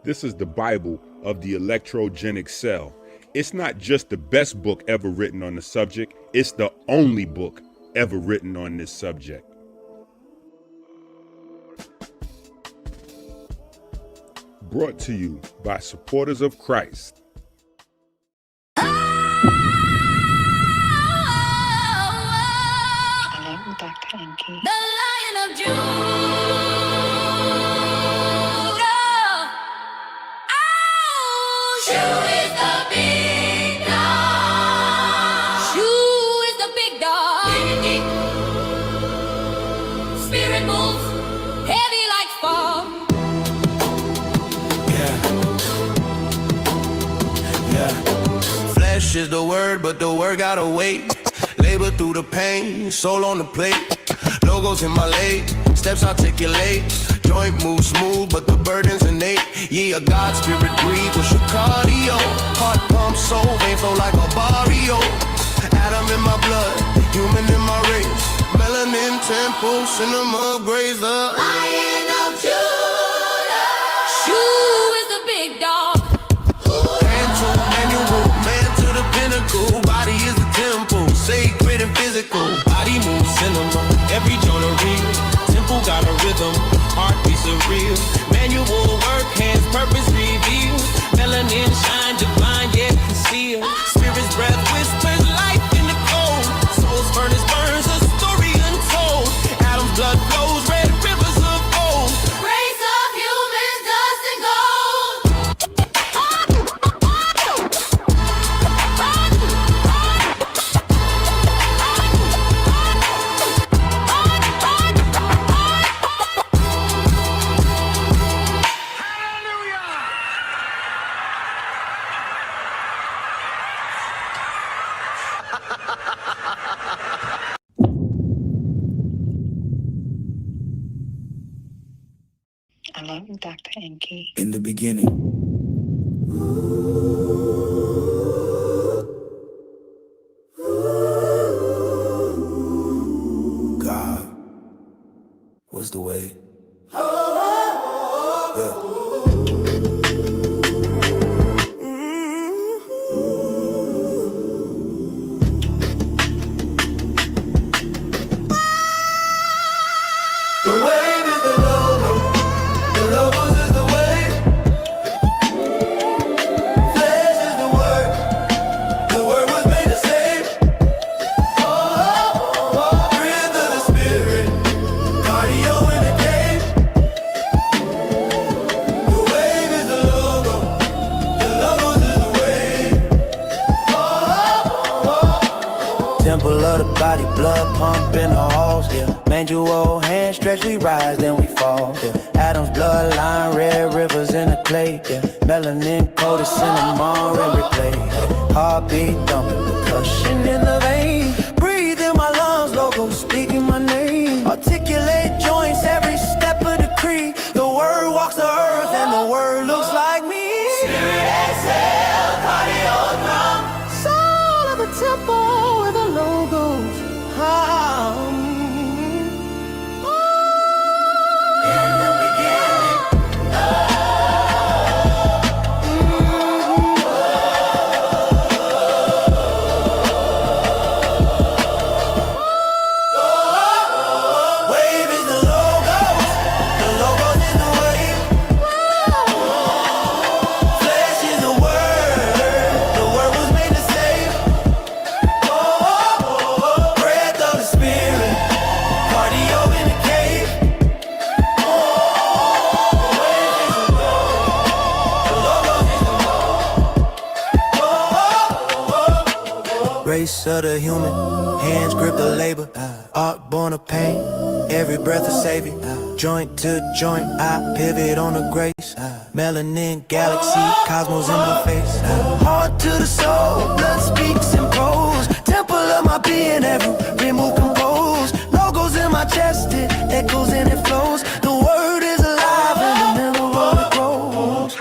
This is the Bible of the electrogenic cell. It's not just the best book ever written on the subject, it's the only book ever written on this subject. Brought to you by supporters of Christ. Hello, Dr. Enki. The Lion of Judah. Oh, Shoo is the big dog. Shoo is the big dog. Spirit moves heavy like fog. Yeah. Flesh is the word, but the word gotta wait. Labor through the pain, soul on the plate. Logos in my leg, steps articulate. Joint moves smooth, but the burden's innate. Yeah, God spirit breathe with your cardio. Heart pump, soul vein flow like a barrio. Atom in my blood, human in my race. Melanin temple, cinema graze the Lion of Judah. Shoo is the big dog. man to manual, man to the pinnacle. Body is the temple, sacred and physical. Body moves cinema, every joint a real. Temple got a rhythm, heartbeat surreal. Manual work, hands purpose revealed. Melanin shine, divine yet concealed. Spirit's breath whispers life in the cold. Soul's furnace burns, a story untold. Adam's blood flows, red rivers of gold. Race of humans, dust and gold. Hello, Dr. Enki. In the beginning, God was the way. Yeah. The wave is the logo. The logos is the wave. Flesh is the word. The word was made to save. Breathe of the spirit. Cardio in the cave. The wave is the logo. The logos is the wave. Temple of the body, blood pump in the halls, yeah. Manual hands stretch, we rise, then we fall, yeah. Adam's bloodline, red rivers in the clay, yeah. Melanin coated cinnamon and replay. Heartbeat thumping, percussion in the vein. Breathe in my lungs, logo speaking my name. Articulate joints, every step of the creed. The word walks the earth and the word looks like me. Spirit exhale, cardio drum. Soul of the temple with the logos. Wave is the logos. The logos is the wave. Flesh is the word. The word was made to save. Breath of the spirit. Cardio in the cave. Race of the human, hands grip the labor. Art born of pain, every breath a savior. Joint to joint, I pivot on the grace. Melanin galaxy, cosmos in my face. Heart to the soul, blood speaks in prose. Temple of my being, every move composed. Logos in my chest, it echoes and it flows. The word is alive in the middle of it grows.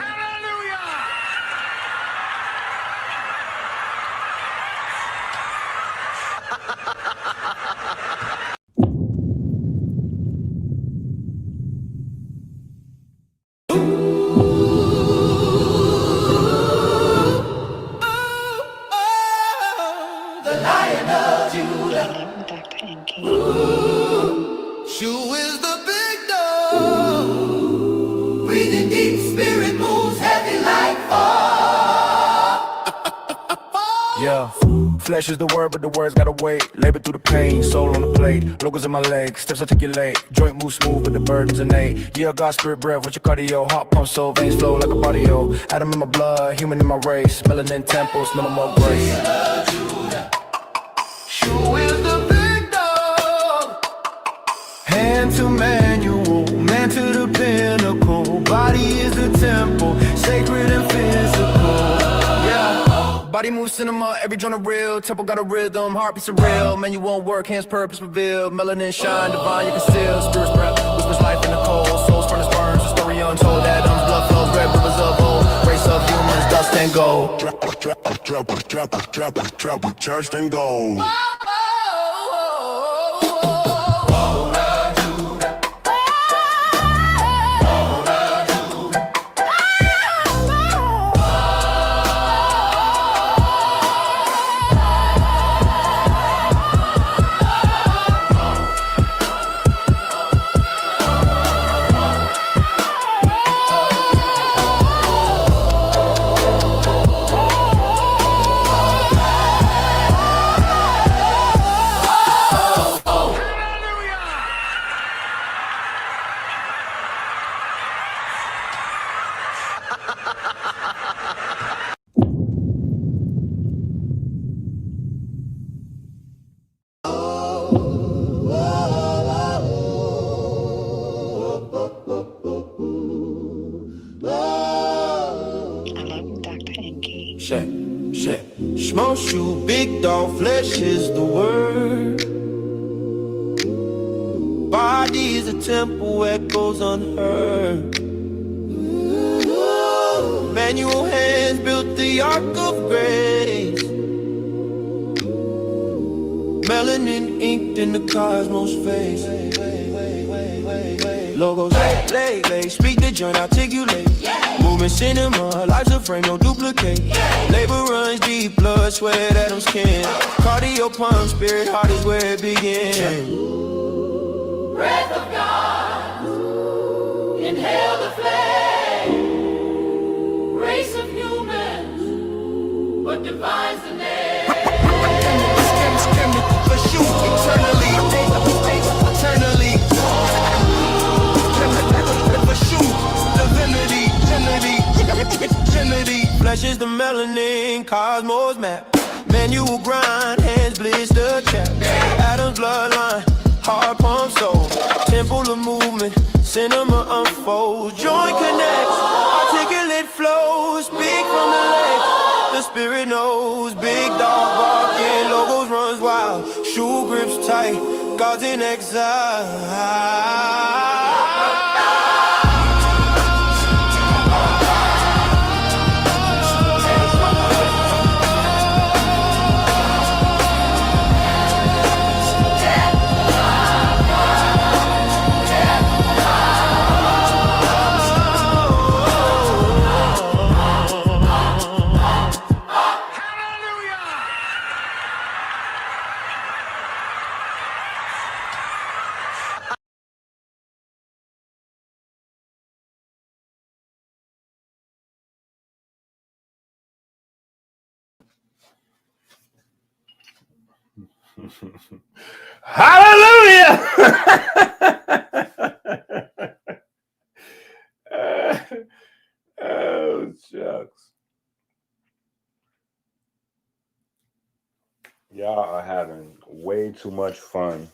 Ooh. Flesh is the word, but the words gotta wait. Labor through the pain, soul on the plate. Logos in my legs, steps articulate. Joint move smooth, but the burden's innate. Yeah, God, spirit, breath, with your cardio. Heart pump, soul, veins flow like a body, yo. Atom in my blood, human in my race. Melanin temples, smell more grace. Shoe is the big dog. Hand to manual, man to the pinnacle. Body is the temple, sacred and physical. Yeah, body moves cinema, every joint a real. Temple got a rhythm, heart beats surreal. Man, you won't work, hands purpose revealed. Melanin shine, divine you conceal. Spirit spread, whispers life in the cold. Souls furnace burns, a story untold. Atoms, blood flows, red rivers of old. Race of humans, dust and gold. Trap, church and gold. I love you, Dr. Inky. Shit. Small shoe, big dog, flesh is the word. Body is a temple, echoes unheard. Manual hands built the ark of grace. Melanin inked in the cosmos face. Logos lay, speak the joint, articulate. Movement cinema, life's a frame, no duplicate. Labor runs deep, blood, sweat, atoms skin. Cardio pump, spirit, heart is where it begins. Breath of God, inhale the flame. Race of humans, but divine's the name. Flesh is the melanin, cosmos map. Manual grind, hands blister trap. Atoms bloodline, heart pump soul. Temple of movement, cinema unfolds. Joint connects, articulate flows. Speak from the legs, the spirit knows. Big dog barking, logos runs wild. Shoe grips tight, God's in exile. Hallelujah! Oh, shucks. Y'all are having way too much fun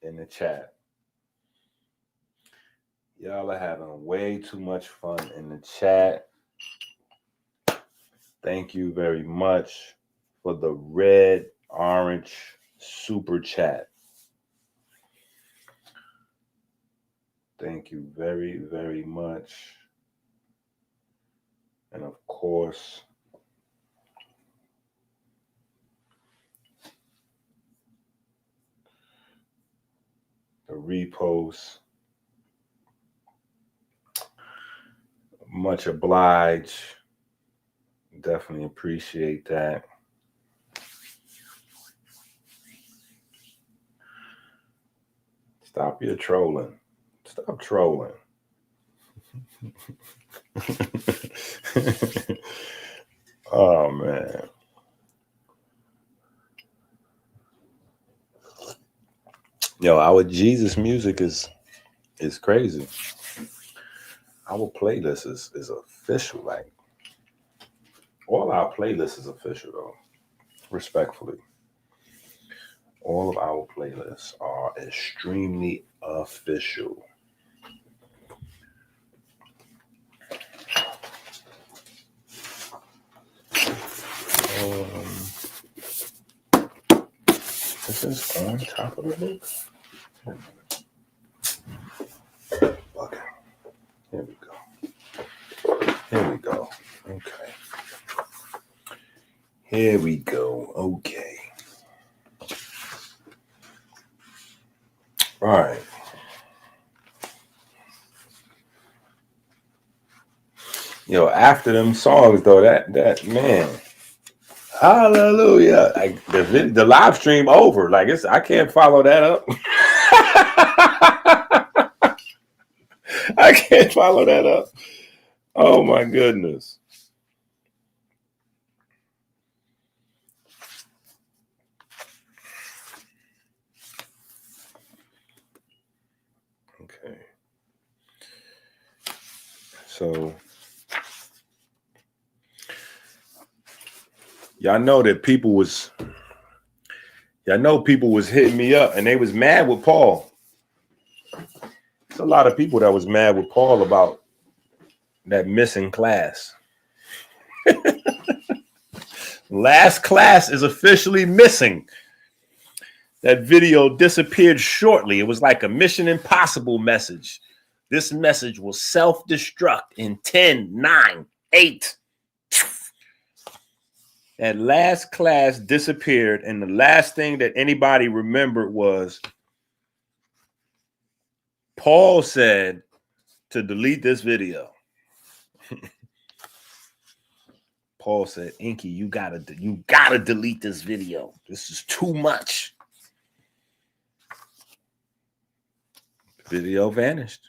in the chat. Y'all are having way too much fun in the chat. Thank you very much for the red, orange super chat. Thank you very, very much. And of course, the repost. Much obliged. Definitely appreciate that. Stop your trolling. Stop trolling. Oh, man. Yo, our Jesus music is crazy. Our playlist is official. Like all our playlist is official though. Respectfully. All of our playlists are extremely official. Is this on top of the book? Okay. Here we go. Here we go. Okay. Here we go. Okay. All right. Yo, after them songs though, that man, hallelujah! Like the live stream over. Like I can't follow that up. I can't follow that up. Oh my goodness. Okay. So y'all know people was hitting me up and they was mad with Paul. There's a lot of people that was mad with Paul about that missing class. Last class is officially missing. That video disappeared shortly. It was like a Mission Impossible message. This message will self-destruct in 10, 9, 8. That last class disappeared, and the last thing that anybody remembered was Paul said to delete this video. Paul said, Inky, you gotta delete this video. This is too much. The video vanished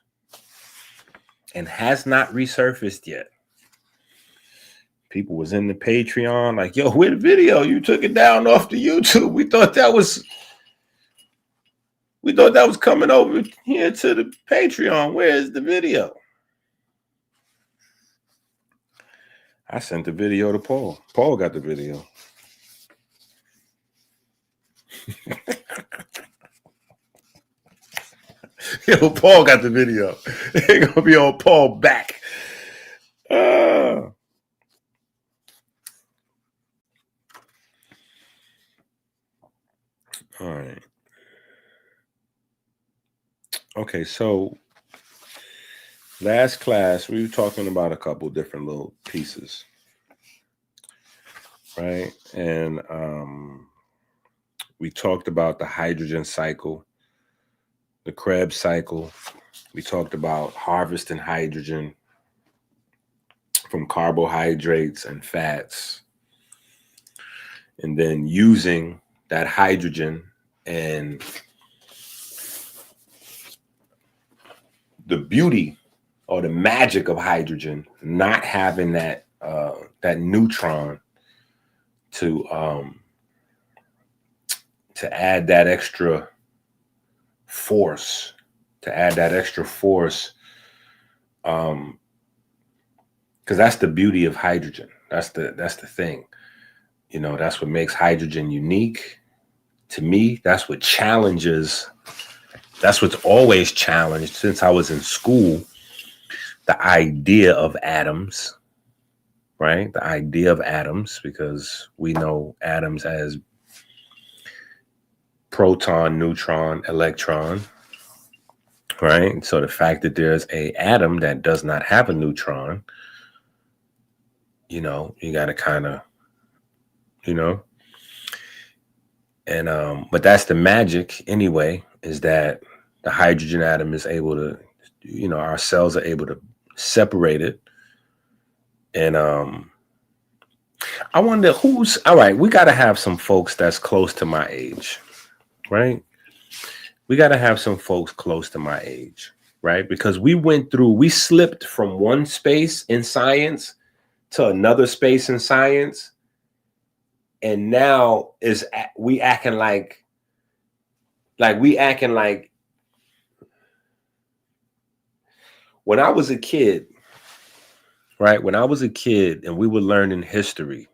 and has not resurfaced yet. People was in the Patreon like, yo, where the video? You took it down off the YouTube. We thought that was coming over here to the Patreon. Where is the video? I sent the video to Paul. Paul got the video. Yo, Paul got the video. They're gonna be on Paul back. All right. Okay, so last class, we were talking about a couple different little pieces, right? And we talked about the hydrogen cycle, the Krebs cycle. We talked about harvesting hydrogen from carbohydrates and fats, and then using that hydrogen and the beauty or the magic of hydrogen, not having that neutron to add that extra force, because that's the beauty of hydrogen. That's the thing. You know, that's what makes hydrogen unique. To me, that's what challenges. That's what's always challenged since I was in school. The idea of atoms, right? The idea of atoms, because we know atoms as proton, neutron, electron, right? So the fact that there's an atom that does not have a neutron, you know, you got to kind of, you know, and but that's the magic anyway, is that the hydrogen atom is able to, you know, our cells are able to separate it. And I wonder who's, all right, we got to have some folks that's close to my age, right? We got to have some folks close to my age, right? Because we slipped from one space in science to another space in science. And now we acting like Like we acting like when I was a kid, right? When I was a kid and we were learning history,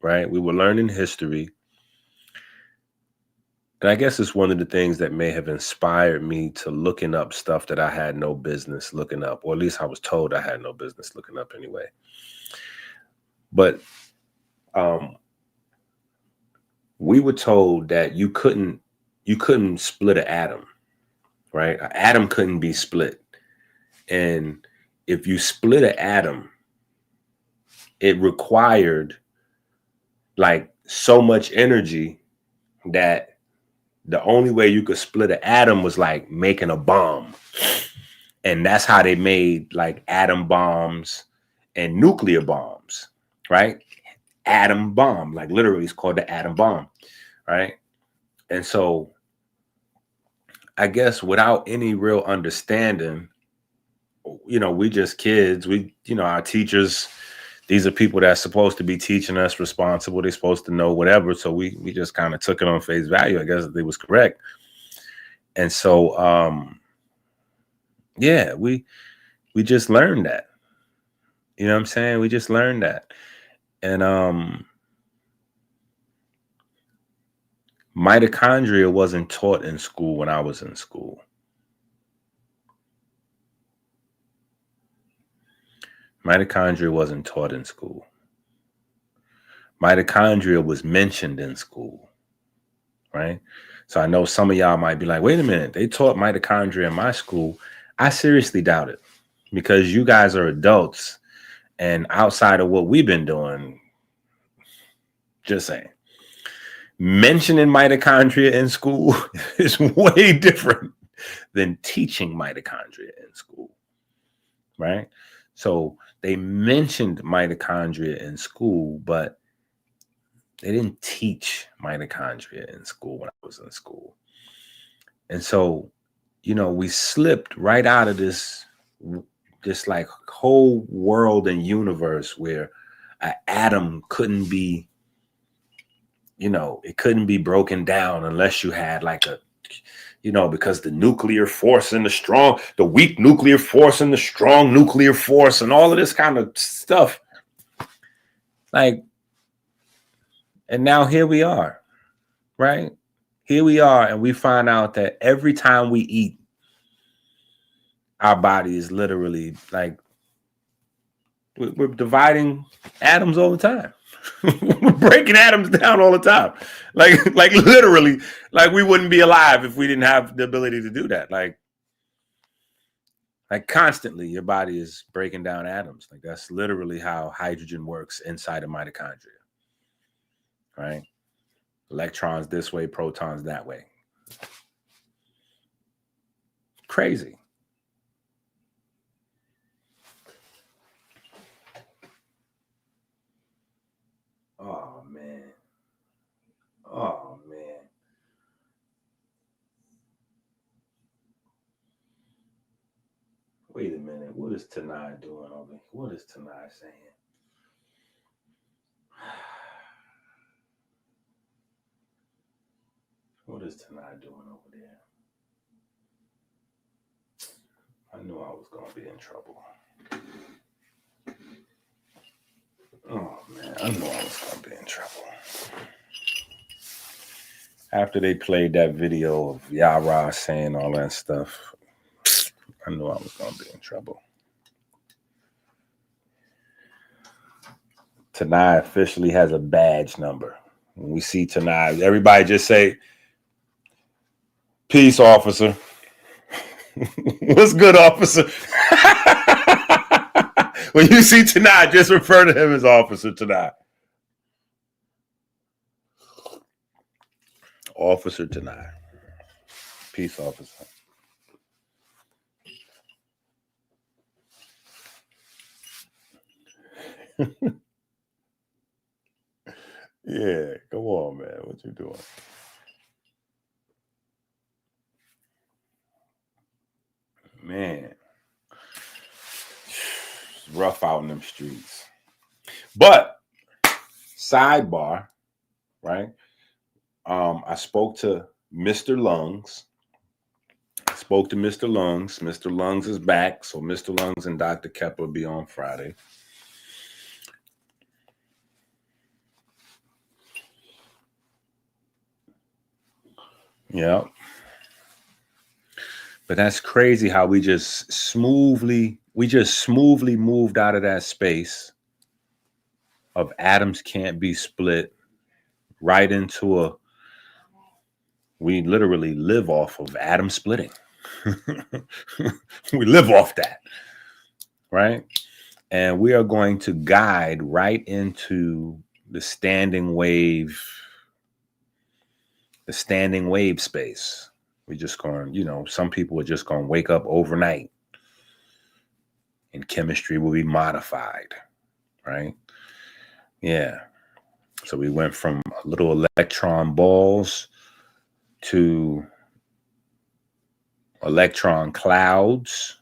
right? We were learning history. And I guess it's one of the things that may have inspired me to looking up stuff that I had no business looking up, or at least I was told I had no business looking up anyway. But we were told that you couldn't split an atom, right? An atom couldn't be split. And if you split an atom, it required like so much energy that the only way you could split an atom was like making a bomb. And that's how they made like atom bombs and nuclear bombs, right? Atom bomb, like literally it's called the atom bomb, right? And so I guess without any real understanding, we just kids, our teachers, these are people that's supposed to be teaching us, responsible, they're supposed to know whatever. So we just kind of took it on face value. I guess they was correct. And so, yeah, we just learned that. You know what I'm saying? We just learned that. And mitochondria wasn't taught in school when I was in school. Mitochondria wasn't taught in school. Mitochondria was mentioned in school, right? So I know some of y'all might be like, wait a minute, they taught mitochondria in my school. I seriously doubt it, because you guys are adults and outside of what we've been doing, just saying, mentioning mitochondria in school is way different than teaching mitochondria in school, right? So they mentioned mitochondria in school, but they didn't teach mitochondria in school when I was in school. And so, we slipped right out of this like whole world and universe where an atom couldn't be, it couldn't be broken down unless you had like because the nuclear force and the weak nuclear force and the strong nuclear force and all of this kind of stuff. Like, and now here we are, right? Here we are, and we find out that every time we eat, our body is literally like, we're dividing atoms all the time. We're breaking atoms down all the time. Like literally, like we wouldn't be alive if we didn't have the ability to do that. Like constantly, your body is breaking down atoms. Like that's literally how hydrogen works inside of mitochondria, right? Electrons this way, protons that way. Crazy. Oh, man. Oh, man. Wait a minute. What is Tanai doing over here? What is Tanai saying? What is Tanai doing over there? I knew I was going to be in trouble. Oh, man. I knew I was going to be in trouble. After they played that video of Yara saying all that stuff, I knew I was going to be in trouble. Tanai officially has a badge number. When we see Tanai, everybody just say, "Peace, officer." What's good, officer? When you see Tanai, just refer to him as Officer Tanai. Officer Tanai. Peace, officer. Yeah, come on, man. What you doing? Man. It's rough out in them streets. But sidebar, right? I spoke to Mr. Lungs. I spoke to Mr. Lungs. Mr. Lungs is back. So Mr. Lungs and Dr. Kepler will be on Friday. Yeah. But that's crazy how we just smoothly moved out of that space of atoms can't be split right into we literally live off of atom splitting. We live off that, right? And we are going to guide right into the standing wave space. We just going, some people are just going to wake up overnight and chemistry will be modified, right? Yeah. So we went from little electron balls to electron clouds.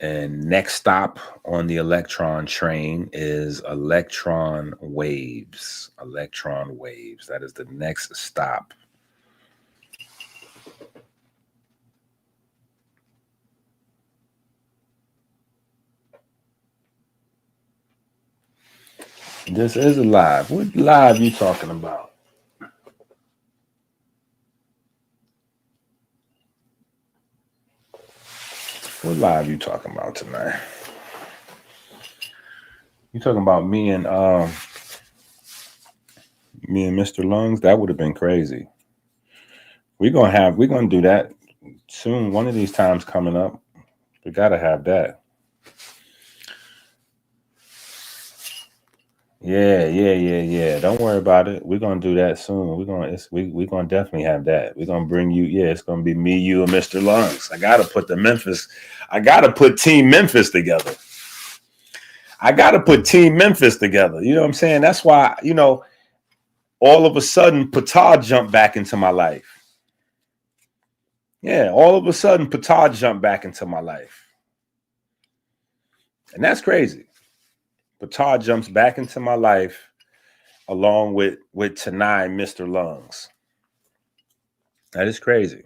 And next stop on the electron train is electron waves. Electron waves. That is the next stop. This is a live. What live you talking about? What live you talking about tonight? You talking about me and Mr. Lungs? That would have been crazy. We're gonna do that soon. One of these times coming up. We gotta have that. Yeah. Don't worry about it. We're gonna do that soon. We're gonna definitely have that. We're gonna bring you. Yeah, it's gonna be me, you, and Mr. Lungs. I gotta put Team Memphis together. You know what I'm saying? That's why, all of a sudden Patah jumped back into my life. Yeah, all of a sudden Patah jumped back into my life. And that's crazy. Patah jumps back into my life along with Tanai, Mr. Lungs. That is crazy.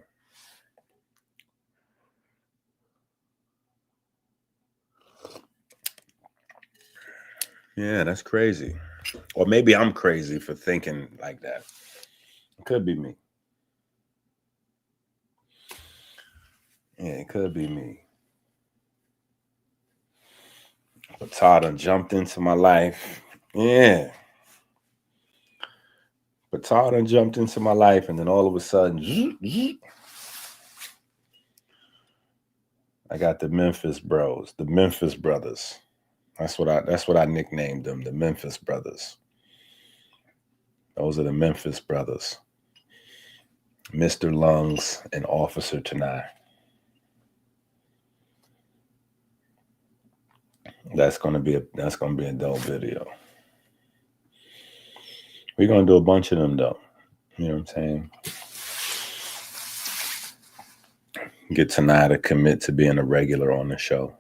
Yeah, that's crazy. Or maybe I'm crazy for thinking like that. It could be me. Yeah, it could be me. Patah done jumped into my life. Yeah. Patah done jumped into my life, and then all of a sudden, I got the Memphis Bros, the Memphis Brothers. That's what I nicknamed them, the Memphis Brothers. Those are the Memphis Brothers. Mr. Lungs and Officer Tanai. That's gonna be a dope video. We're gonna do a bunch of them though. You know what I'm saying? Get Tanai to commit to being a regular on the show.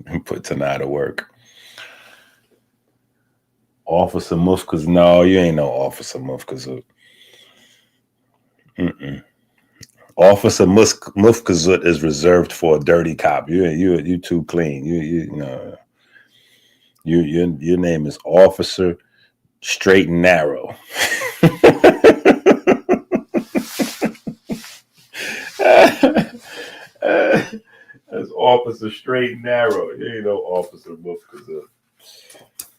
And put Tanai to work. Officer Mufkaz. No, you ain't no Officer Mufkazut. Officer Mufkazut is reserved for a dirty cop. You too clean. Your name is Officer Straight and Narrow. That's Officer Straight and Narrow. You ain't no Officer Mufkazut.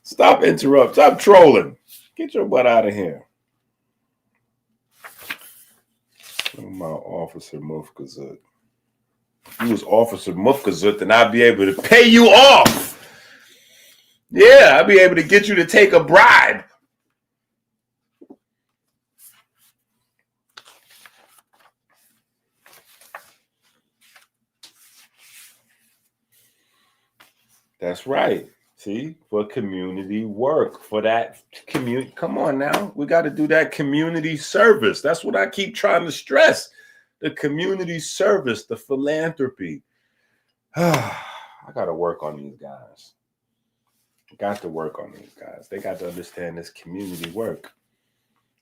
Stop interrupting. Stop trolling. Get your butt out of here. My Officer Mufkazut. If you was Officer Mufkazut, then I'd be able to pay you off. Yeah, I'd be able to get you to take a bribe. That's right. See, for community work, for that community. Come on now. We got to do that community service. That's what I keep trying to stress. The community service, the philanthropy. I got to work on these guys. Got to work on these guys. They got to understand this community work.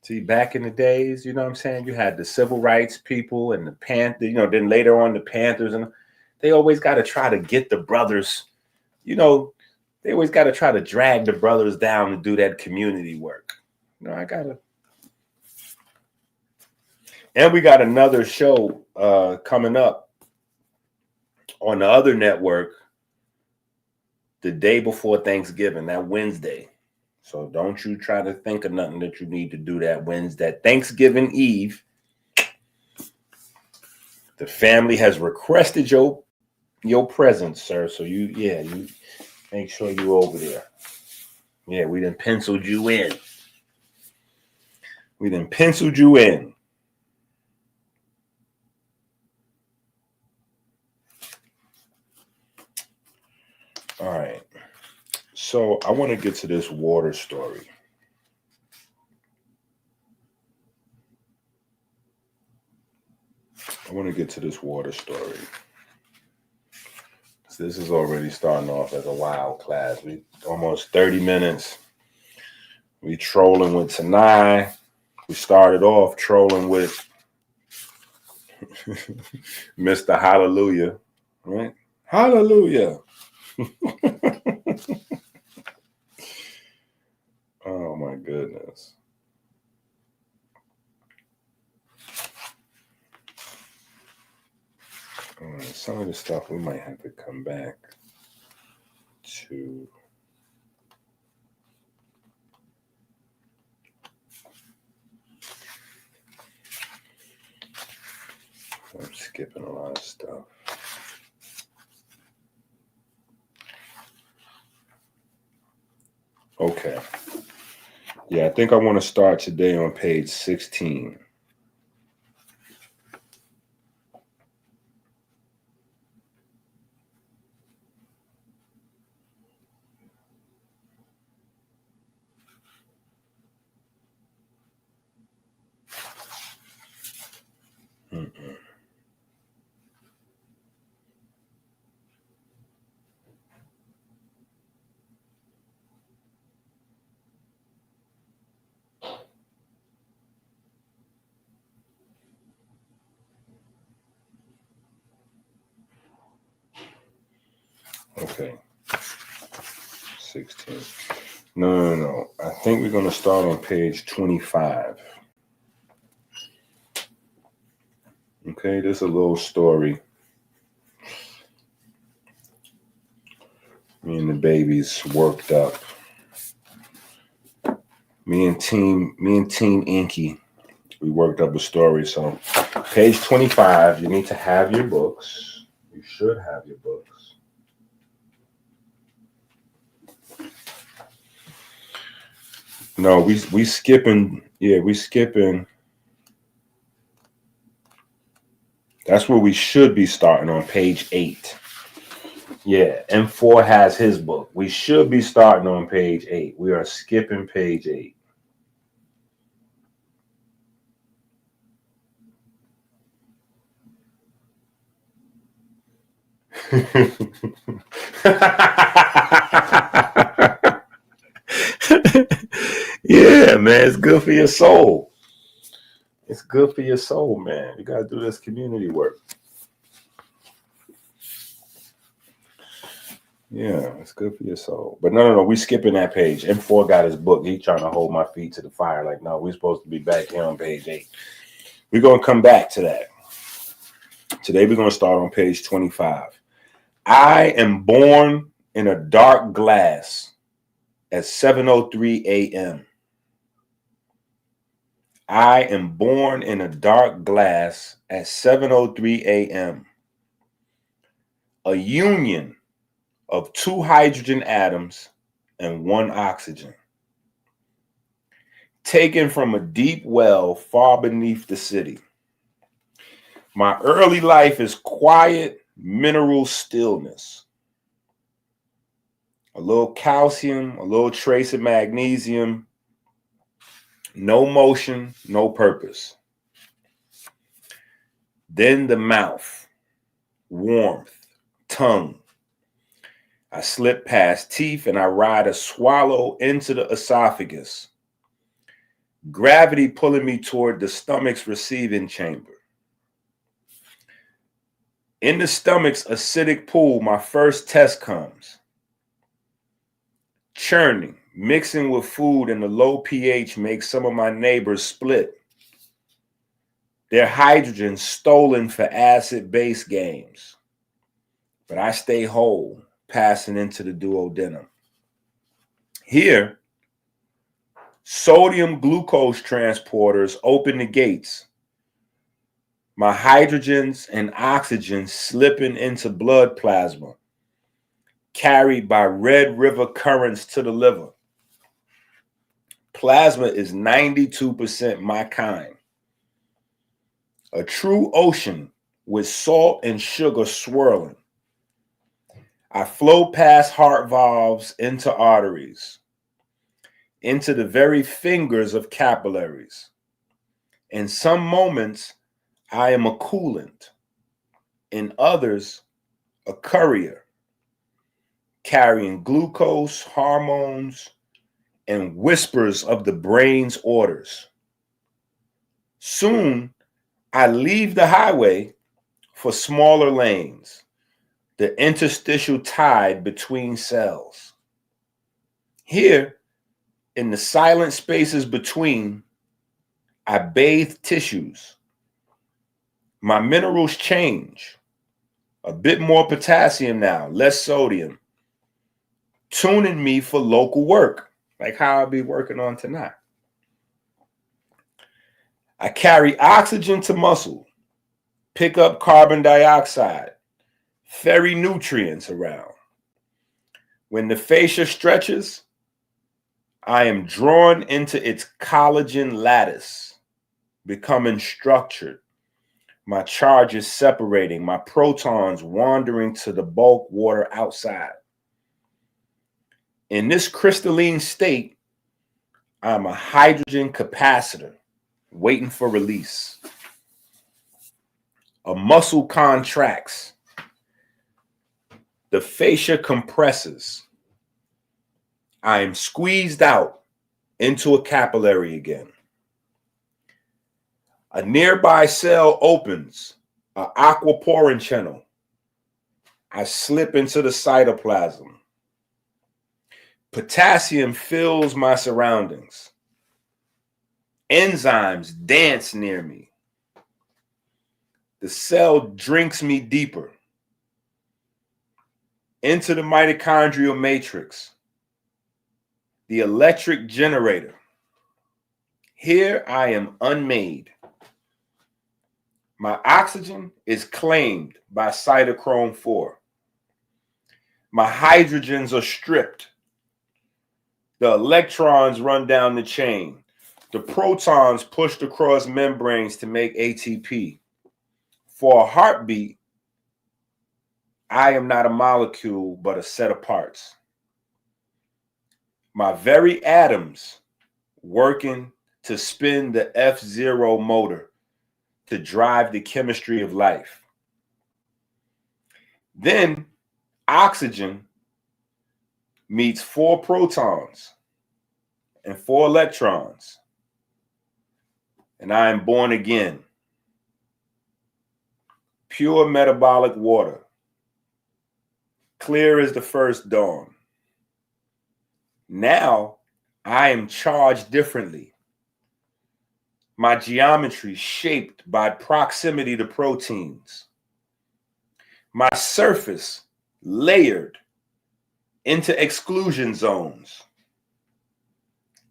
See, back in the days, you know what I'm saying? You had the civil rights people and the Panther, then later on the Panthers, and they always got to try to get the brothers, they always got to try to drag the brothers down to do that community work. And we got another show coming up on the other network the day before Thanksgiving, that Wednesday. So don't you try to think of nothing that you need to do that Wednesday, Thanksgiving Eve. The family has requested your presence, sir. So you make sure you over there. Yeah, we done penciled you in. All right. So I want to get to this water story. This is already starting off as a wild class. We almost 30 minutes. We trolling with Tanai. We started off trolling with Mr. Hallelujah, right? Hallelujah. Oh my goodness. All right, some of the stuff we might have to come back to. I'm skipping a lot of stuff. Okay. Yeah, I think I want to start today on page 16. Okay. 16. No. I think we're going to start on page 25. Okay, this is a little story. Me and the babies worked up. Me and Team Inky, we worked up a story. So page 25, you need to have your books. You should have your books. No, we skipping. Yeah, we skipping. That's where we should be starting on page 8. Yeah, M4 has his book. We should be starting on page 8. We are skipping page 8. Yeah, man, it's good for your soul. It's good for your soul, man. You gotta do this community work. Yeah, it's good for your soul. But no, we skipping that page. M4 got his book. He trying to hold my feet to the fire. Like, no, we're supposed to be back here on page 8. We're gonna come back to that. Today we're gonna start on page 25. I am born in a dark glass at 7:03 a.m. I am born in a dark glass at 7:03 a.m. A union of 2 hydrogen atoms and 1 oxygen, taken from a deep well far beneath the city. My early life is quiet, mineral stillness. A little calcium, a little trace of magnesium, no motion, no purpose. Then the mouth, warmth, tongue. I slip past teeth and I ride a swallow into the esophagus. Gravity pulling me toward the stomach's receiving chamber. In the stomach's acidic pool, my first test comes. Churning, mixing with food in the low pH makes some of my neighbors split. Their hydrogen stolen for acid-base games. But I stay whole, passing into the duodenum. Here, sodium glucose transporters open the gates. My hydrogens and oxygens slipping into blood plasma, carried by red river currents to the liver. Plasma is 92% my kind. A true ocean with salt and sugar swirling. I flow past heart valves into arteries, into the very fingers of capillaries. In some moments, I am a coolant. In others, a courier, carrying glucose, hormones, and whispers of the brain's orders. Soon, I leave the highway for smaller lanes, the interstitial tide between cells. Here, in the silent spaces between, I bathe tissues. My minerals change. A bit more potassium now, less sodium. Tuning me for local work, like how I'll be working on tonight. I carry oxygen to muscle, pick up carbon dioxide, ferry nutrients around. When the fascia stretches, I am drawn into its collagen lattice, becoming structured. My charges separating, my protons wandering to the bulk water outside. In this crystalline state, I'm a hydrogen capacitor waiting for release. A muscle contracts. The fascia compresses. I am squeezed out into a capillary again. A nearby cell opens, an aquaporin channel. I slip into the cytoplasm. Potassium fills my surroundings. Enzymes dance near me. The cell drinks me deeper into the mitochondrial matrix, the electric generator. Here I am unmade. My oxygen is claimed by cytochrome 4. My hydrogens are stripped. The electrons run down the chain. The protons pushed across membranes to make ATP. For a heartbeat, I am not a molecule, but a set of parts. My very atoms working to spin the F-0 motor to drive the chemistry of life. Then oxygen meets 4 protons and 4 electrons, and I am born again. Pure metabolic water, clear as the first dawn. Now I am charged differently. My geometry shaped by proximity to proteins. My surface layered into exclusion zones.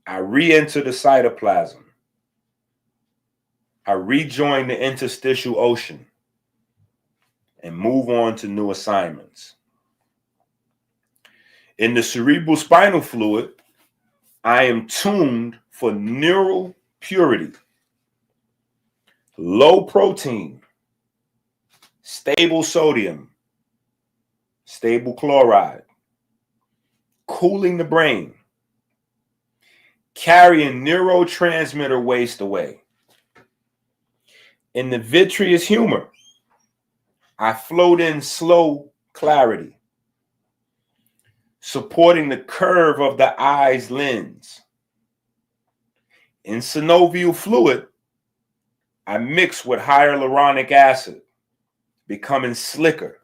I re-enter the cytoplasm. I rejoin the interstitial ocean and move on to new assignments. In the cerebral spinal fluid, I am tuned for neural purity. Low protein, stable sodium, stable chloride, cooling the brain, carrying neurotransmitter waste away. In the vitreous humor, I float in slow clarity, supporting the curve of the eye's lens. In synovial fluid, I mix with hyaluronic acid, becoming slicker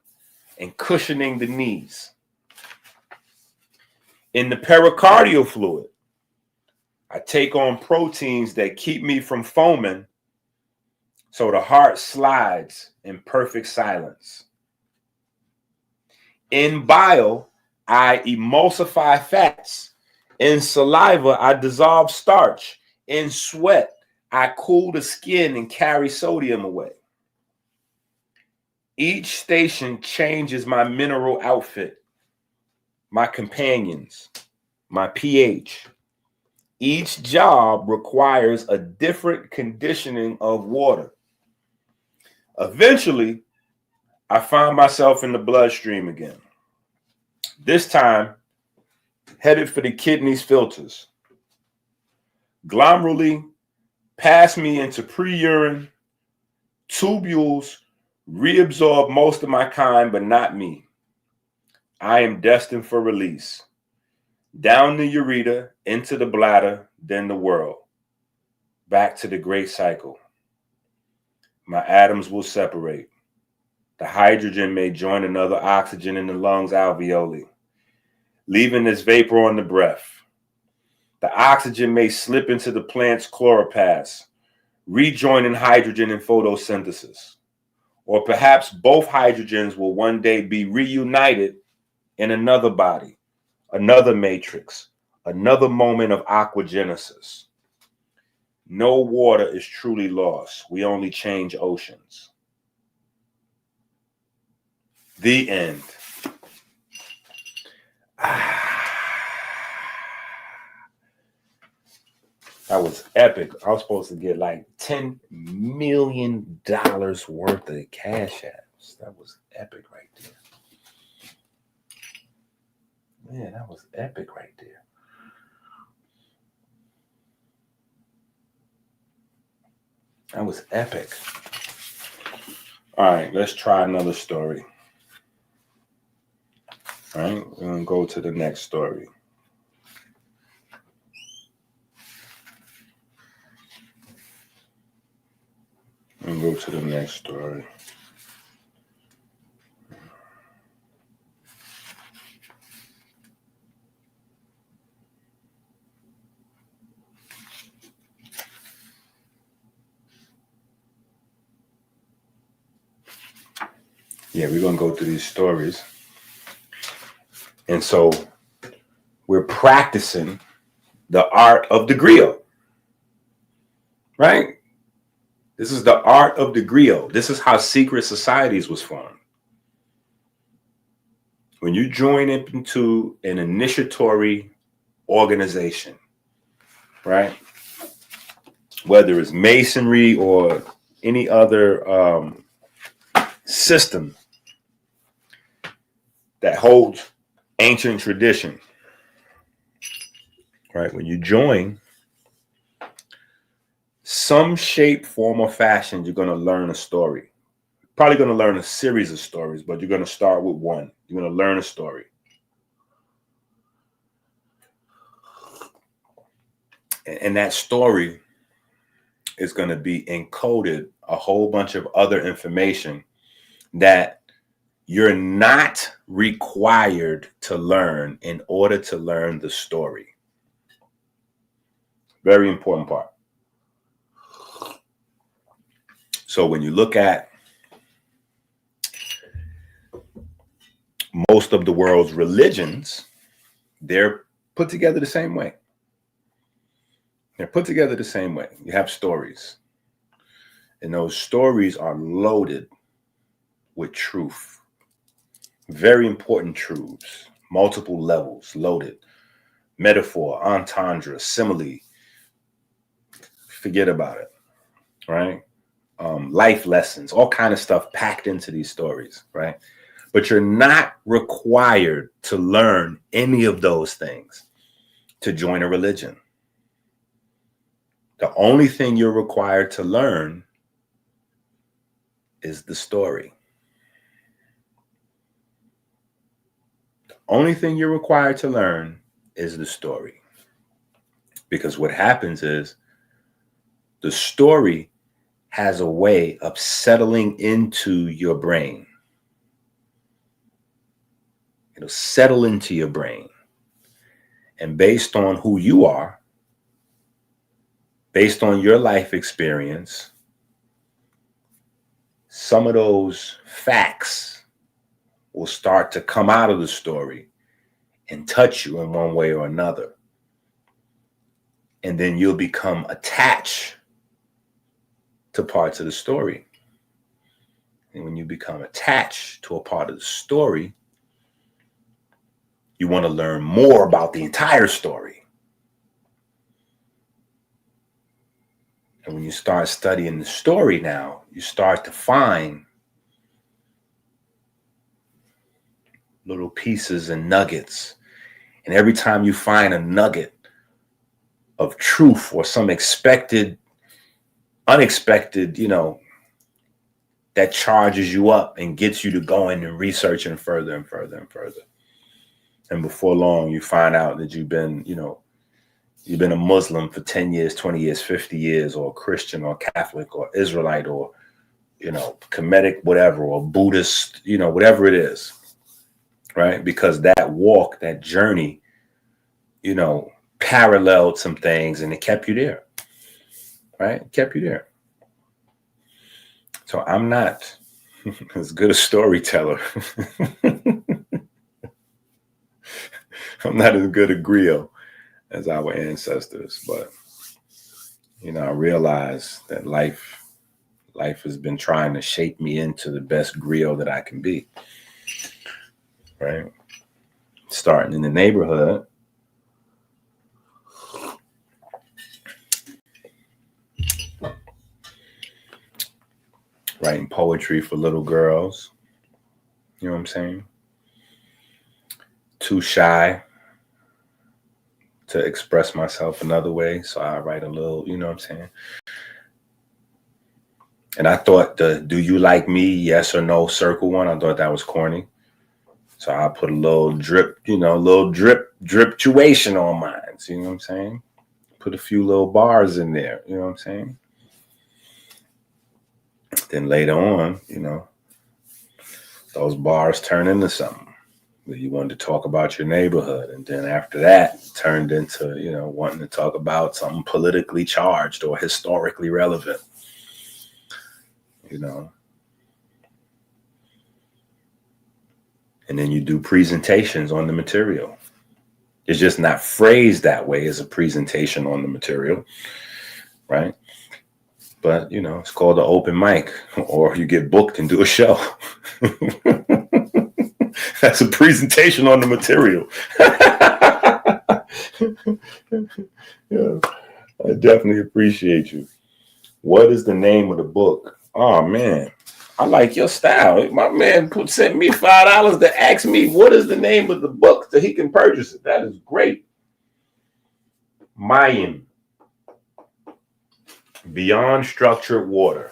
and cushioning the knees. In the pericardial fluid, I take on proteins that keep me from foaming so the heart slides in perfect silence. In bile, I emulsify fats. In saliva, I dissolve starch. In sweat, I cool the skin and carry sodium away. Each station changes my mineral outfit, my companions, my pH. Each job requires a different conditioning of water. Eventually, I find myself in the bloodstream again. This time, headed for the kidneys filters. Glomeruli pass me into pre-urine. Tubules reabsorb most of my kind, but not me. I am destined for release. Down the ureter, into the bladder, then the world. Back to the great cycle. My atoms will separate. The hydrogen may join another oxygen in the lungs alveoli, leaving this vapor on the breath. The oxygen may slip into the plant's chloroplasts, rejoining hydrogen in photosynthesis. Or perhaps both hydrogens will one day be reunited in another body, another matrix, another moment of aquagenesis. No water is truly lost. We only change oceans. The end. That was epic. I was supposed to get like $10 million worth of cash apps. That was epic right there. Man, that was epic right there. That was epic. All right, let's try another story. All right, we're going to go to the next story. And go to the next story. Yeah, we're going to go through these stories. And so we're practicing the art of the griot, right? This is the art of the griot. This is how secret societies was formed. When you join into an initiatory organization, right? Whether it's masonry or any other system that holds ancient tradition, right? When you join, some shape, form, or fashion, you're going to learn a story. Probably going to learn a series of stories, but you're going to start with one. You're going to learn a story. And that story is going to be encoded a whole bunch of other information that you're not required to learn in order to learn the story. Very important part. So when you look at most of the world's religions, they're put together the same way. They're put together the same way. You have stories. And those stories are loaded with truth. Very important truths. Multiple levels loaded. Metaphor, entendre, simile. Forget about it. Right? Life lessons, all kind of stuff packed into these stories, right? But you're not required to learn any of those things to join a religion. The only thing you're required to learn is the story. The only thing you're required to learn is the story. Because what happens is the story has a way of settling into your brain. It'll settle into your brain. And based on who you are, based on your life experience, some of those facts will start to come out of the story and touch you in one way or another. And then you'll become attached to parts of the story. And when you become attached to a part of the story, you want to learn more about the entire story. And when you start studying the story now, you start to find little pieces and nuggets. And every time you find a nugget of truth or some unexpected, that charges you up and gets you to going and researching further and further and further. And before long, you find out that you've been a Muslim for 10 years, 20 years, 50 years, or Christian or Catholic or Israelite or, Kemetic, whatever, or Buddhist, whatever it is, right? Because that walk, that journey, paralleled some things and it kept you there, right? It kept you there. So I'm not as good a storyteller. I'm not as good a griot as our ancestors, but I realize that life has been trying to shape me into the best griot that I can be. Right? Starting in the neighborhood. Writing poetry for little girls. You know what I'm saying? Too shy to express myself another way. So I write a little, you know what I'm saying? And I thought the "do you like me, yes or no" circle one, I thought that was corny. So I put a little drip, drip-tuation on mine. You know what I'm saying? Put a few little bars in there. You know what I'm saying? Then later on, those bars turn into something. You wanted to talk about your neighborhood. And then after that, it turned into, wanting to talk about something politically charged or historically relevant. And then you do presentations on the material. It's just not phrased that way as a presentation on the material, right? But, it's called an open mic, or you get booked and do a show. That's a presentation on the material. Yeah, I definitely appreciate you. What is the name of the book? Oh, man. I like your style. My man sent me $5 to ask me what is the name of the book so he can purchase it. That is great. Mayim. Beyond Structured Water.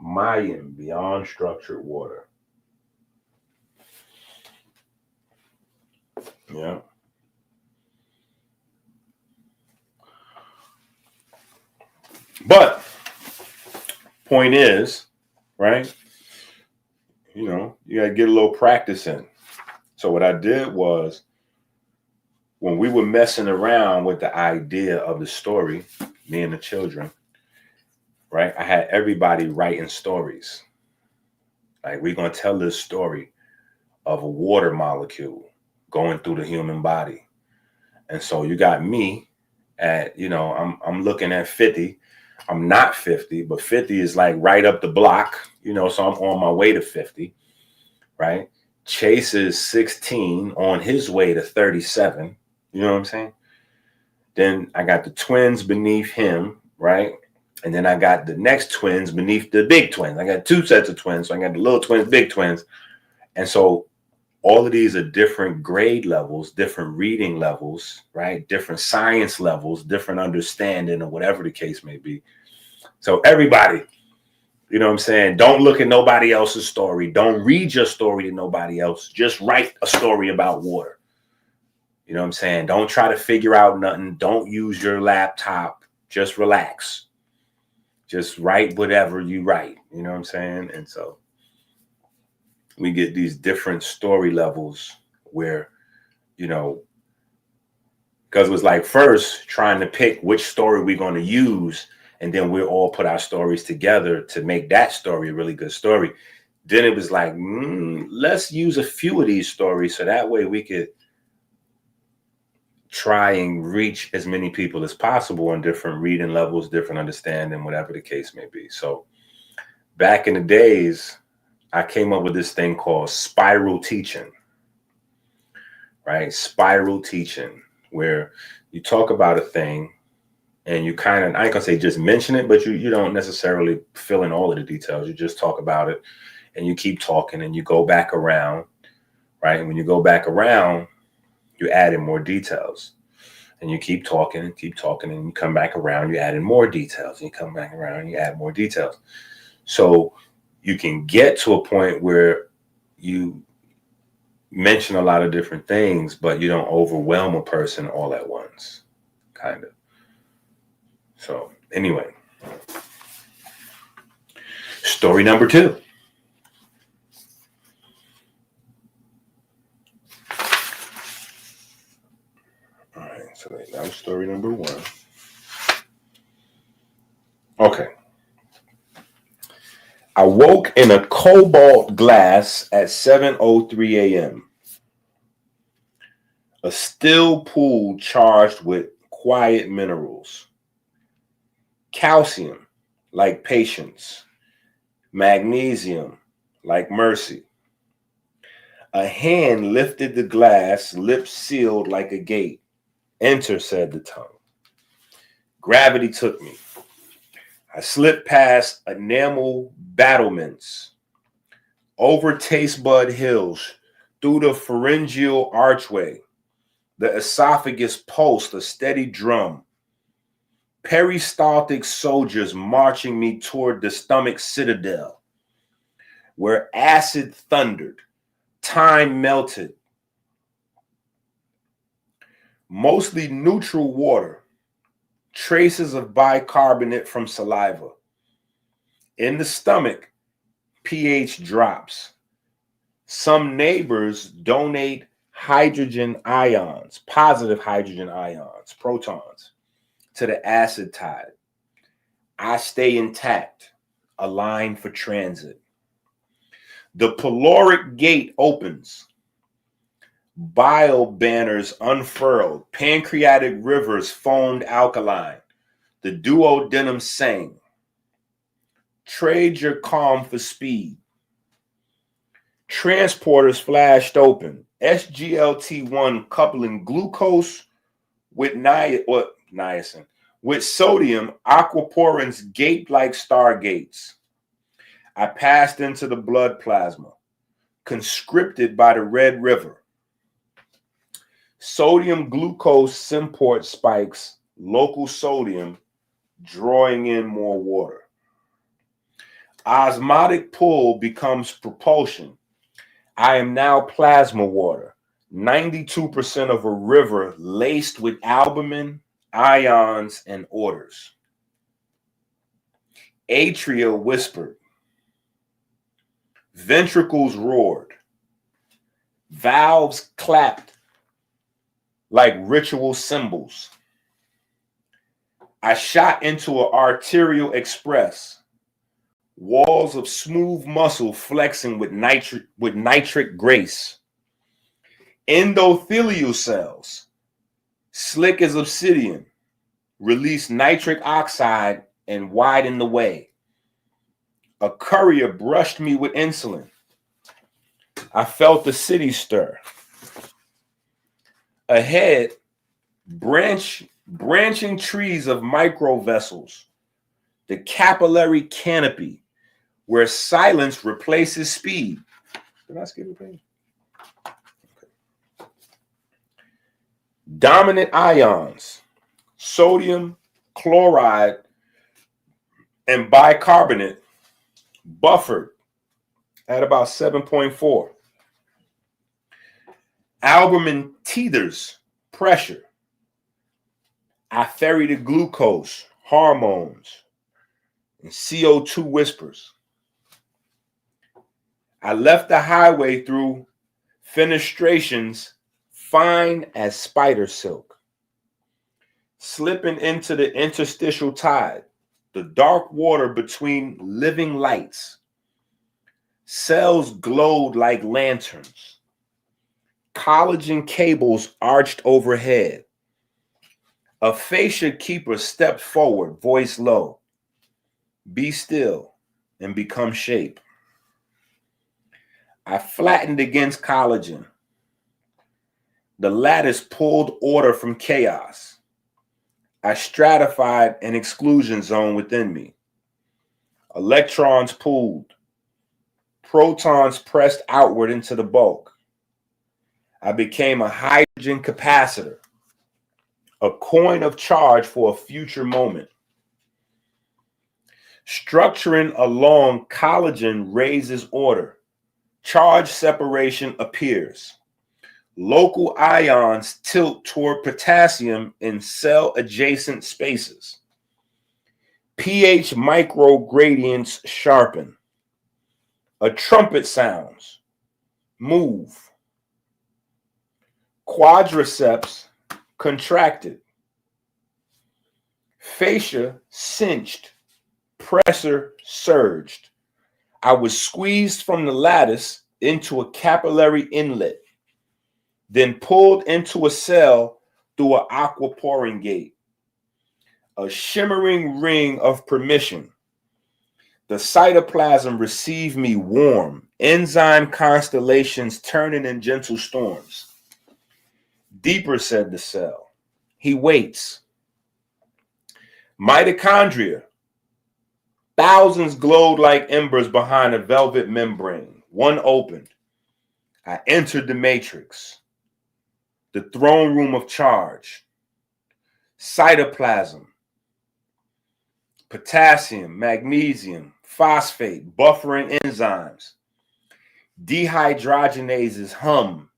Mayim. Beyond Structured Water. Yeah. But point is, right? You got to get a little practice in. So what I did was, when we were messing around with the idea of the story, me and the children, right? I had everybody writing stories. Like, we're going to tell this story of a water molecule going through the human body. And so you got me at, I'm looking at 50. I'm not 50, but 50 is like right up the block, so I'm on my way to 50, right? Chase is 16 on his way to 37. You know what I'm saying? Then I got the twins beneath him, right? And then I got the next twins beneath the big twins. I got two sets of twins. So I got the little twins, big twins. And so all of these are different grade levels, different reading levels, right? Different science levels, different understanding, or whatever the case may be. So everybody, you know what I'm saying? Don't look at nobody else's story. Don't read your story to nobody else. Just write a story about water. You know what I'm saying? Don't try to figure out nothing. Don't use your laptop. Just relax. Just write whatever you write. You know what I'm saying? And so we get these different story levels where, you know, because it was like first trying to pick which story we're going to use, and then we'll all put our stories together to make that story a really good story. Then it was like, let's use a few of these stories so that way we could try and reach as many people as possible on different reading levels, different understanding, whatever the case may be. So back in the days, I came up with this thing called spiral teaching, right? Spiral teaching, where you talk about a thing and you kind of, I ain't gonna say just mention it, but you don't necessarily fill in all of the details. You just talk about it and you keep talking and you go back around, right? And when you go back around, you add in more details and you keep talking and you come back around, you add in more details and you come back around and you add more details. So you can get to a point where you mention a lot of different things, but you don't overwhelm a person all at once, kind of. So anyway, story number 2. All right, so that was story number 1. Okay. I woke in a cobalt glass at 7:03 a.m. A still pool charged with quiet minerals. Calcium, like patience. Magnesium, like mercy. A hand lifted the glass, lips sealed like a gate. Enter, said the tongue. Gravity took me. I slipped past enamel battlements, over taste bud hills, through the pharyngeal archway. The esophagus pulsed a steady drum. Peristaltic soldiers marching me toward the stomach citadel, where acid thundered, time melted. Mostly neutral water. Traces of bicarbonate from saliva. In the stomach, pH drops. Some neighbors donate hydrogen ions, positive hydrogen ions, protons, to the acid tide. I stay intact, aligned for transit. The caloric gate opens. Bile banners unfurled, pancreatic rivers foamed alkaline. The duodenum sang. Trade your calm for speed. Transporters flashed open. SGLT1 coupling glucose with niacin. With sodium, aquaporins gaped like stargates. I passed into the blood plasma, conscripted by the Red River. Sodium glucose symport spikes, local sodium, drawing in more water. Osmotic pull becomes propulsion. I am now plasma water, 92% of a river laced with albumin, ions, and orders. Atria whispered. Ventricles roared. Valves clapped like ritual cymbals. I shot into an arterial express. Walls of smooth muscle flexing with nitric grace. Endothelial cells, slick as obsidian, release nitric oxide and widen the way. A courier brushed me with insulin. I felt the city stir. Ahead, branching trees of microvessels, the capillary canopy, where silence replaces speed. Did I skip a page? Okay. Dominant ions, sodium, chloride, and bicarbonate, buffered at about 7.4. Albumin tethers pressure. I ferry the glucose, hormones, and CO2 whispers. I left the highway through fenestrations fine as spider silk, slipping into the interstitial tide, the dark water between living lights. Cells glowed like lanterns. Collagen cables arched overhead. A fascia keeper stepped forward, voice low. Be still and become shape. I flattened against collagen. The lattice pulled order from chaos. I stratified an exclusion zone within me. Electrons pooled. Protons pressed outward into the bulk. I became a hydrogen capacitor, a coin of charge for a future moment. Structuring along collagen raises order. Charge separation appears. Local ions tilt toward potassium in cell-adjacent spaces. pH microgradients sharpen. A trumpet sounds. Move. Quadriceps contracted. Fascia cinched. Pressure surged. I was squeezed from the lattice into a capillary inlet, then pulled into a cell through an aquaporin gate. A shimmering ring of permission. The cytoplasm received me warm, enzyme constellations turning in gentle storms. Deeper, said the cell. He waits. Mitochondria. Thousands glowed like embers behind a velvet membrane. One opened. I entered the matrix. The throne room of charge. Cytoplasm. Potassium, magnesium, phosphate, buffering enzymes. Dehydrogenases hum.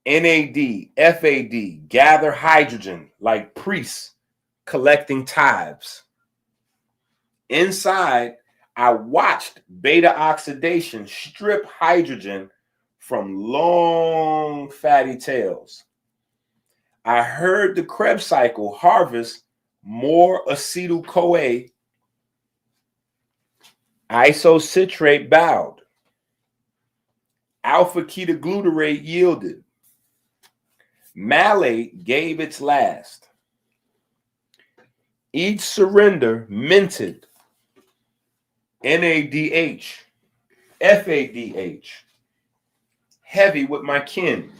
NAD, FAD, gather hydrogen like priests collecting tithes. Inside, I watched beta oxidation strip hydrogen from long fatty tails. I heard the Krebs cycle harvest more acetyl-CoA. Isocitrate bowed. Alpha-ketoglutarate yielded. Malate gave its last. Each surrender minted NADH, FADH, heavy with my kin.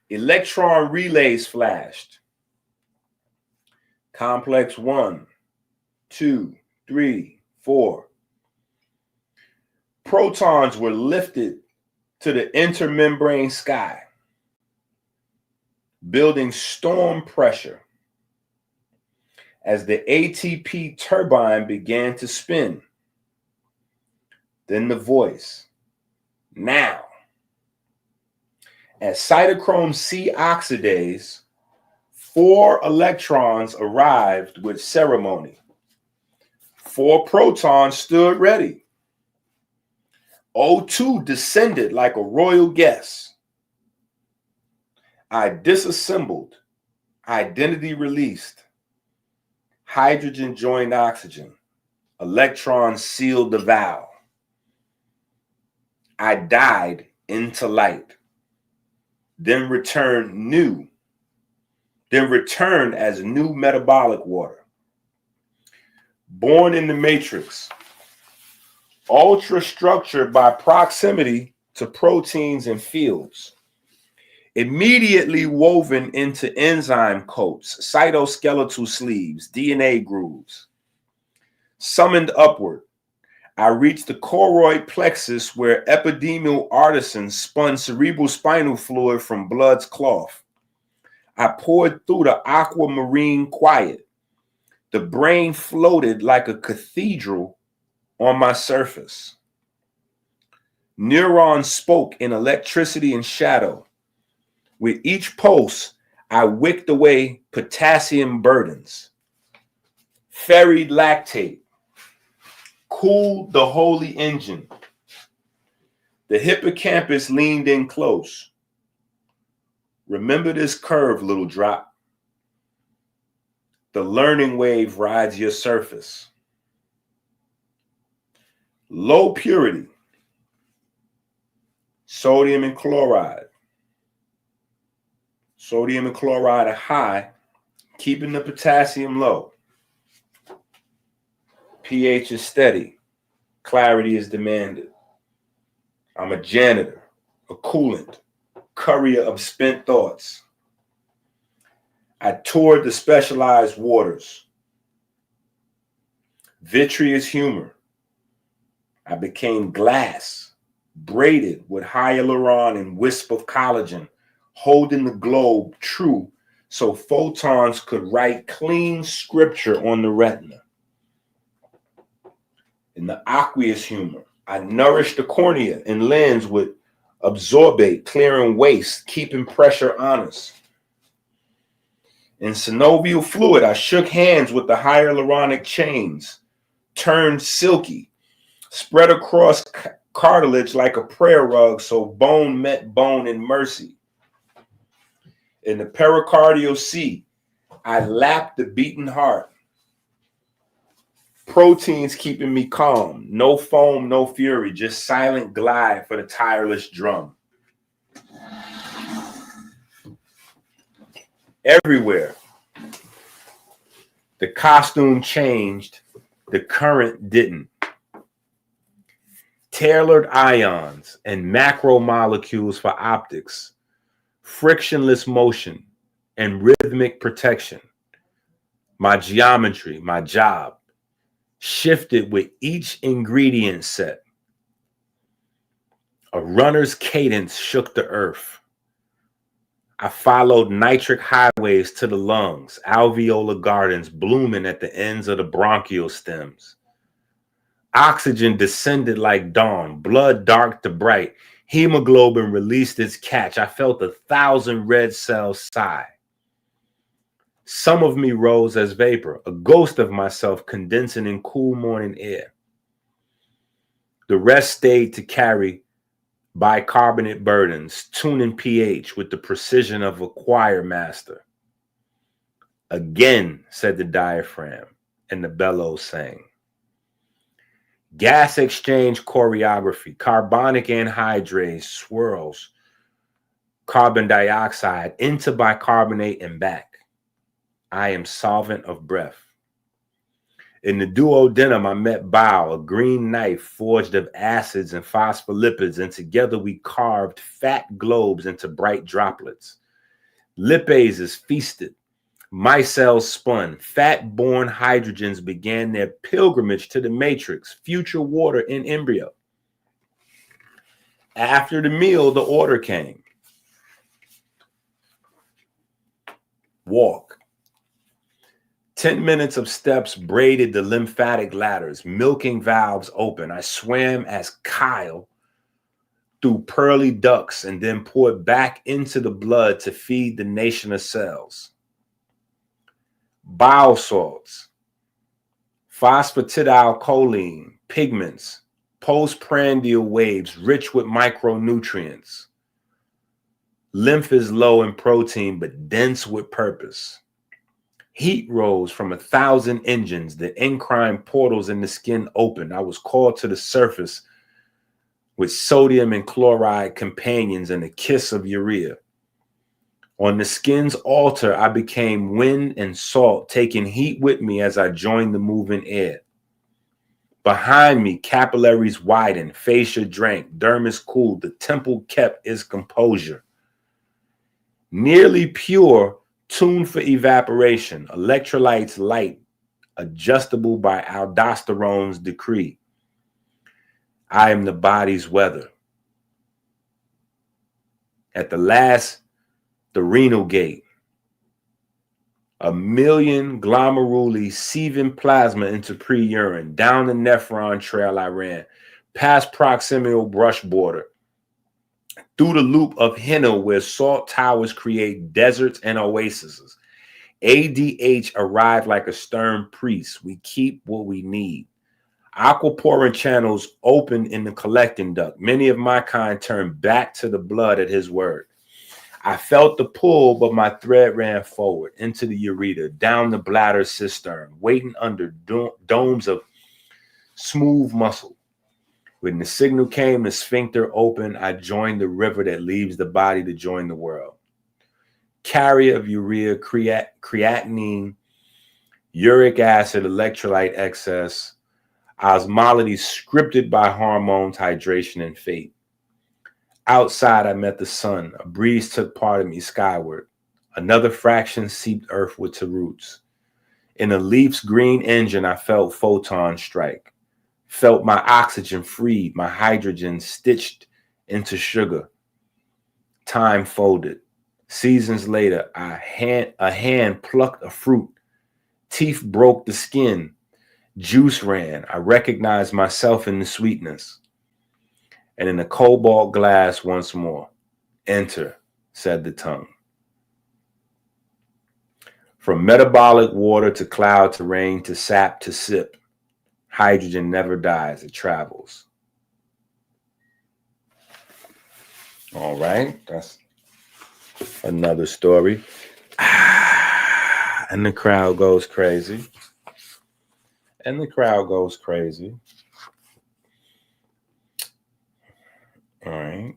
Electron relays flashed. Complex 1, 2, 3, 4. Protons were lifted to the intermembrane sky, building storm pressure as the ATP turbine began to spin. Then the voice, now. As cytochrome C oxidase, 4 electrons arrived with ceremony. 4 protons stood ready. O2 descended like a royal guest. I disassembled, identity released. Hydrogen joined oxygen. Electrons sealed the vow. I died into light, then returned as new metabolic water. Born in the matrix, ultra structured by proximity to proteins and fields, immediately woven into enzyme coats, cytoskeletal sleeves, DNA grooves. Summoned upward, I reached the choroid plexus where epidermal artisans spun cerebral spinal fluid from blood's cloth. I poured through the aquamarine quiet. The brain floated like a cathedral on my surface. Neurons spoke in electricity and shadow. With each pulse, I wicked away potassium burdens, ferried lactate, cooled the holy engine. The hippocampus leaned in close. Remember this curve, little drop. The learning wave rides your surface. Low purity, sodium and chloride. Sodium and chloride are high, keeping the potassium low. pH is steady. Clarity is demanded. I'm a janitor, a coolant, courier of spent thoughts. I toured the specialized waters. Vitreous humor. I became glass, braided with hyaluron and wisp of collagen, holding the globe true so photons could write clean scripture on the retina. In the aqueous humor, I nourished the cornea and lens with absorbate, clearing waste, keeping pressure honest. In synovial fluid, I shook hands with the hyaluronic chains, turned silky, spread across cartilage like a prayer rug so bone met bone in mercy. In the pericardial sea, I lapped the beating heart. Proteins keeping me calm, no foam, no fury, just silent glide for the tireless drum. Everywhere, the costume changed, the current didn't. Tailored ions and macromolecules for optics, frictionless motion, and rhythmic protection. My geometry, my job, shifted with each ingredient set. A runner's cadence shook the earth. I followed nitric highways to the lungs, alveolar gardens blooming at the ends of the bronchial stems. Oxygen descended like dawn, blood dark to bright. Hemoglobin released its catch. I felt 1,000 red cells sigh. Some of me rose as vapor, a ghost of myself condensing in cool morning air. The rest stayed to carry bicarbonate burdens, tuning pH with the precision of a choir master. Again, said the diaphragm, and the bellows sang. Gas exchange choreography, carbonic anhydrase swirls carbon dioxide into bicarbonate and back. I am solvent of breath. In the duodenum, I met bile, a green knife forged of acids and phospholipids, and together we carved fat globes into bright droplets. Lipases feasted. Micelles spun. Fat-born hydrogens began their pilgrimage to the matrix, future water in embryo. After the meal, the order came. Walk. 10 minutes of steps braided the lymphatic ladders, milking valves open. I swam as Kyle through pearly ducts and then poured back into the blood to feed the nation of cells. Bile salts, phosphatidylcholine, pigments, postprandial waves rich with micronutrients. Lymph is low in protein but dense with purpose. Heat rose from 1,000 engines. The encrine portals in the skin opened. I was called to the surface with sodium and chloride companions and a kiss of urea. On the skin's altar, I became wind and salt, taking heat with me as I joined the moving air. Behind me, capillaries widened, fascia drank, dermis cooled, the temple kept its composure. Nearly pure, tuned for evaporation, electrolytes light, adjustable by aldosterone's decree. I am the body's weather. At the last, the renal gate. 1 million glomeruli sieving plasma into pre-urine. Down the nephron trail I ran, past proximal brush border. through the loop of Henna, where salt towers create deserts and oases. ADH arrived like a stern priest. We keep what we need. Aquaporin channels open in the collecting duct. Many of my kind turned back to the blood at his word. I felt the pull, but my thread ran forward into the ureter, down the bladder cistern, waiting under domes of smooth muscle. When the signal came, the sphincter opened. I joined the river that leaves the body to join the world. Carrier of urea, creatinine, uric acid, electrolyte excess, osmolality scripted by hormones, hydration, and fate. Outside, I met the sun. A breeze took part of me skyward. Another fraction seeped earthward to roots. In a leaf's green engine, I felt photons strike. Felt my oxygen freed, my hydrogen stitched into sugar. Time folded. Seasons later, a hand plucked a fruit. Teeth broke the skin. Juice ran. I recognized myself in the sweetness. And in the cobalt glass once more. Enter, said the tongue. From metabolic water to cloud to rain to sap to sip, hydrogen never dies, it travels. All right, that's another story. And the crowd goes crazy. And the crowd goes crazy. All right.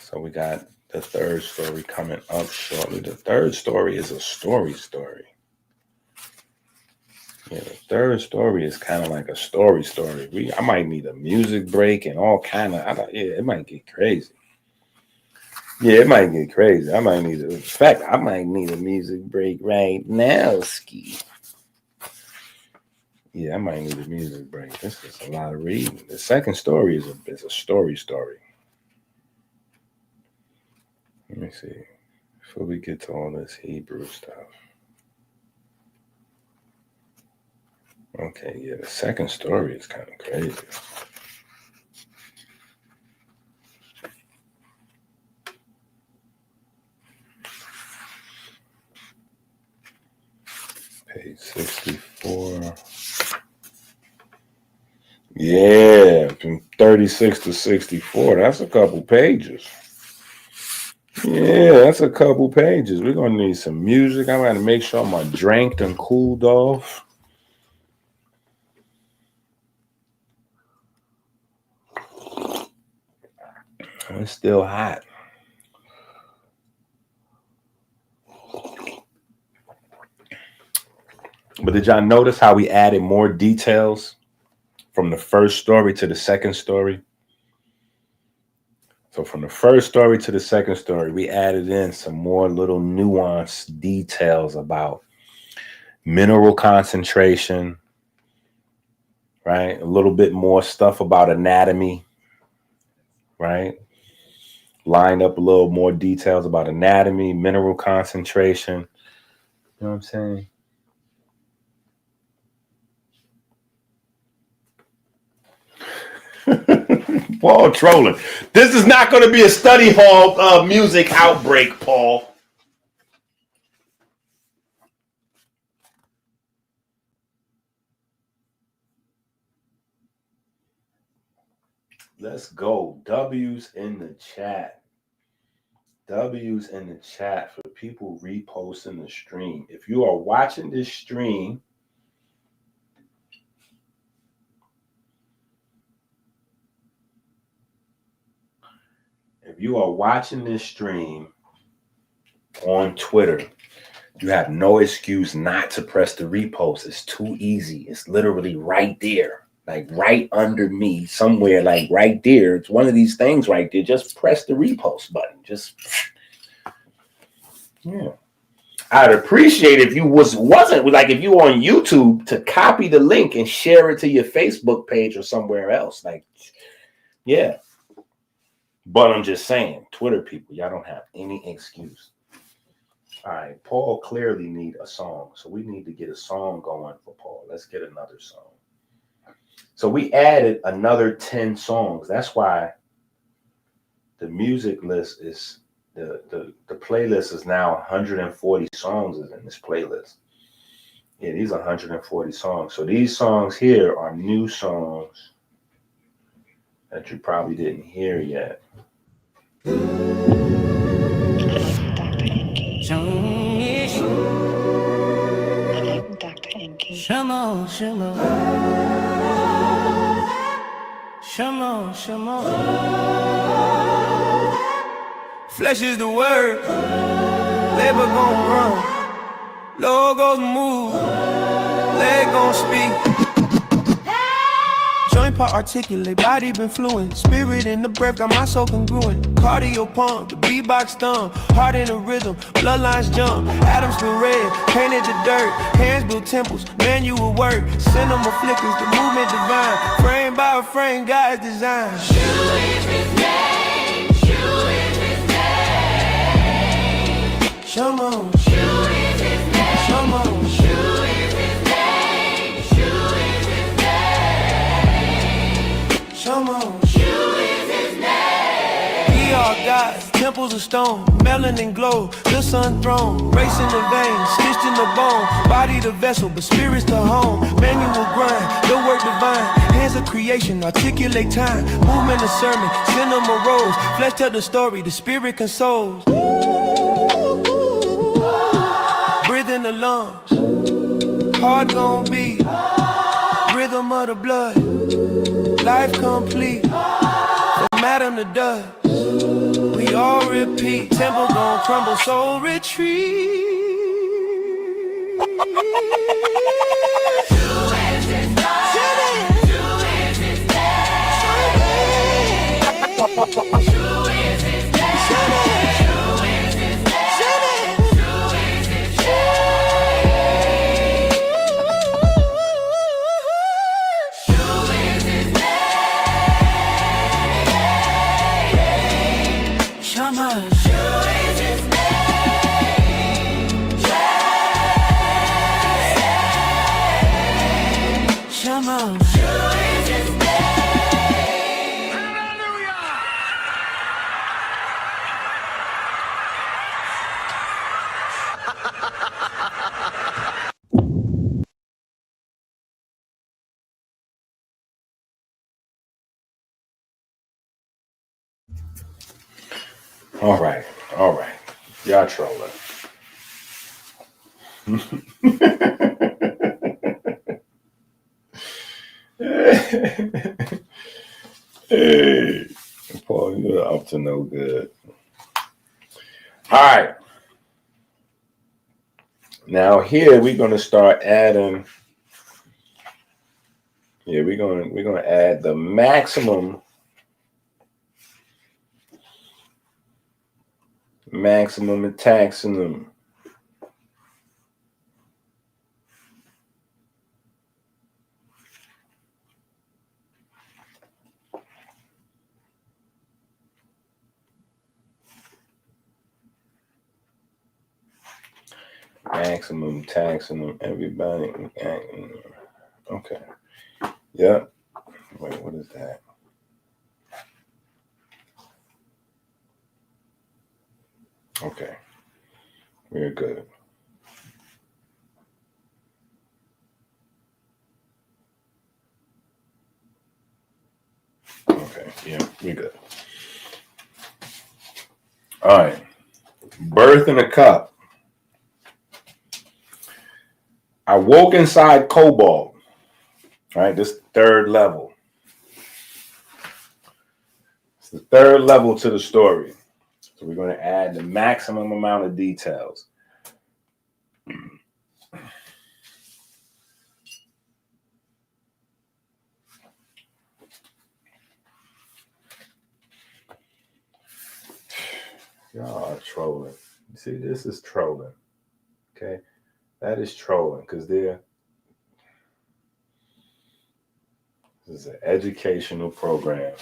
So we got the third story coming up shortly. The third story is a story. Yeah, the third story is kind of like a story. I might need a music break and all kind of, it might get crazy. Yeah, it might get crazy. I might need a music break right now, Ski. Yeah, I might need a music break. This is a lot of reading. The second story is a story. Let me see. Before we get to all this Hebrew stuff. Okay, yeah, the second story is kind of crazy. Page 64. Yeah, from 36 to 64. That's a couple pages. Yeah, that's a couple pages. We're going to need some music. I'm going to make sure my drink and cooled off. It's still hot. But did y'all notice how we added more details from the first story to the second story? So from the first story to the second story, we added in some more little nuanced details about mineral concentration, right? A little bit more stuff about anatomy, right? Lined up a little more details about anatomy, mineral concentration. You know what I'm saying? Paul trolling. This is not going to be a study hall music outbreak, Paul. Let's go. W's in the chat. W's in the chat for people reposting the stream. If you are watching this stream, on Twitter, you have no excuse not to press the repost. It's too easy. It's literally right there. Like right under me, somewhere, like right there. It's one of these things right there. Just press the repost button. Yeah. I'd appreciate if you wasn't like if you were on YouTube to copy the link and share it to your Facebook page or somewhere else. Like, yeah. But I'm just saying, Twitter people, y'all don't have any excuse. All right, Paul clearly need a song, so we need to get a song going for Paul. Let's get another song. So we added another 10 songs. That's why the music list is the playlist is now 140 songs is in this playlist. Yeah, these are 140 songs. So these songs here are new songs that you probably didn't hear yet. I love Dr. Inky. I love Dr. Inky. Shamo, shamo, shamo, shamo. Flesh is the word, labor gon' run, logos move, leg gon' speak. Joint part articulate, body been fluent, spirit in the breath, got my soul congruent. Cardio pump, the beatbox thumb, heart in the rhythm, bloodlines jump. Atoms been red, painted the dirt, hands built temples, manual work. Cinema flickers, the movement divine, frame by frame, God's design. True is his name. True is his name. Shamo, True is his name. shamo, True is his name. True is his name. shamo. True is his name. We are gods, temples of stone, melanin glow, the sun throne, racing the veins, stitched in the bone, body the vessel, but spirits the home, manual grind, the work divine, hands of creation, articulate time, movement of sermon, cinema rose, flesh tell the story, the spirit consoles. Breathe in the lungs, heart gon' beat, rhythm of the blood, life complete, from atom to dust. We all repeat, temple gon' crumble, soul retreat. True is his name. True is his name. True is his name. True is his name. True is his name. True is his name. Shama, True is his name. shama. True is his name. All right. Y'all trolling. Hey, Paul, you're up to no good. All right. Now here we're gonna start adding. Yeah, we're gonna add the maximum and taximum. Maximum, taximum, everybody. Okay. Yep. Wait, what is that? Okay. We're good. Okay. Yeah, we're good. All right. Birth in a cup. I woke inside Cobalt. All right, this third level. It's the third level to the story. So we're going to add the maximum amount of details. Y'all are trolling. See, this is trolling. Okay, that is trolling because this is an educational program.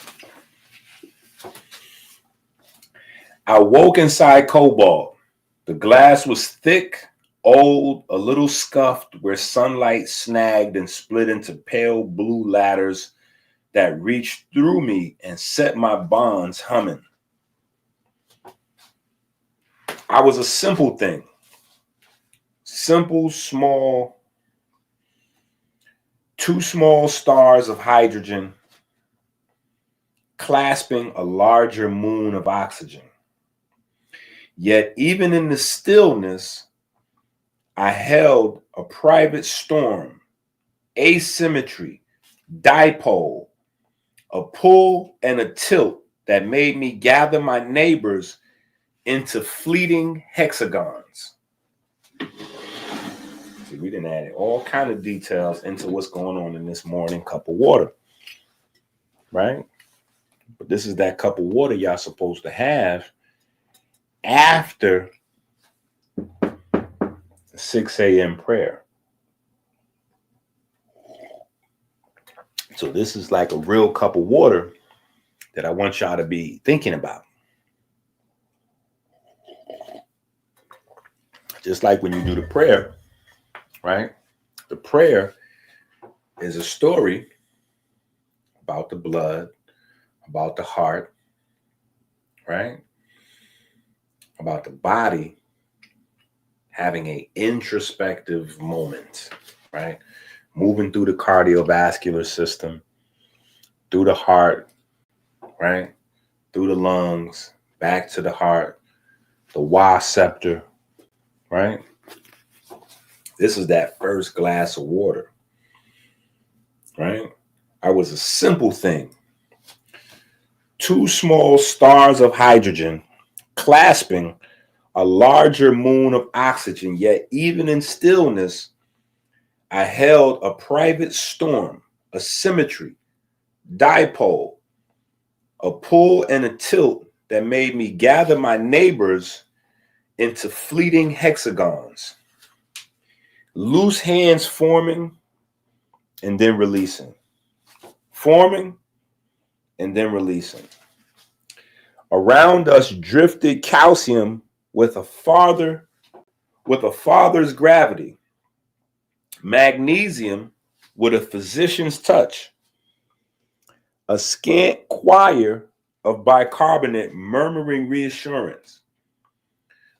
I woke inside Cobalt. The glass was thick, old, a little scuffed, where sunlight snagged and split into pale blue ladders that reached through me and set my bonds humming. I was a simple thing. Simple, small, two small stars of hydrogen clasping a larger moon of oxygen. Yet even in the stillness, I held a private storm, asymmetry, dipole, a pull and a tilt that made me gather my neighbors into fleeting hexagons. See, we didn't add all kind of details into what's going on in this morning cup of water, right? But this is that cup of water y'all supposed to have after 6 a.m. prayer. So this is like a real cup of water that I want y'all to be thinking about. Just like when you do the prayer, right? The prayer is a story about the blood, about the heart, right? About the body having an introspective moment, right? Moving through the cardiovascular system, through the heart, right? Through the lungs, back to the heart, the Y scepter, right? This is that first glass of water, right? I was a simple thing. Two small stars of hydrogen clasping a larger moon of oxygen, yet even in stillness, I held a private storm, a symmetry, dipole, a pull and a tilt that made me gather my neighbors into fleeting hexagons. Loose hands forming and then releasing. Forming and then releasing. Around us drifted calcium with a father's gravity. Magnesium with a physician's touch. A scant choir of bicarbonate murmuring reassurance.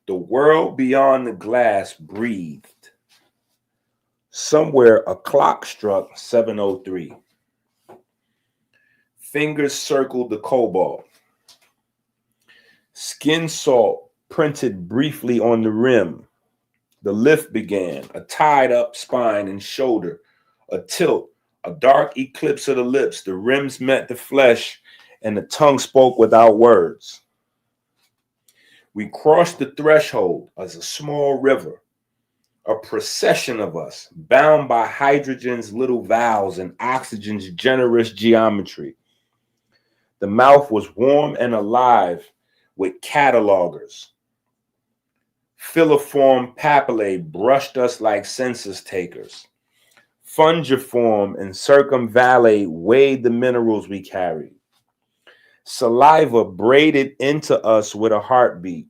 The world beyond the glass breathed. Somewhere a clock struck 7:03. Fingers circled the cobalt. Skin salt printed briefly on the rim. The lift began, a tied up spine and shoulder, a tilt, a dark eclipse of the lips. The rims met the flesh and the tongue spoke without words. We crossed the threshold as a small river, a procession of us bound by hydrogen's little vowels and oxygen's generous geometry. The mouth was warm and alive with catalogers. Filiform papillae brushed us like census takers. Fungiform and circumvallate weighed the minerals we carried. Saliva braided into us with a heartbeat.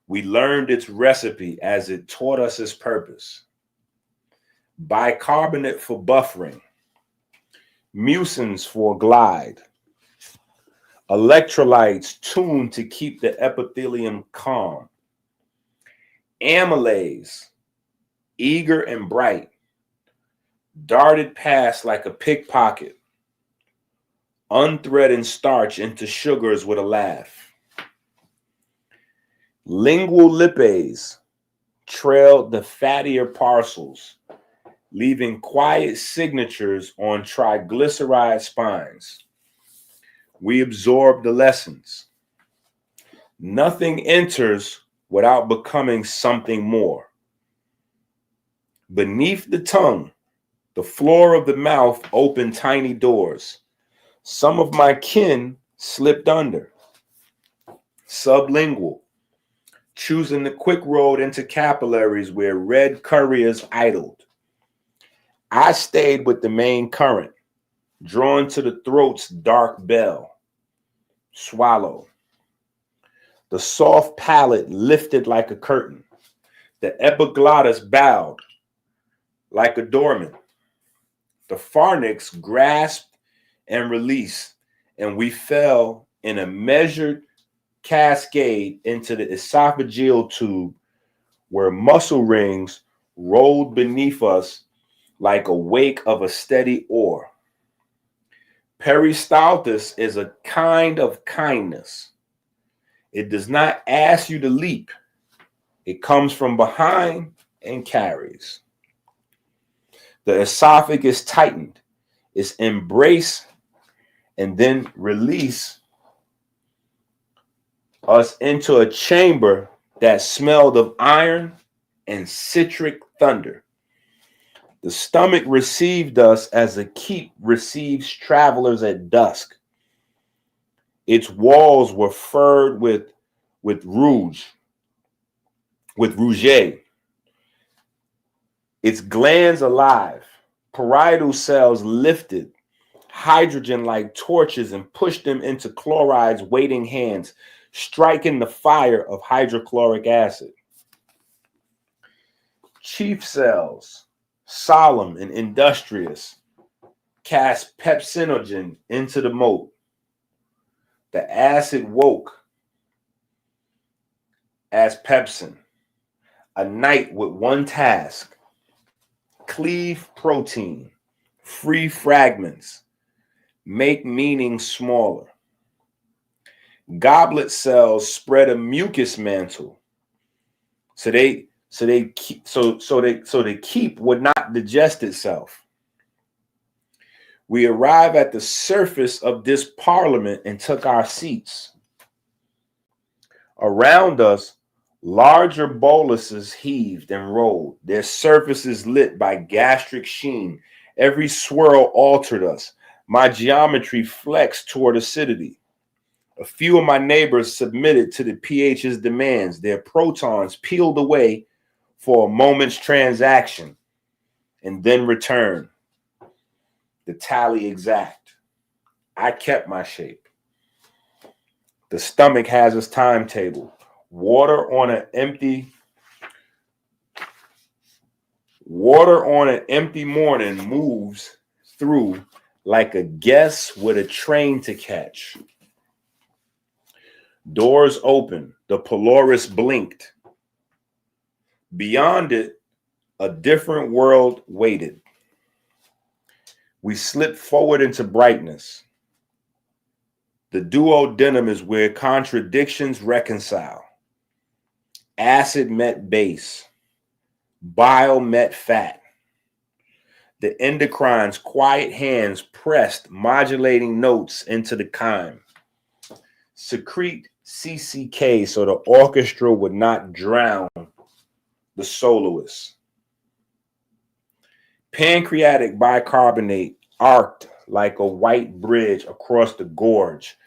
We learned its recipe as it taught us its purpose. Bicarbonate for buffering. Mucins for glide. Electrolytes tuned to keep the epithelium calm. Amylase, eager and bright, darted past like a pickpocket, unthreading starch into sugars with a laugh. Lingual lipase trailed the fattier parcels, leaving quiet signatures on triglyceride spines. We absorb the lessons. Nothing enters without becoming something more. Beneath the tongue, the floor of the mouth opened tiny doors. Some of my kin slipped under. Sublingual, choosing the quick road into capillaries where red couriers idled. I stayed with the main current, drawn to the throat's dark bell. Swallow. The soft palate lifted like a curtain. The epiglottis bowed like a doorman. The pharynx grasped and released, and we fell in a measured cascade into the esophageal tube where muscle rings rolled beneath us like a wake of a steady oar. Peristalsis is a kind of kindness. It does not ask you to leap. It comes from behind and carries. The esophagus tightened. It's embrace and then release us into a chamber that smelled of iron and citric thunder. The stomach received us as a keep receives travelers at dusk. Its walls were furred with rouge. Its glands alive. Parietal cells lifted hydrogen like torches and pushed them into chloride's waiting hands, striking the fire of hydrochloric acid. Chief cells, solemn and industrious, cast pepsinogen into the moat. The acid woke as pepsin, a night with one task: cleave protein, free fragments, make meaning smaller. Goblet cells spread a mucus mantle, so the keep would not digest itself. We arrived at the surface of this parliament and took our seats. Around us, larger boluses heaved and rolled, their surfaces lit by gastric sheen. Every swirl altered us. My geometry flexed toward acidity. A few of my neighbors submitted to the pH's demands. Their protons peeled away for a moment's transaction and then returned. The tally exact. I kept my shape. The stomach has its timetable. Water on an empty morning moves through like a guest with a train to catch. Doors open. The Polaris blinked. Beyond it, a different world waited. We slipped forward into brightness. The duodenum is where contradictions reconcile. Acid met base. Bile met fat. The endocrine's quiet hands pressed modulating notes into the chyme. Secrete CCK so the orchestra would not drown the soloist. Pancreatic bicarbonate arced like a white bridge across the gorge,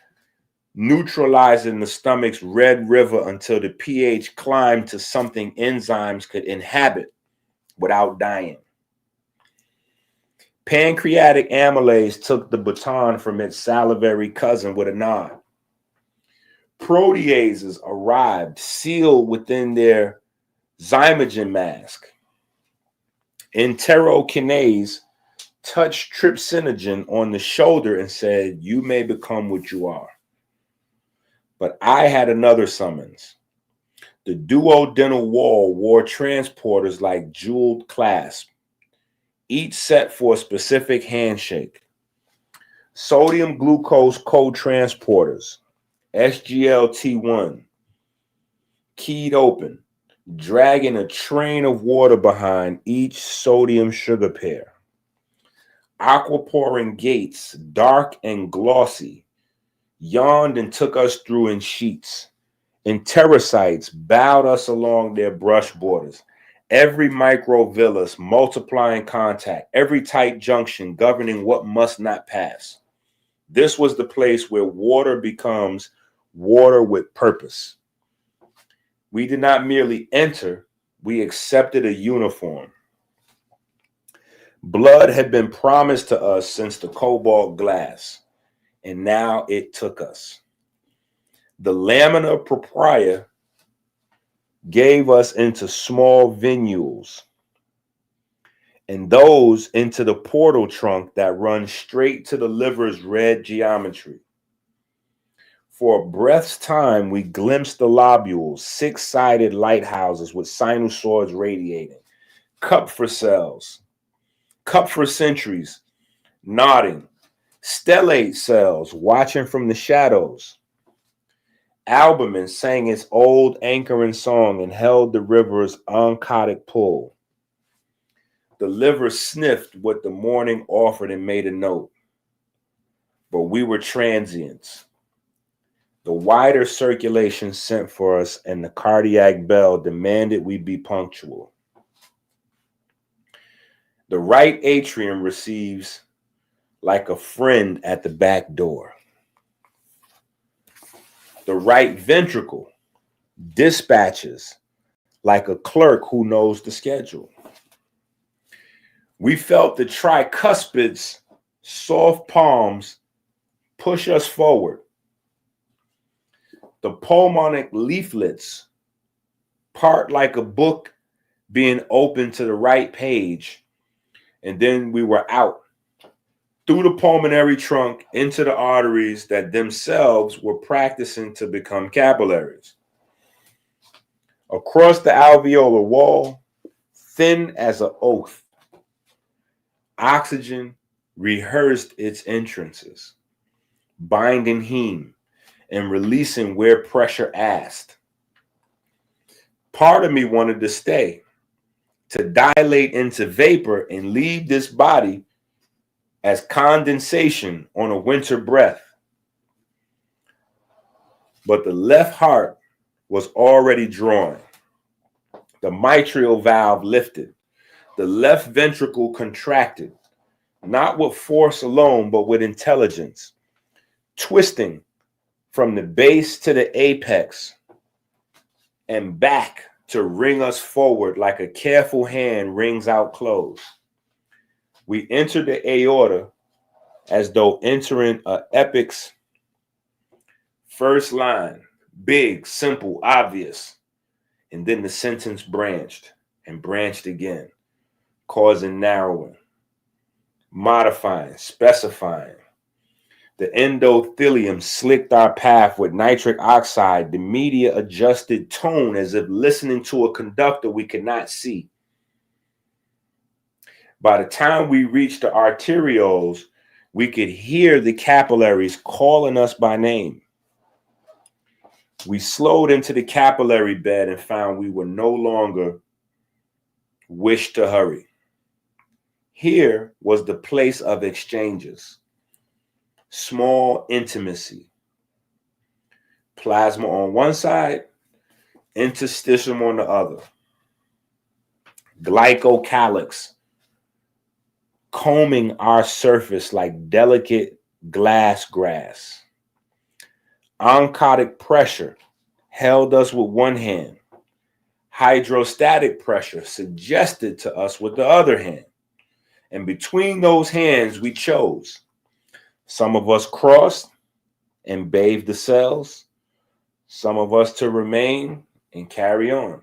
neutralizing the stomach's red river until the pH climbed to something enzymes could inhabit without dying. Pancreatic amylase took the baton from its salivary cousin with a nod. Proteases arrived, sealed within their zymogen mask. Enterokinase touched trypsinogen on the shoulder and said, "You may become what you are." But I had another summons. The duodenal wall wore transporters like jeweled clasp, each set for a specific handshake. Sodium glucose co-transporters, SGLT1, keyed open, dragging a train of water behind each sodium sugar pair. Aquaporin gates, dark and glossy, yawned and took us through in sheets. Enterocytes bowed us along their brush borders. Every microvillus multiplying contact, every tight junction governing what must not pass. This was the place where water becomes water with purpose. We did not merely enter, we accepted a uniform. Blood had been promised to us since the cobalt glass, and now it took us. The lamina propria gave us into small venules, and those into the portal trunk that runs straight to the liver's red geometry. For a breath's time, we glimpsed the lobules, six-sided lighthouses with sinusoids radiating, cup for cells, cup for centuries, nodding, stellate cells watching from the shadows. Albumin sang its old anchoring song and held the river's oncotic pull. The liver sniffed what the morning offered and made a note. But we were transients. The wider circulation sent for us, and the cardiac bell demanded we be punctual. The right atrium receives like a friend at the back door. The right ventricle dispatches like a clerk who knows the schedule. We felt the tricuspid's soft palms push us forward. The pulmonic leaflets part like a book being opened to the right page, and then we were out through the pulmonary trunk into the arteries that themselves were practicing to become capillaries. Across the alveolar wall, thin as an oath, oxygen rehearsed its entrances, binding heme and releasing where pressure asked. Part of me wanted to stay, to dilate into vapor and leave this body as condensation on a winter breath. But the left heart was already drawing. The mitral valve lifted. The left ventricle contracted, not with force alone, but with intelligence, twisting from the base to the apex and back to ring us forward like a careful hand wrings out clothes. We entered the aorta as though entering an epic's first line, big, simple, obvious, and then the sentence branched and branched again, causing narrowing, modifying, specifying. The endothelium slicked our path with nitric oxide, the media adjusted tone as if listening to a conductor we could not see. By the time we reached the arterioles, we could hear the capillaries calling us by name. We slowed into the capillary bed and found we were no longer wished to hurry. Here was the place of exchanges. Small intimacy. Plasma on one side, interstitium on the other. Glycocalyx combing our surface like delicate glass grass. Oncotic pressure held us with one hand. Hydrostatic pressure suggested to us with the other hand. And between those hands, we chose. Some of us crossed and bathed the cells. Some of us to remain and carry on.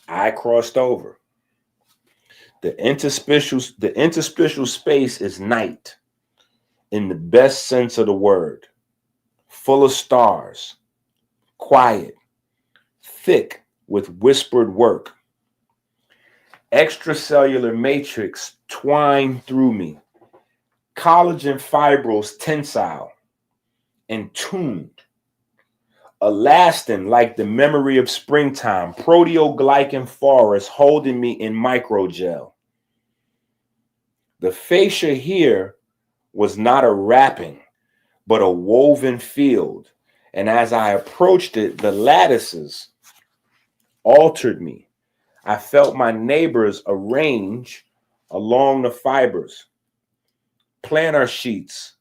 I crossed over. The interstitial space is night in the best sense of the word. Full of stars, quiet, thick with whispered work. Extracellular matrix twined through me. Collagen fibrils tensile and tuned. Elastin like the memory of springtime. Proteoglycan forest holding me in microgel. The fascia here was not a wrapping, but a woven field. And as I approached it, the lattices altered me. I felt my neighbors arrange along the fibers. Plantar sheets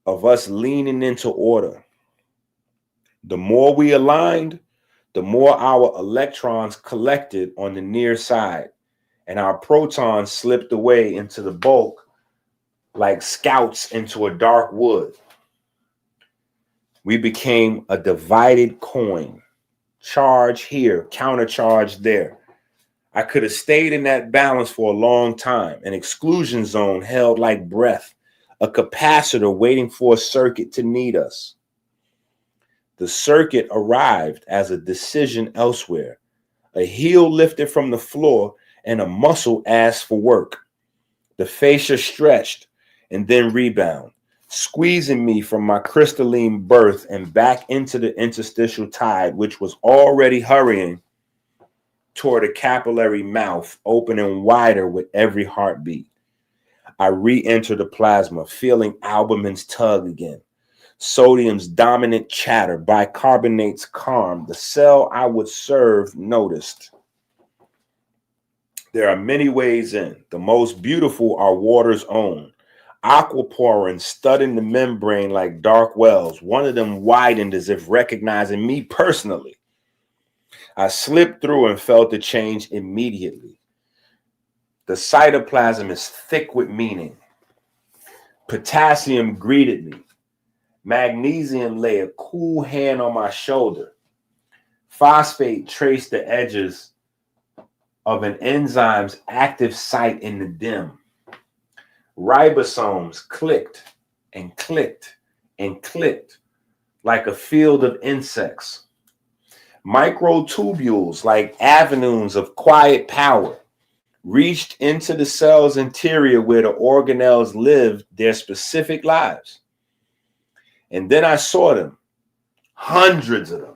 of us leaning into order. The more we aligned, the more our electrons collected on the near side, and our protons slipped away into the bulk like scouts into a dark wood. We became a divided coin. Charge here, countercharge there. I could have stayed in that balance for a long time, an exclusion zone held like breath, a capacitor waiting for a circuit to need us. The circuit arrived as a decision elsewhere. A heel lifted from the floor and a muscle asked for work. The fascia stretched and then rebound, squeezing me from my crystalline birth and back into the interstitial tide, which was already hurrying toward a capillary mouth, opening wider with every heartbeat. I re-enter the plasma, feeling albumin's tug again. Sodium's dominant chatter, bicarbonate's calm. The cell I would serve noticed. There are many ways in. The most beautiful are water's own. Aquaporin studding the membrane like dark wells. One of them widened as if recognizing me personally. I slipped through and felt the change immediately. The cytoplasm is thick with meaning. Potassium greeted me. Magnesium lay a cool hand on my shoulder. Phosphate traced the edges of an enzyme's active site in the dim. Ribosomes clicked and clicked and clicked like a field of insects. Microtubules, like avenues of quiet power, reached into the cell's interior where the organelles lived their specific lives. And then I saw them, hundreds of them,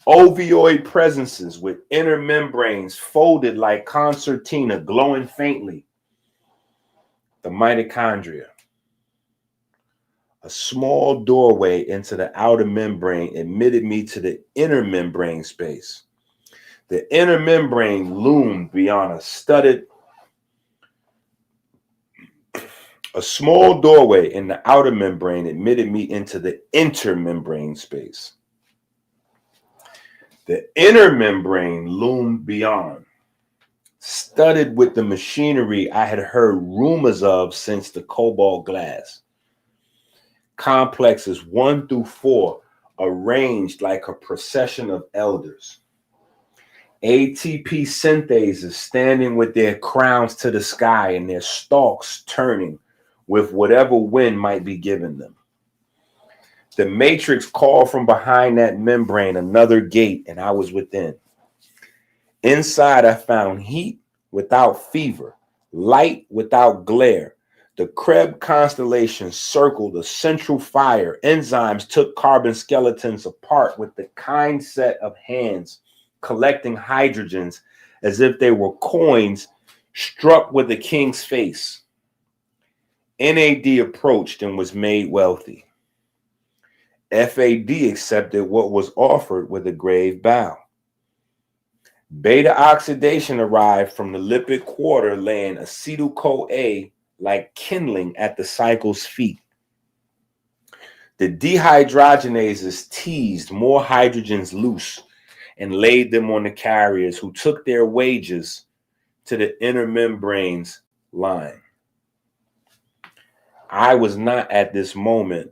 ovoid presences with inner membranes folded like concertina glowing faintly. The mitochondria. A small doorway into the outer membrane admitted me to the inner membrane space. The inner membrane loomed beyond a small doorway in the outer membrane admitted me into the intermembrane space. The inner membrane loomed beyond, studded with the machinery I had heard rumors of since the cobalt glass. Complexes 1 through 4 arranged like a procession of elders. ATP synthases standing with their crowns to the sky and their stalks turning with whatever wind might be given them. The matrix called from behind that membrane another gate, and I was within. Inside, I found heat without fever, light without glare. The Krebs constellation circled a central fire. Enzymes took carbon skeletons apart with the kind set of hands collecting hydrogens as if they were coins struck with a king's face. NAD approached and was made wealthy. FAD accepted what was offered with a grave bow. Beta oxidation arrived from the lipid quarter, laying acetyl-CoA like kindling at the cycle's feet. The dehydrogenases teased more hydrogens loose and laid them on the carriers who took their wages to the inner membranes line. I was not at this moment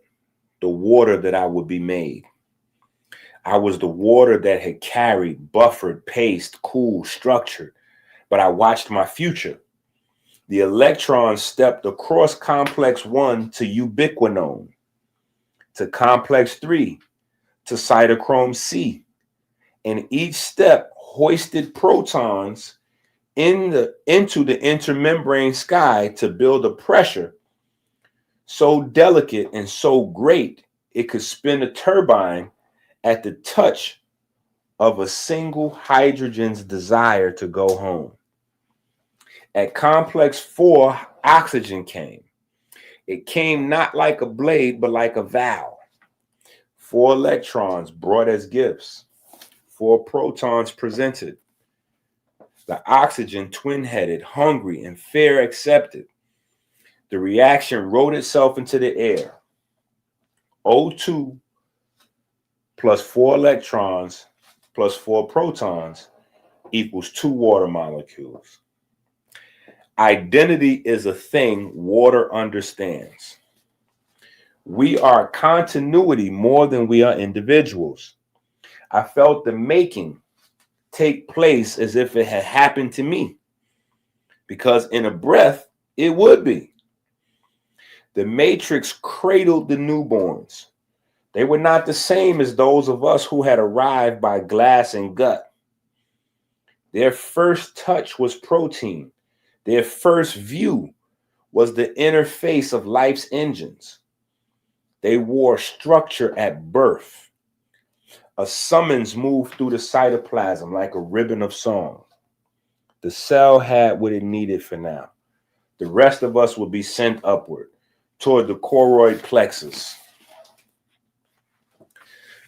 the water that I would be made. I was the water that had carried, buffered, paced, cooled, structured, but I watched my future. The electron stepped across complex 1 to ubiquinone, to complex 3, to cytochrome C, and each step hoisted protons into the intermembrane sky to build a pressure so delicate and so great it could spin a turbine at the touch of a single hydrogen's desire to go home. At complex 4, oxygen came. It came not like a blade, but like a vow. 4 electrons brought as gifts. 4 protons presented. The oxygen twin-headed, hungry, and fair accepted. The reaction wrote itself into the air. O2 plus 4 electrons plus 4 protons equals 2 water molecules. Identity is a thing water understands. We are continuity more than we are individuals. I felt the making take place as if it had happened to me, because in a breath, it would be. The Matrix cradled the newborns. They were not the same as those of us who had arrived by glass and gut. Their first touch was protein. Their first view was the interface of life's engines. They wore structure at birth. A summons moved through the cytoplasm like a ribbon of song. The cell had what it needed for now. The rest of us would be sent upward toward the choroid plexus,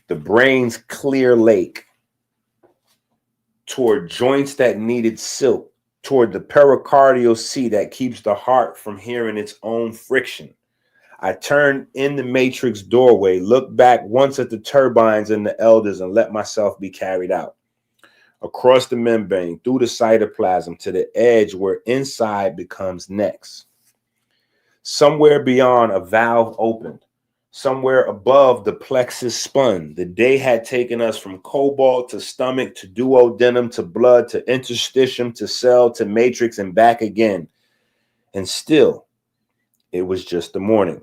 the brain's clear lake, toward joints that needed silk, toward the pericardial sea that keeps the heart from hearing its own friction. I turned in the matrix doorway, looked back once at the turbines and the elders, and let myself be carried out. Across the membrane, through the cytoplasm, to the edge where inside becomes next. Somewhere beyond, a valve opened. Somewhere above, the plexus spun. The day had taken us from cobalt to stomach to duodenum to blood to interstitium to cell to matrix and back again. And still, it was just the morning.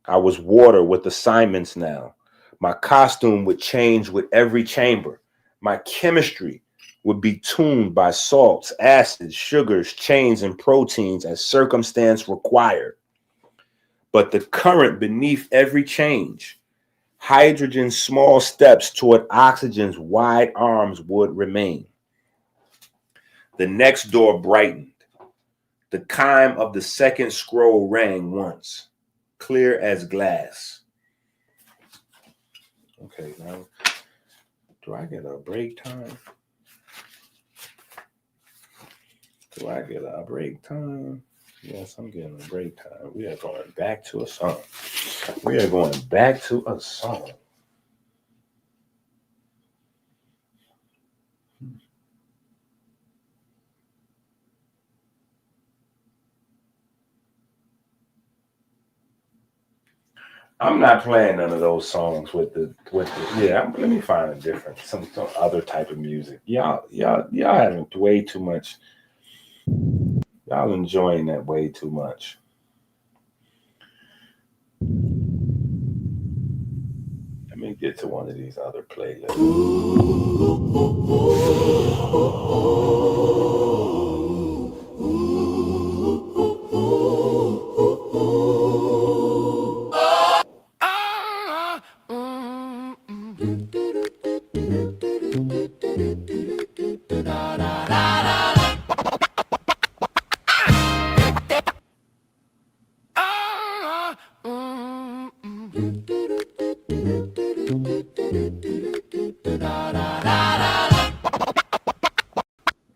I was water with assignments now. My costume would change with every chamber. My chemistry would be tuned by salts, acids, sugars, chains, and proteins as circumstance required. But the current beneath every change, hydrogen's small steps toward oxygen's wide arms would remain. The next door brightened. The chime of the second scroll rang once, clear as glass. Okay, now, do I get a break time? Do I get a break time? Yes, I'm getting a break time. We are going back to a song. We are going back to a song. I'm not playing none of those songs with the let me find a different some other type of music. Y'all having way too much. Y'all enjoying that way too much. Let me get to one of these other playlists.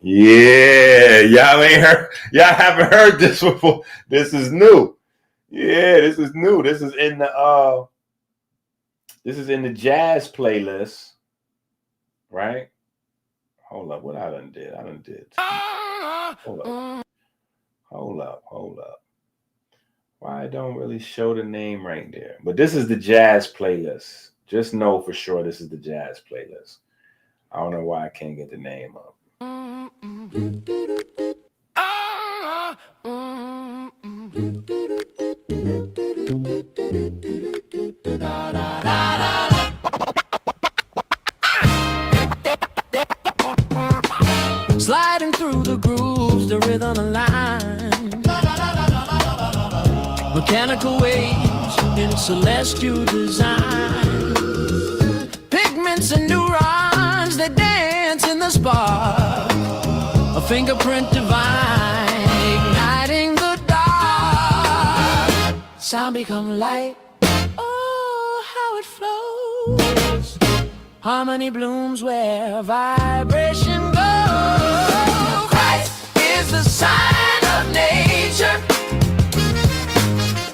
Yeah, y'all haven't heard this before. This is new. Yeah, this is new. This is in the jazz playlist, right? Hold up, what I done did. Hold up. Why I don't really show the name right there? But this is the jazz playlist. Just know for sure this is the jazz playlist. I don't know why I can't get the name up. Sliding through the grooves, the rhythm align. Mechanical waves in celestial design. Pigments and neurons, they dance in the spark. A fingerprint divine, igniting the dark. Sound become light. Oh, how it flows. Harmony blooms where vibration goes. Christ is the sign of nature.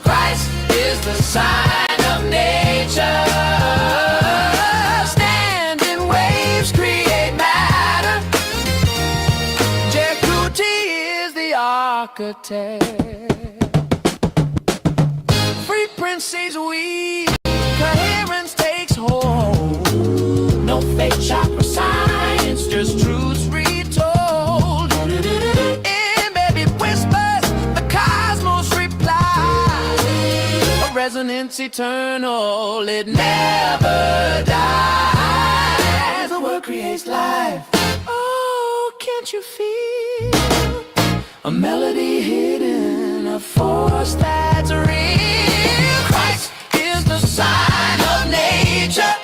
Christ is the sign of nature. Standing waves create matter. Jekuti is the architect. Frequencies weave, coherence takes hold. No fake chakra science, just truths retold. In baby whispers, the cosmos replies. eternal, it never dies. The word creates life. Oh, can't you feel a melody hidden, a force that's real? Christ is the sign of nature.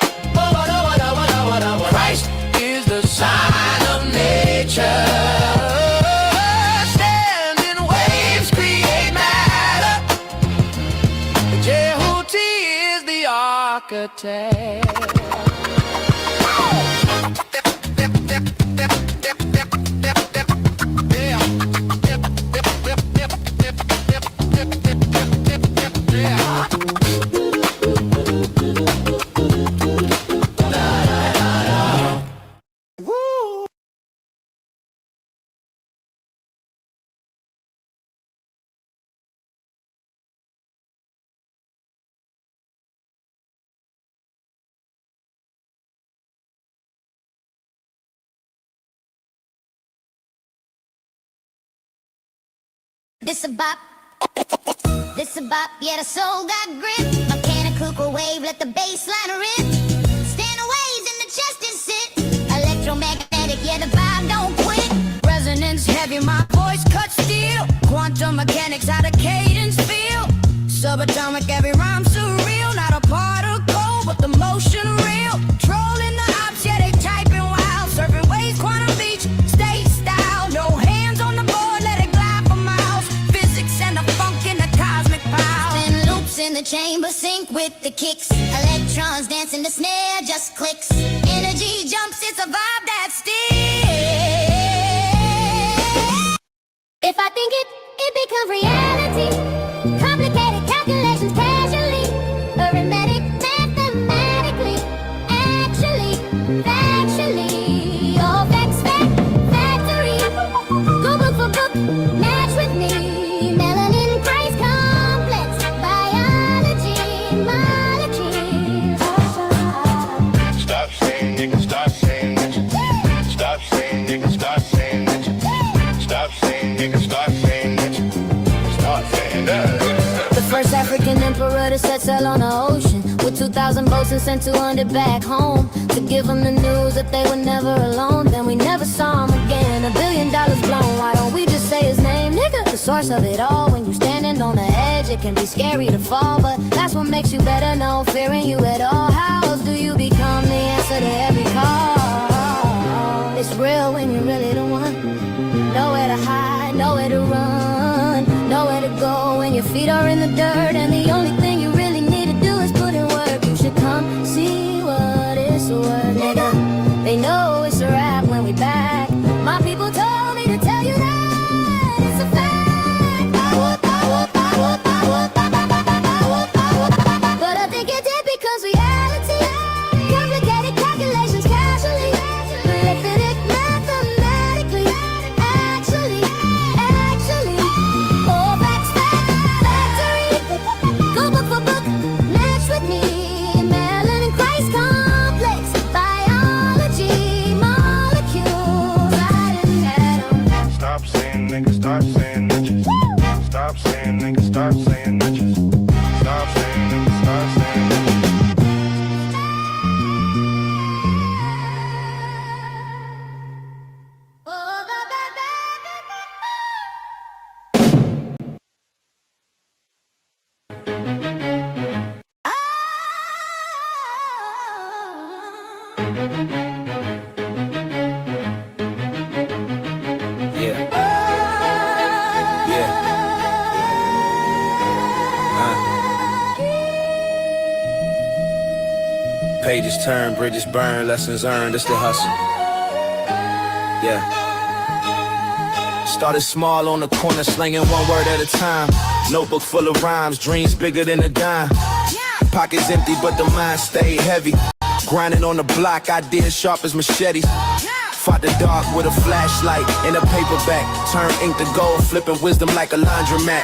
Christ is the sign of nature. Standing waves create matter. Jehuti is the architect. This a bop, yeah, the soul got grip. Mechanical wave, let the bass line rip. Stand waves in the chest and sit. Electromagnetic, yeah, the vibe don't quit. Resonance heavy, my voice cuts steel. Quantum mechanics, how the cadence feel. Subatomic, every rhyme surreal. Not a particle, but the motion real. Trolling the ops, yeah, they typing wild. Surfing waves, quantum beach, state style. No hands on the board, let it glide for miles. Physics and the funk in the cosmic pile. Spin loops in the chamber, sync with the kicks. Electrons dancing, the snare just clicks. Energy jumps, it's a vibe that sticks. If I think it, it becomes reality. Complicated calculations casually. Arithmetic, mathematically. Actually, factually. All facts, factory. Go book for book, match with me. Melanin, Christ complex. Biology, molecules. Stop saying nigga, stop saying nigga. Stop saying nigga, stop saying nigga. Stop saying nigga, stop saying nigga. Stop saying that. The first African emperor to set sail on the ocean, with 2,000 boats and sent 200 back home to give them the news that they were never alone. Then we never saw him again. $1 billion blown. Why don't we just say his name, nigga? The source of it all. When you standing on the edge, it can be scary to fall, but that's what makes you better. No fearing you at all. How else do you become the answer to every call? It's real when you're really the one. Nowhere to hide, nowhere to run, nowhere to go when your feet are in the dirt. And the only thing you really need to do is put in work. You should come see what it's worth, nigga. They know it's a rap when we back. My people told me to tell you that it's a fact. But I think it did because reality. Complicated calculations casually. Arithmetic, mathematically. Actually, all facts, factory. Go book for book, match with me. Melanin, Christ complex. Biology, molecules, writing atoms. Stop saying nigga, stop saying niggas. Stop saying nigga, stop saying niggas. Stop saying nigga, stop saying niggas. Yeah. Yeah. Pages turn, bridges burn, lessons earned, it's the hustle. Yeah. Started small on the corner, slinging one word at a time. Notebook full of rhymes, dreams bigger than a dime. Pockets empty, but the mind stayed heavy. Grinding on the block, ideas sharp as machetes. Fought the dark with a flashlight and a paperback. Turn ink to gold, flipping wisdom like a laundromat.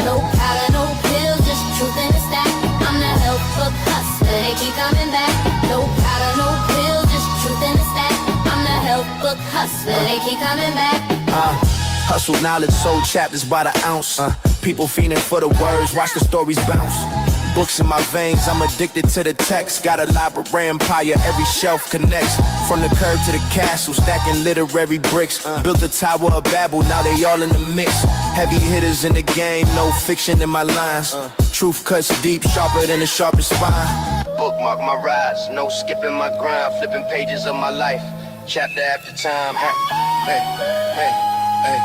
No powder, no pills, just truth in the stack. I'm the health book hustler, they keep coming back. No powder, no pills, just truth in the stack. I'm the health book hustler, they keep coming back. Hustle knowledge, sold chapters by the ounce. People fiending for the words, watch the stories bounce. Books in my veins, I'm addicted to the text. Got a library empire, every shelf connects. From the curb to the castle, stacking literary bricks. Built a Tower of Babel, now they all in the mix. Heavy hitters in the game, no fiction in my lines. Truth cuts deep, sharper than the sharpest spine. Bookmark my rides, no skipping my grind. Flipping pages of my life, chapter after time. Hey, hey, hey, hey,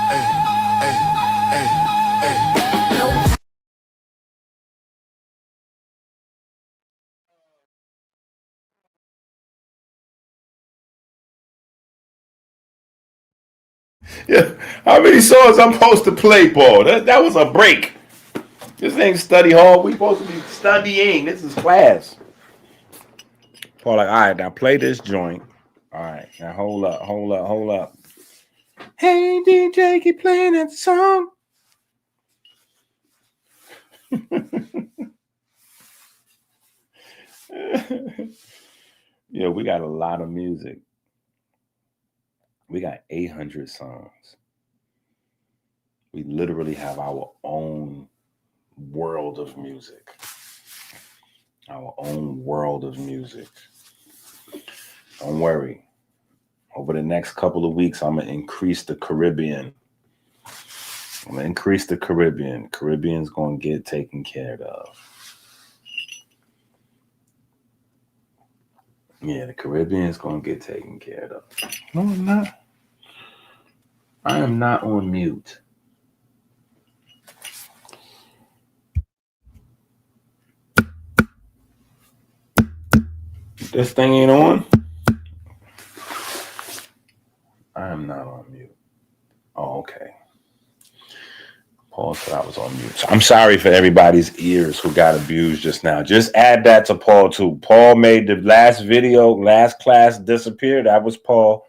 hey, hey, hey. Yeah. How many songs I'm supposed to play, Paul? That was a break. This ain't study hall. We supposed to be studying. This is class. Paul, like, all right, now play this joint. All right, now hold up. Hey, DJ, keep playing that song. Yeah, we got a lot of music. We got 800 songs. We literally have our own world of music. Our own world of music. Don't worry. Over the next couple of weeks, I'm going to increase the Caribbean. Caribbean's going to get taken care of. Yeah, the Caribbean's going to get taken care of. No, I'm not. I am not on mute. This thing ain't on. I am not on mute. Oh, okay. Paul said I was on mute. So I'm sorry for everybody's ears who got abused just now. Just add that to Paul too. Paul made the last video, last class disappear. That was Paul.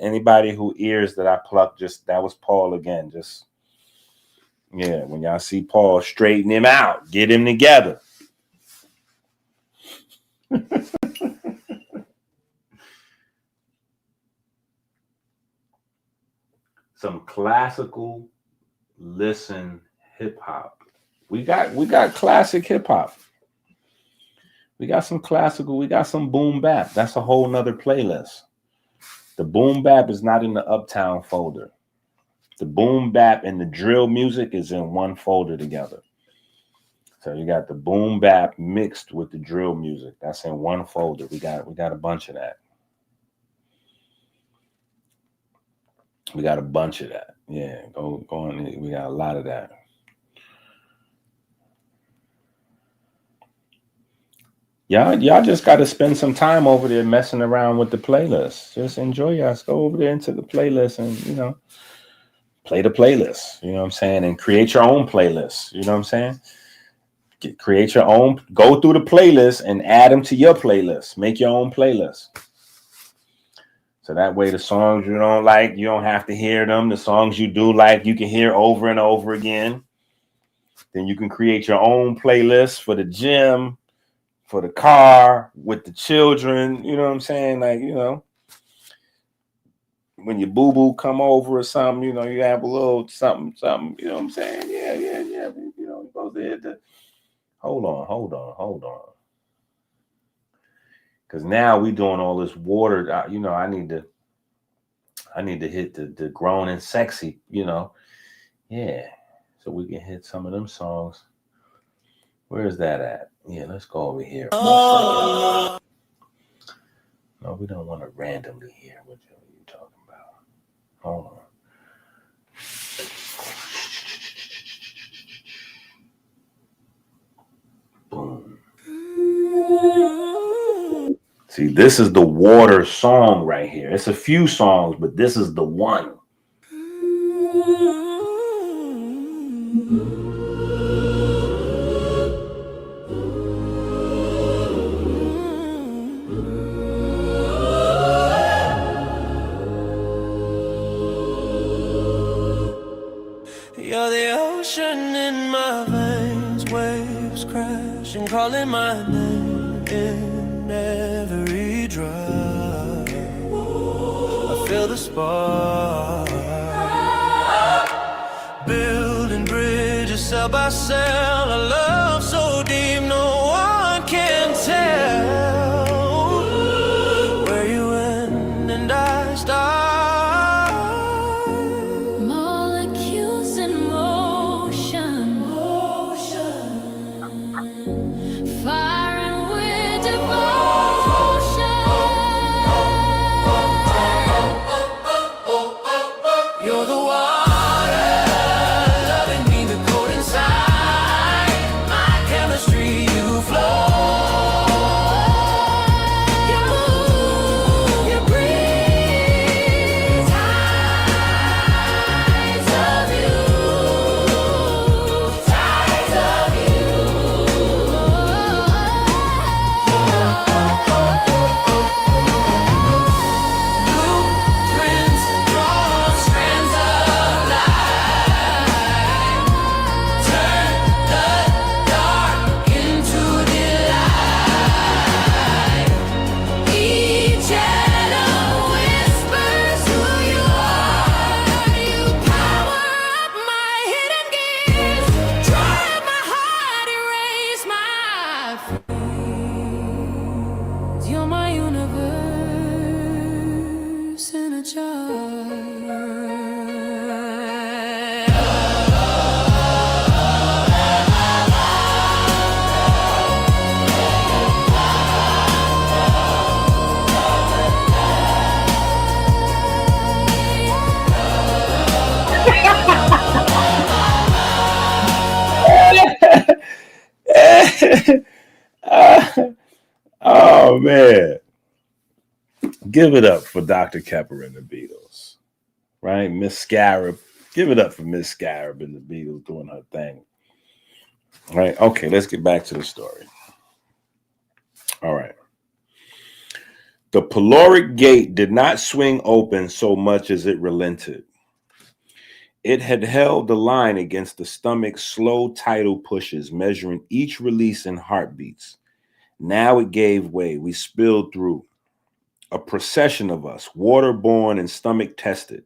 Anybody who ears that I plucked, just that was Paul again. Just yeah, when y'all see Paul, straighten him out, get him together. Some classical listen hip hop. We got classic hip hop. We got some classical, we got some boom bap. That's a whole nother playlist. The boom bap is not in the Uptown folder. The boom bap and the drill music is in one folder together. So you got the boom bap mixed with the drill music. That's in one folder. We got a bunch of that. We got a bunch of that. Yeah, go on. We got a lot of that. Y'all just got to spend some time over there messing around with the playlist. Just enjoy yours. Go over there into the playlist and, play the playlist. You know what I'm saying? And create your own playlist. You know what I'm saying? Create your own. Go through the playlist and add them to your playlist. Make your own playlist. So that way the songs you don't like, you don't have to hear them. The songs you do like, you can hear over and over again. Then you can create your own playlist for the gym, for the car, with the children. You know what I'm saying? Like, when your boo-boo come over or something, you have a little something, you know what I'm saying? Yeah. You're supposed to hit the... Hold on. Because now we doing all this water. I need to hit the grown and sexy, Yeah. So we can hit some of them songs. Where's that at? Yeah, let's go over here. No, we don't want to randomly hear what you're talking about. Hold on. Boom. See, this is the water song right here. It's a few songs, but this is the one. You're the ocean in my veins, waves crashing, calling my name in every drop. I feel the spark, building bridges cell by cell, a love so deep no one can tell where you end and I start. Molecules in motion, fire and wind devotion. You're the water, loving me, the cold inside. My chemistry, you flow. You move, you breathe. Tides of you, tides of you. Blueprints, drawn strands of light. Turn the dark into delight. Each atom whispers who you are. You power up my hidden gears. Drive my heart, erase my fears. You're my universe in a jar. Oh man. Give it up for Dr. Kepper and the Beatles. Right? Miss Scarab. Give it up for Miss Scarab and the Beatles doing her thing. All right. Okay, let's get back to the story. All right. The caloric gate did not swing open so much as it relented. It had held the line against the stomach's slow tidal pushes, measuring each release in heartbeats. Now it gave way. We spilled through. A procession of us, waterborne and stomach tested,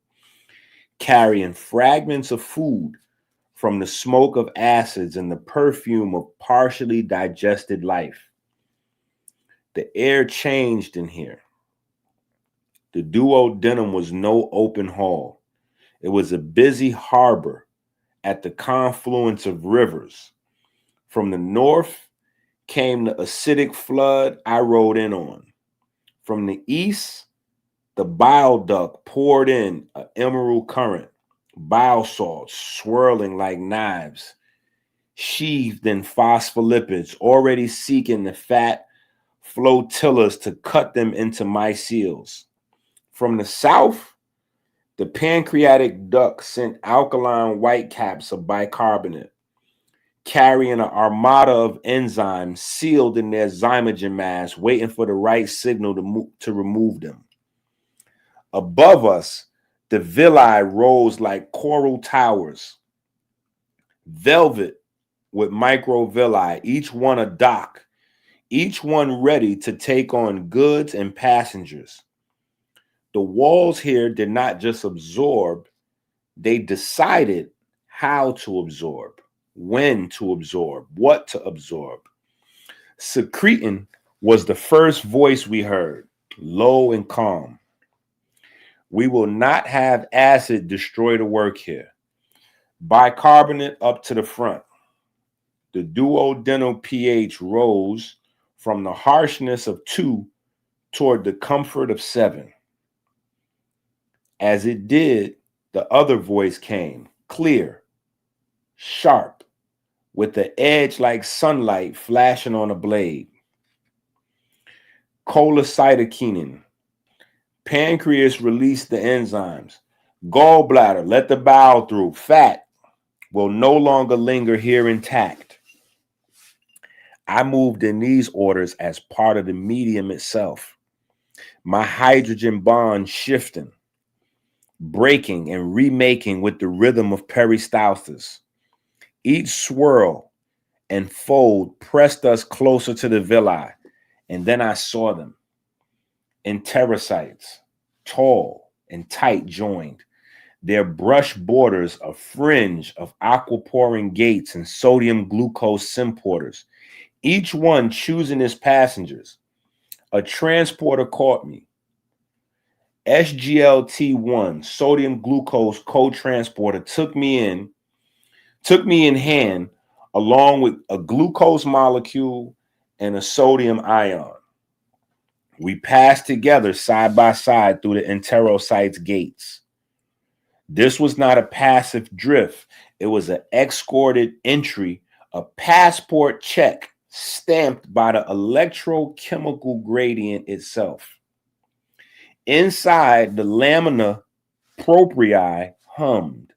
carrying fragments of food from the smoke of acids and the perfume of partially digested life. The air changed in here. The duodenum was no open hall. It was a busy harbor at the confluence of rivers. From the north came the acidic flood I rode in on. From the east, the bile duct poured in an emerald current, bile salts swirling like knives, sheathed in phospholipids, already seeking the fat flotillas to cut them into mycelials. From the south, the pancreatic duct sent alkaline whitecaps of bicarbonate, carrying an armada of enzymes sealed in their zymogen mass, waiting for the right signal to remove them. Above us, the villi rose like coral towers, velvet with microvilli, each one a dock, each one ready to take on goods and passengers. The walls here did not just absorb, they decided how to absorb, when to absorb, what to absorb. Secretin was the first voice we heard, low and calm. We will not have acid destroy the work here. Bicarbonate up to the front. The duodenal pH rose from the harshness of 2 toward the comfort of 7. As it did, the other voice came, clear, sharp, with the edge like sunlight flashing on a blade. Cholecytokinin. Pancreas released the enzymes. Gallbladder, let the bile through. Fat will no longer linger here intact. I moved in these orders as part of the medium itself. My hydrogen bond shifting, breaking and remaking with the rhythm of peristalsis. Each swirl and fold pressed us closer to the villi, and then I saw them. Enterocytes, tall and tight joined. Their brush borders a fringe of aquaporin gates and sodium glucose symporters, each one choosing its passengers. A transporter caught me. SGLT1, sodium glucose co-transporter, took me in hand along with a glucose molecule and a sodium ion. We passed together side by side through the enterocytes gates. This was not a passive drift. It was an escorted entry, a passport check stamped by the electrochemical gradient itself. Inside, the lamina propria hummed.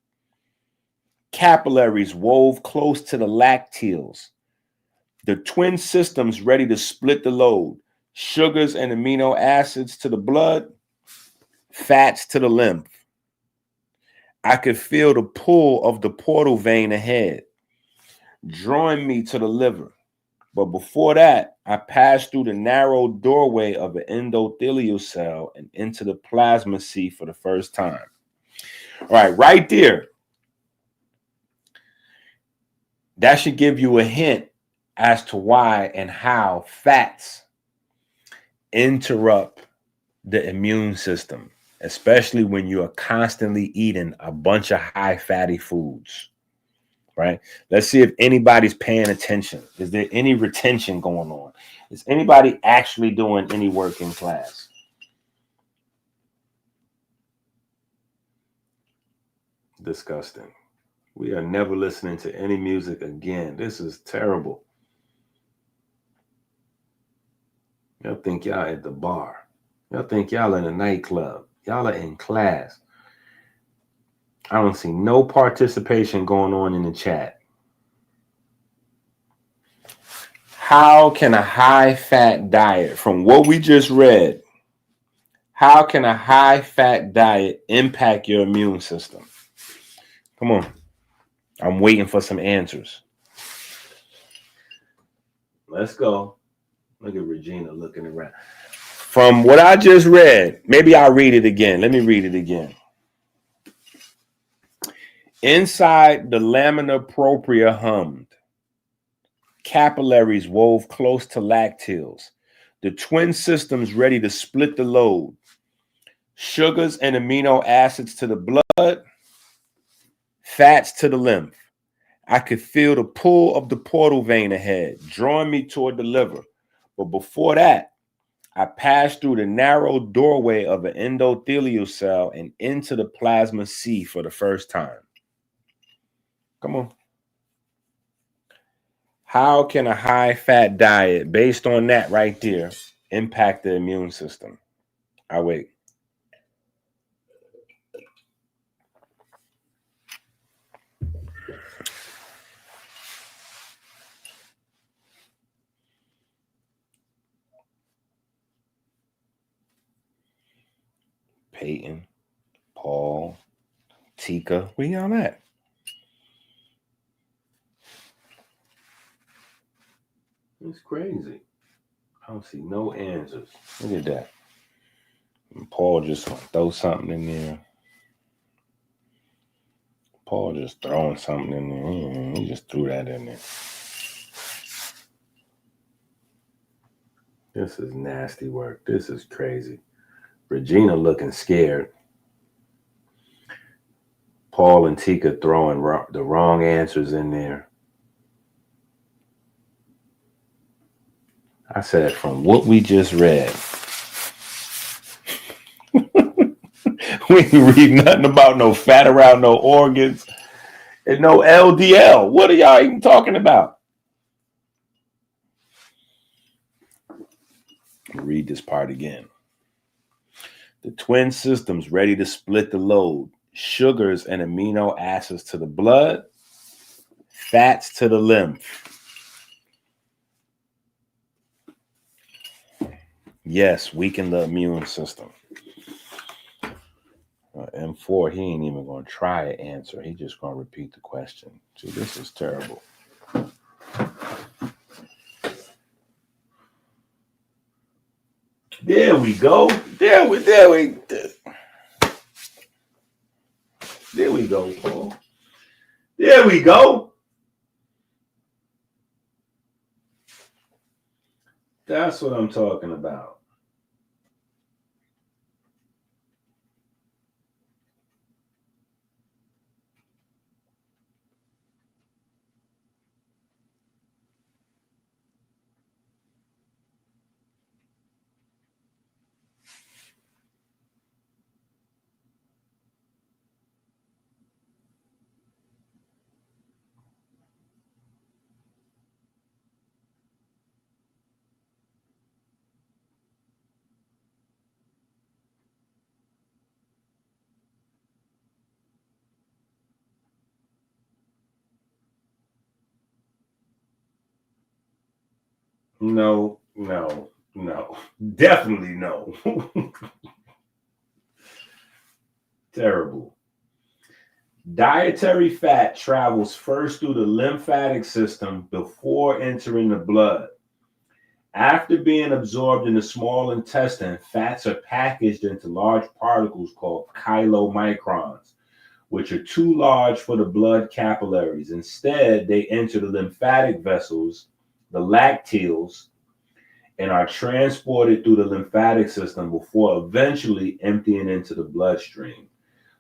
Capillaries wove close to the lacteals. The twin systems ready to split the load. Sugars and amino acids to the blood, fats to the lymph. I could feel the pull of the portal vein ahead, drawing me to the liver. But before that, I passed through the narrow doorway of an endothelial cell and into the plasma sea for the first time. All right there. That should give you a hint as to why and how fats interrupt the immune system, especially when you are constantly eating a bunch of high fatty foods. Right? Let's see if anybody's paying attention. Is there any retention going on? Is anybody actually doing any work in class? Disgusting. We are never listening to any music again. This is terrible. Y'all think y'all at the bar. Y'all think y'all in a nightclub. Y'all are in class. I don't see no participation going on in the chat. How can a high-fat diet, from what we just read, how can a high-fat diet impact your immune system? Come on. I'm waiting for some answers. Let's go. Look at Regina looking around. From what I just read, maybe I'll read it again. Let me read it again. Inside, the lamina propria hummed. Capillaries wove close to lacteals. The twin systems ready to split the load. Sugars and amino acids to the blood, fats to the lymph. I could feel the pull of the portal vein ahead, drawing me toward the liver. But before that, I passed through the narrow doorway of an endothelial cell and into the plasma sea for the first time. Come on. How can a high-fat diet, based on that right there, impact the immune system? I wait. Peyton, Paul, Tika, where y'all at? It's crazy. I don't see no answers. Look at that. And Paul just gonna throw something in there. Paul just throwing something in there. He just threw that in there. This is nasty work. This is crazy. Regina looking scared. Paul and Tika throwing the wrong answers in there. I said, from what we just read, we ain't read nothing about no fat around no organs and no LDL. What are y'all even talking about? Read this part again. The twin systems ready to split the load. Sugars and amino acids to the blood, fats to the lymph. Yes, weaken the immune system. M4, he ain't even going to try to answer. He just going to repeat the question. See, this is terrible. There we go. There we. we go, Paul. There we go. That's what I'm talking about. No. Definitely no. Terrible. Dietary fat travels first through the lymphatic system before entering the blood. After being absorbed in the small intestine, fats are packaged into large particles called chylomicrons, which are too large for the blood capillaries. Instead, they enter the lymphatic vessels, the lacteals, and are transported through the lymphatic system before eventually emptying into the bloodstream,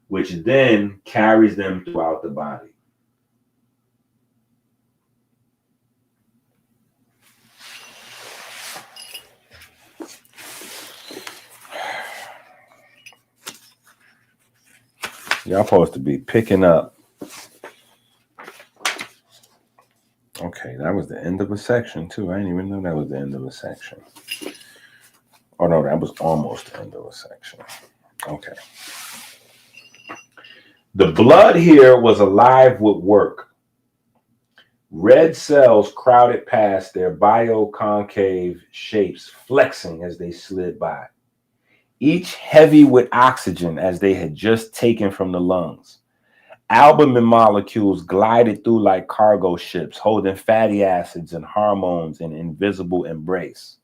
which then carries them throughout the body. Y'all supposed to be picking up. Okay, that was the end of a section, too. I didn't even know that was the end of a section. Oh, no, that was almost the end of a section. Okay. The blood here was alive with work. Red cells crowded past their bioconcave shapes, flexing as they slid by, each heavy with oxygen as they had just taken from the lungs. Albumin molecules glided through like cargo ships, holding fatty acids and hormones in invisible embrace.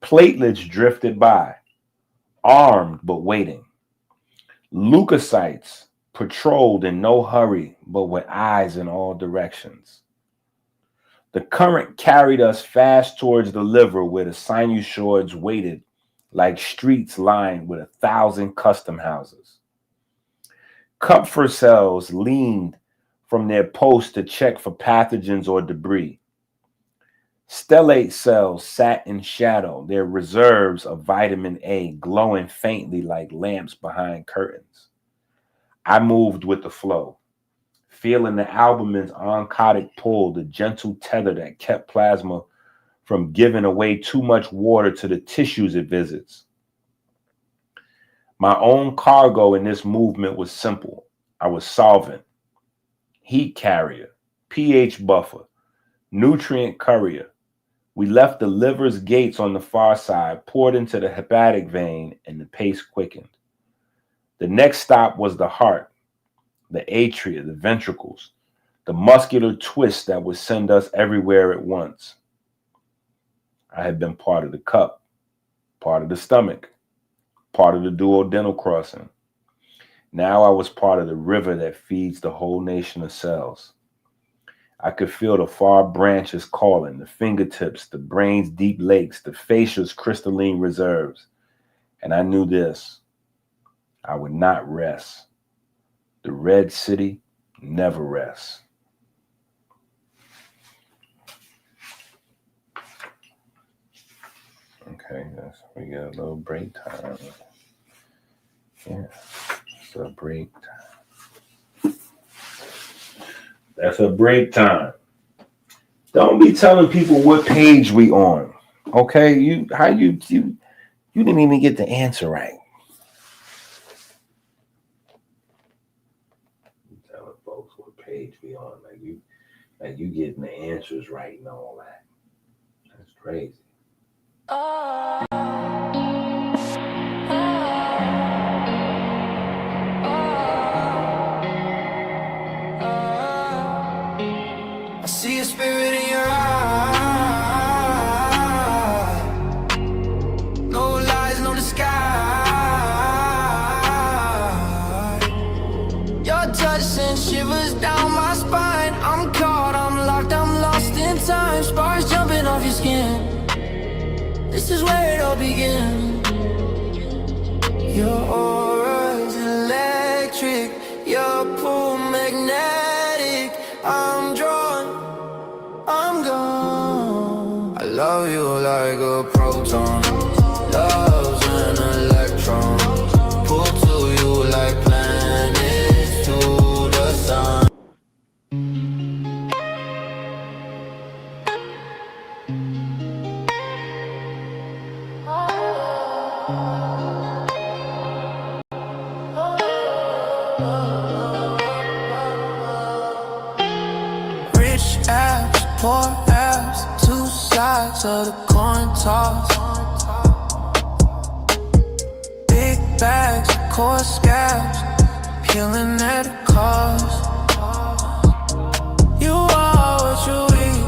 Platelets drifted by, armed but waiting. Leukocytes patrolled in no hurry, but with eyes in all directions. The current carried us fast towards the liver, where the sinusoids waited like streets lined with 1,000 custom houses. Kupfer cells leaned from their posts to check for pathogens or debris. Stellate cells sat in shadow, their reserves of vitamin A glowing faintly like lamps behind curtains. I moved with the flow, feeling the albumin's oncotic pull, the gentle tether that kept plasma from giving away too much water to the tissues it visits. My own cargo in this movement was simple. I was solvent, heat carrier, pH buffer, nutrient courier. We left the liver's gates on the far side, poured into the hepatic vein, and the pace quickened. The next stop was the heart, the atria, the ventricles, the muscular twist that would send us everywhere at once. I had been part of the cup, part of the stomach, part of the duodenal crossing. Now I was part of the river that feeds the whole nation of cells. I could feel the far branches calling, the fingertips, the brain's deep lakes, the fascia's crystalline reserves. And I knew this: I would not rest. The Red City never rests. Okay, we got a little break time. Yeah, it's a break time. That's a break time. Don't be telling people what page we on. Okay, you didn't even get the answer right. You telling folks what page we on, like you getting the answers right and all that. That's crazy. I see a spirit in your eye. No lies, no disguise. Your skin. This is where it all began. Your aura's electric, your pull magnetic. I'm drawn, I'm gone. I love you like a proton, love's an electron. Pull to you like planets to the sun. Rich abs, poor abs, two sides of the coin toss. Big bags, coarse scabs, peeling at a cost. You are what you eat,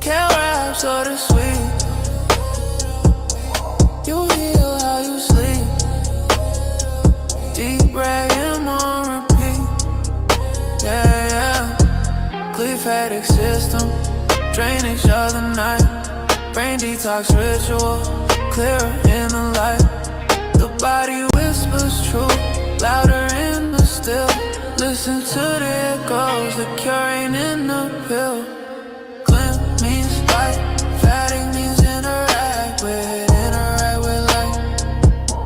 can't rap so the sweet. You heal how you sleep, deep brain on repeat. Yeah, yeah. Glyphatic system, drainage of the night. Brain detox ritual, clearer in the light. The body whispers truth, louder in the still. Listen to the echoes, the cure ain't in the pill. Glim means light, fatty means interact with light.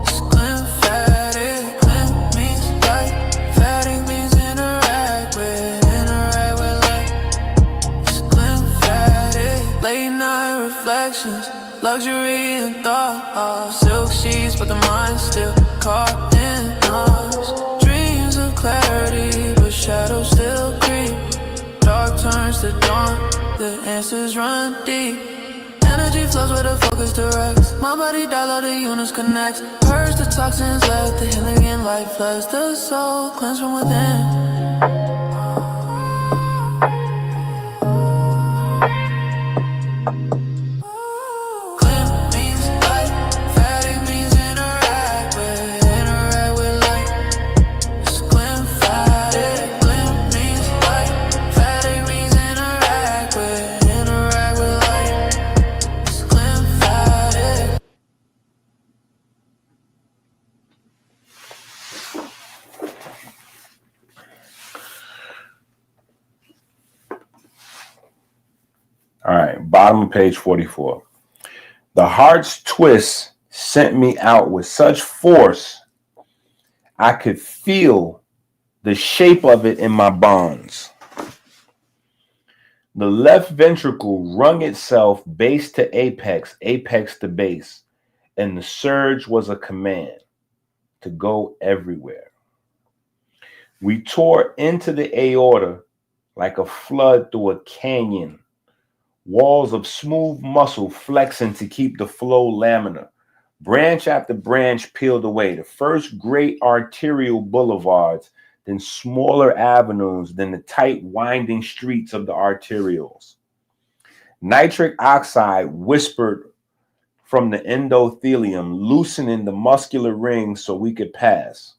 It's glymphatic, glim means light, fatty means interact with light. It's glymphatic, late night reflections, luxury and thought. Silk sheets, but the mind's still caught in us. Dreams of clarity, but shadows still creep. Dark turns to dawn, the answers run deep. Energy flows where the focus directs. My body dial, the units connect. Purge the toxins left, the healing in light floods the soul, cleanse from within. Glim means light, fatty means interact with light. It's glymphatic, glim means light, fatty means interact with light. It's glymphatic. All right, bottom of page 44. The heart's twist sent me out with such force, I could feel the shape of it in my bones. The left ventricle wrung itself base to apex, apex to base, and the surge was a command to go everywhere. We tore into the aorta like a flood through a canyon, walls of smooth muscle flexing to keep the flow laminar. Branch after branch peeled away, the first great arterial boulevards, then smaller avenues, then the tight winding streets of the arterioles. Nitric oxide whispered from the endothelium, loosening the muscular rings so we could pass.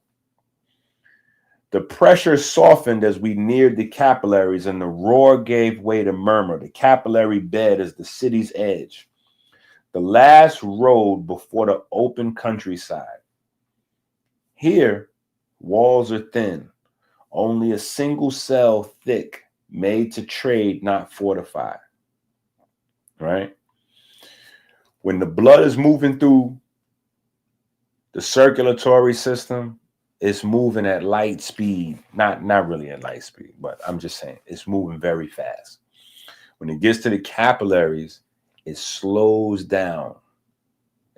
The pressure softened as we neared the capillaries, and the roar gave way to murmur. The capillary bed is the city's edge, the last road before the open countryside. Here, walls are thin, only a single cell thick, made to trade, not fortify. Right? When the blood is moving through the circulatory system, it's moving at light speed. Not really at light speed, but I'm just saying it's moving very fast. When it gets to the capillaries, it slows down.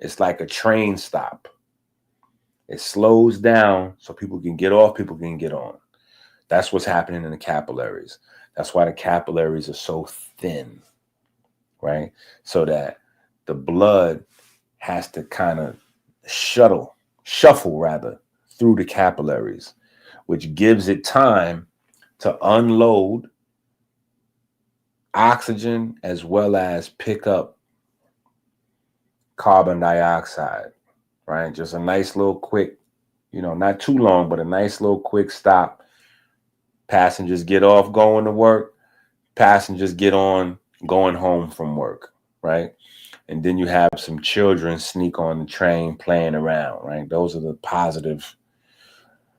It's like a train stop. It slows down so people can get off, people can get on. That's what's happening in the capillaries. That's why the capillaries are so thin, right? So that the blood has to kind of shuffle through the capillaries, which gives it time to unload oxygen as well as pick up carbon dioxide, right? Just a nice little quick, not too long, but a nice little quick stop. Passengers get off going to work. Passengers get on going home from work, right? And then you have some children sneak on the train playing around, right? Those are the positive,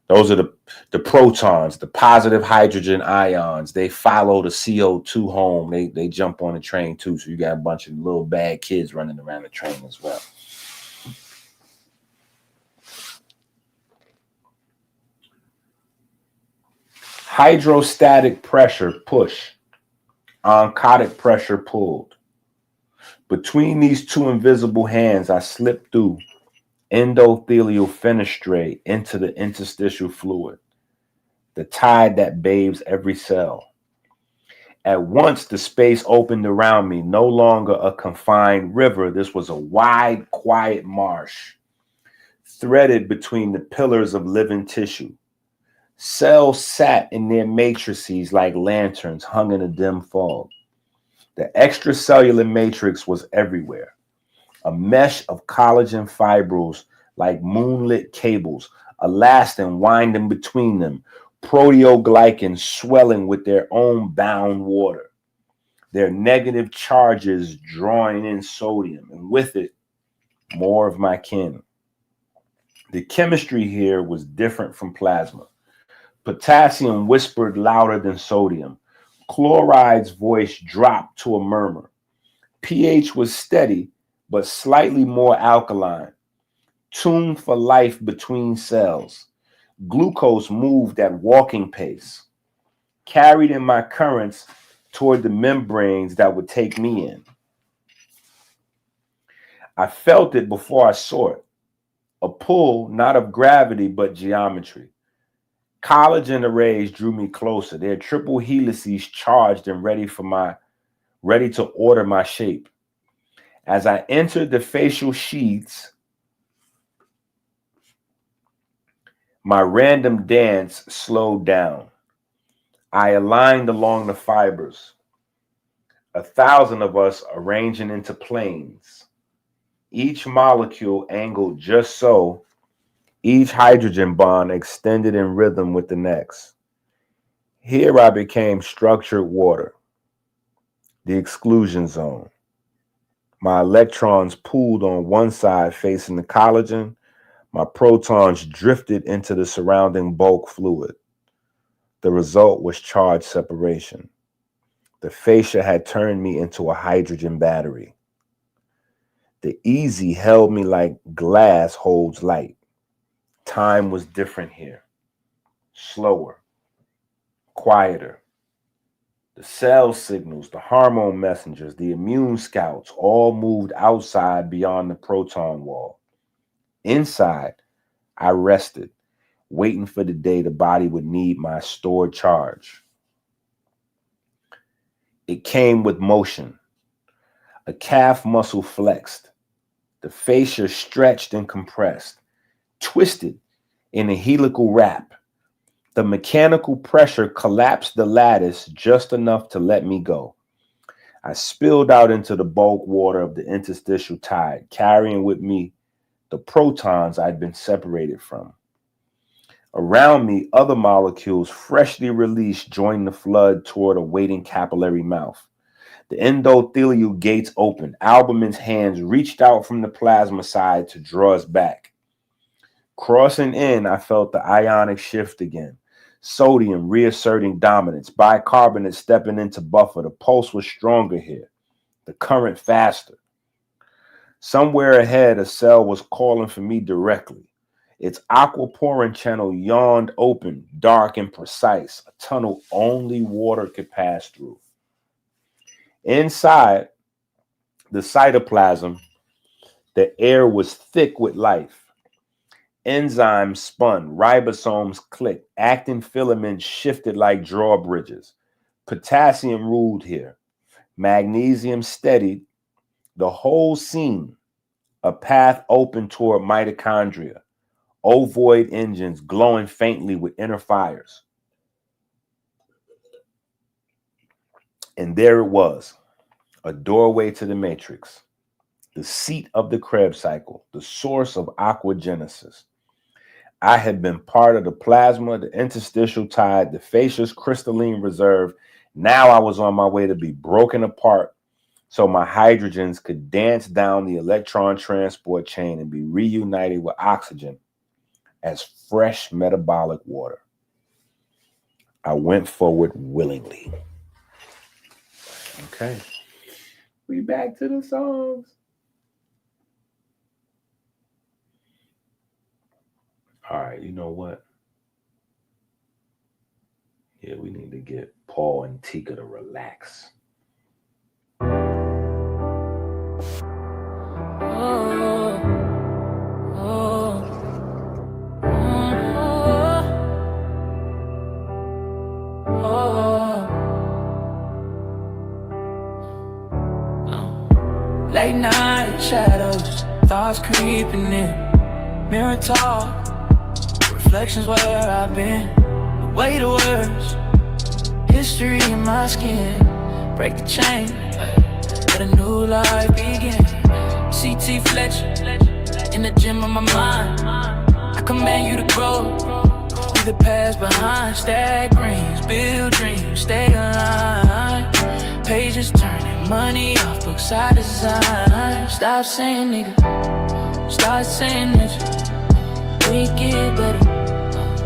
those are the protons, the positive hydrogen ions. They follow the CO2 home. They jump on the train too. So you got a bunch of little bad kids running around the train as well. Hydrostatic pressure push, oncotic pressure pulled. Between these two invisible hands, I slipped through endothelial fenestrae into the interstitial fluid, the tide that bathes every cell. At once, the space opened around me, no longer a confined river. This was a wide, quiet marsh, threaded between the pillars of living tissue. Cells sat in their matrices like lanterns hung in a dim fog. The extracellular matrix was everywhere, a mesh of collagen fibrils like moonlit cables, elastin winding between them, proteoglycans swelling with their own bound water, their negative charges drawing in sodium, and with it, more of my kin. The chemistry here was different from plasma. Potassium whispered louder than sodium. Chloride's voice dropped to a murmur. pH was steady, but slightly more alkaline, tuned for life between cells. Glucose moved at walking pace, carried in my currents toward the membranes that would take me in. I felt it before I saw it, a pull not of gravity but geometry. Collagen arrays drew me closer, their triple helices charged and ready to order my shape. As I entered the facial sheaths, my random dance slowed down. I aligned along the fibers, 1,000 of us arranging into planes, each molecule angled just so, each hydrogen bond extended in rhythm with the next. Here I became structured water, the exclusion zone. My electrons pooled on one side facing the collagen. My protons drifted into the surrounding bulk fluid. The result was charge separation. The fascia had turned me into a hydrogen battery. The easy held me like glass holds light. Time was different here. Slower, quieter. The cell signals, the hormone messengers, the immune scouts all moved outside beyond the proton wall. Inside, I rested, waiting for the day the body would need my stored charge. It came with motion. A calf muscle flexed. The fascia stretched and compressed, twisted in a helical wrap. The mechanical pressure collapsed the lattice just enough to let me go. I spilled out into the bulk water of the interstitial tide, carrying with me the protons I'd been separated from. Around me, other molecules freshly released joined the flood toward a waiting capillary mouth. The endothelial gates opened. Albumin's hands reached out from the plasma side to draw us back. Crossing in, I felt the ionic shift again. Sodium reasserting dominance. Bicarbonate stepping into buffer. The pulse was stronger here. The current faster. Somewhere ahead, a cell was calling for me directly. Its aquaporin channel yawned open, dark and precise, a tunnel only water could pass through. Inside the cytoplasm, the air was thick with life. Enzymes spun, ribosomes clicked, actin filaments shifted like drawbridges. Potassium ruled here. Magnesium steadied. The whole scene, a path open toward mitochondria, ovoid engines glowing faintly with inner fires. And there it was, a doorway to the matrix, the seat of the Krebs cycle, the source of aquagenesis. I had been part of the plasma, the interstitial tide, the fascia's crystalline reserve. Now I was on my way to be broken apart so my hydrogens could dance down the electron transport chain and be reunited with oxygen as fresh metabolic water. I went forward willingly. Okay. We back to the songs. All right, you know what? Yeah, we need to get Paul and Tika to relax. Late night shadows, thoughts creeping in. Mirror talk, reflections where I've been. The way to words, history in my skin. Break the chain, let a new life begin. CT Fletcher, in the gym of my mind. I command you to grow, leave the past behind. Stack greens, build dreams, stay aligned. Pages turning, money off books I design. Stop saying nigga, start saying bitch. We get better.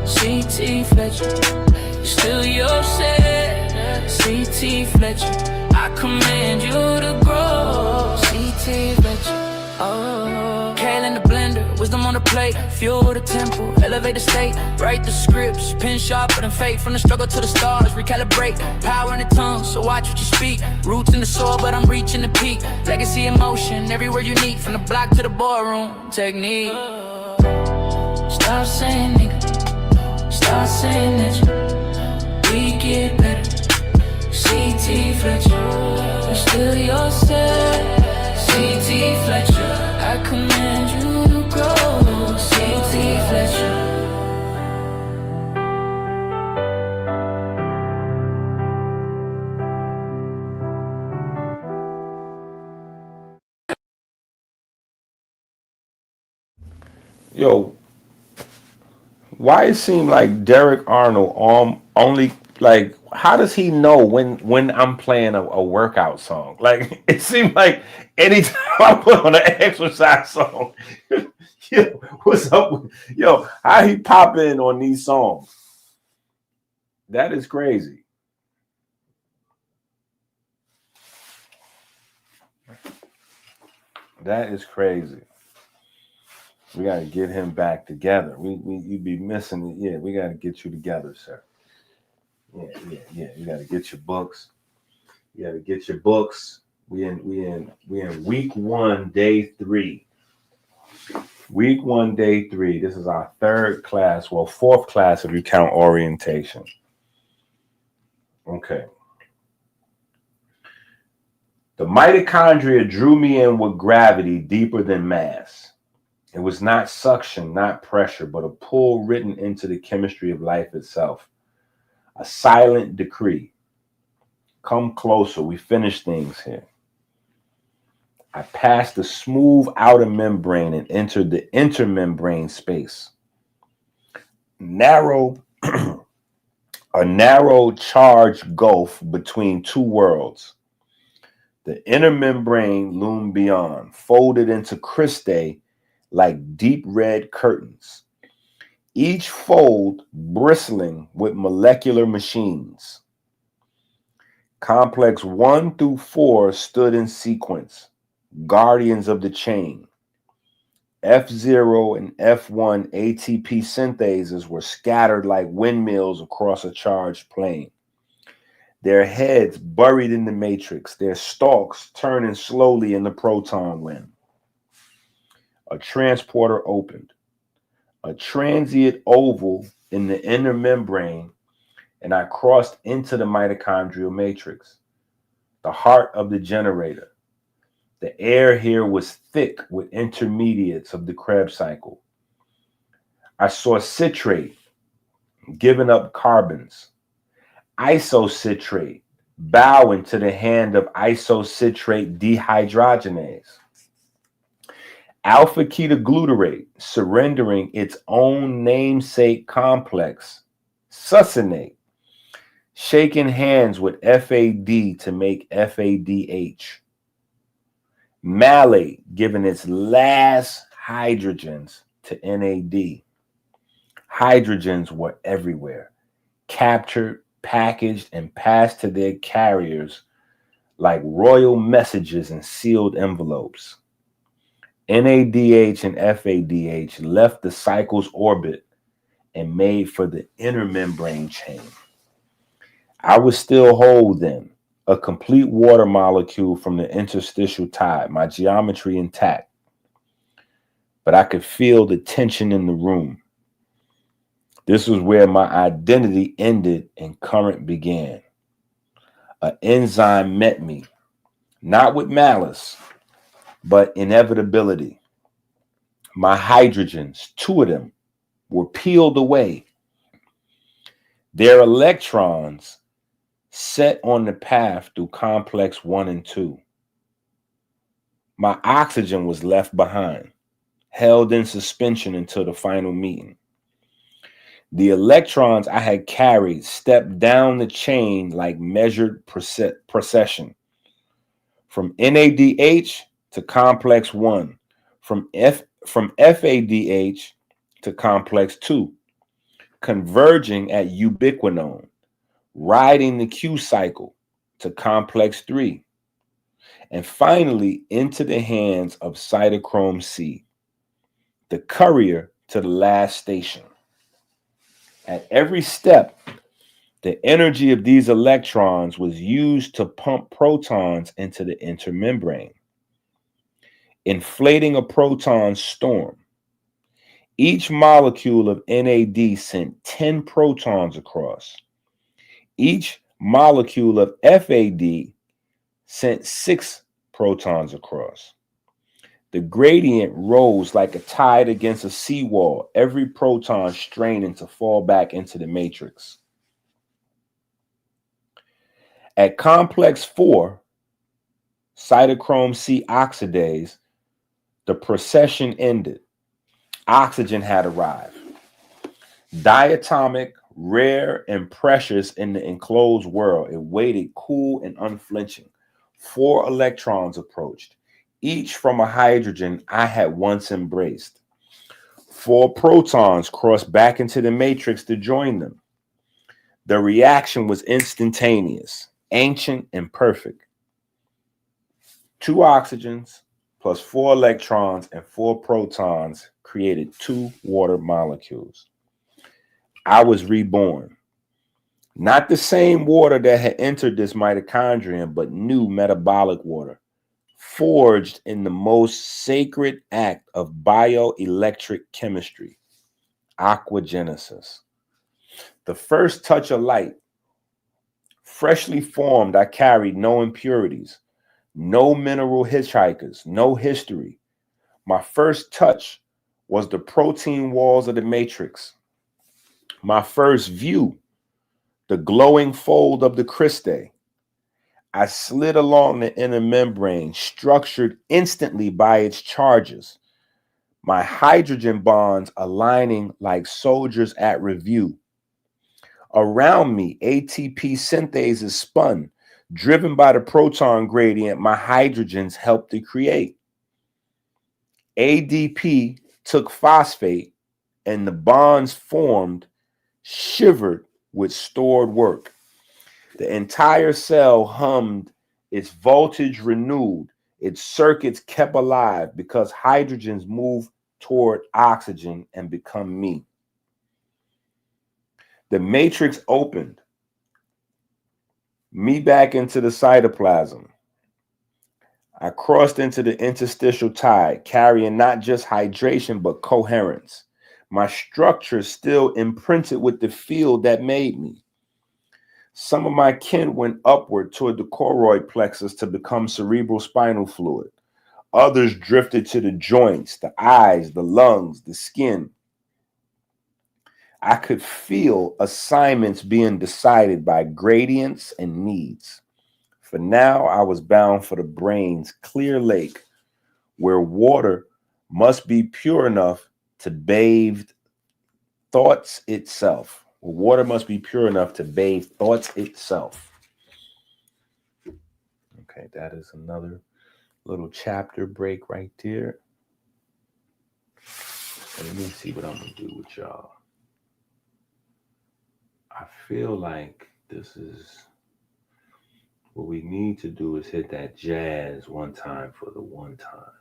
CT Fletcher, still yourself. CT Fletcher, I command you to grow. CT Fletcher, oh. Kale in the blender, wisdom on the plate. Fuel the temple, elevate the state. Write the scripts, pen sharper than fate. From the struggle to the stars, recalibrate. Power in the tongue, so watch what you speak. Roots in the soil, but I'm reaching the peak. Legacy in motion, everywhere unique. From the block to the boardroom, technique. Stop saying nigga, start saying that we get better. CT Fletcher, you're still yourself. CT Fletcher, I command you to grow. CT Fletcher. Yo, why it seem like Derek Arnold only like how does he know when I'm playing a workout song? Like it seemed like anytime I put on an exercise song, yo, what's up with, yo, how he pop in on these songs? That is crazy. That is crazy. We got to get him back together. You be missing it. Yeah, we got to get you together, sir. Yeah. You got to get your books. You got to get your books. We in week 1, day 3. Week 1, day 3. This is our 3rd class. Well, 4th class if you count orientation. Okay. The mitochondria drew me in with gravity deeper than mass. It was not suction, not pressure, but a pull written into the chemistry of life itself. A silent decree. Come closer, we finish things here. I passed the smooth outer membrane and entered the intermembrane space. A narrow charged gulf between two worlds. The inner membrane loomed beyond, folded into cristae like deep red curtains, each fold bristling with molecular machines. Complex 1 through 4 stood in sequence, guardians of the chain. F0 and F1 ATP synthases were scattered like windmills across a charged plane. Their heads buried in the matrix, their stalks turning slowly in the proton wind. A transporter opened, a transient oval in the inner membrane, and I crossed into the mitochondrial matrix, the heart of the generator. The air here was thick with intermediates of the Krebs cycle. I saw citrate giving up carbons, isocitrate bowing to the hand of isocitrate dehydrogenase, alpha ketoglutarate surrendering its own namesake complex, succinate, shaking hands with FAD to make FADH. Malate giving its last hydrogens to NAD. Hydrogens were everywhere, captured, packaged, and passed to their carriers like royal messages in sealed envelopes. NADH and FADH left the cycle's orbit and made for the inner membrane chain. I was still whole then, a complete water molecule from the interstitial tide, my geometry intact. But I could feel the tension in the room. This was where my identity ended and current began. An enzyme met me, not with malice, but inevitability. My hydrogens, 2 of them, were peeled away. Their electrons set on the path through complex 1 and 2. My oxygen was left behind, held in suspension until the final meeting. The electrons I had carried stepped down the chain like measured procession. From NADH to complex 1, from FADH to complex 2, converging at ubiquinone, riding the Q cycle to complex 3, and finally into the hands of cytochrome C, the courier to the last station. At every step, the energy of these electrons was used to pump protons into the intermembrane, inflating a proton storm. Each molecule of NAD sent 10 protons across. Each molecule of FAD sent 6 protons across. The gradient rose like a tide against a seawall, every proton straining to fall back into the matrix. At complex 4, cytochrome C oxidase, the procession ended. Oxygen had arrived. Diatomic, rare, and precious in the enclosed world, it waited cool and unflinching. 4 electrons approached, each from a hydrogen I had once embraced. 4 protons crossed back into the matrix to join them. The reaction was instantaneous, ancient, and perfect. 2 oxygens plus 4 electrons and 4 protons created 2 water molecules. I was reborn. Not the same water that had entered this mitochondrion, but new metabolic water, forged in the most sacred act of bioelectric chemistry, aquagenesis. The first touch of light. Freshly formed, I carried no impurities, no mineral hitchhikers, no history. My first touch was the protein walls of the matrix. My first view, the glowing fold of the cristae. I slid along the inner membrane, structured instantly by its charges. My hydrogen bonds aligning like soldiers at review. Around me, ATP synthase is spun, driven by the proton gradient my hydrogens helped to create. ADP took phosphate, and the bonds formed, shivered with stored work. The entire cell hummed, its voltage renewed, its circuits kept alive because hydrogens move toward oxygen and become me. The matrix opened, me back into the cytoplasm. I crossed into the interstitial tide, carrying not just hydration, but coherence. My structure still imprinted with the field that made me. Some of my kin went upward toward the choroid plexus to become cerebral spinal fluid. Others drifted to the joints, the eyes, the lungs, the skin. I could feel assignments being decided by gradients and needs. For now, I was bound for the brain's clear lake, where water must be pure enough to bathe thoughts itself. Well, water must be pure enough to bathe thoughts itself. Okay, that is another little chapter break right there. Let me see what I'm going to do with y'all. I feel like this is what we need to do is hit that jazz one time for the one time.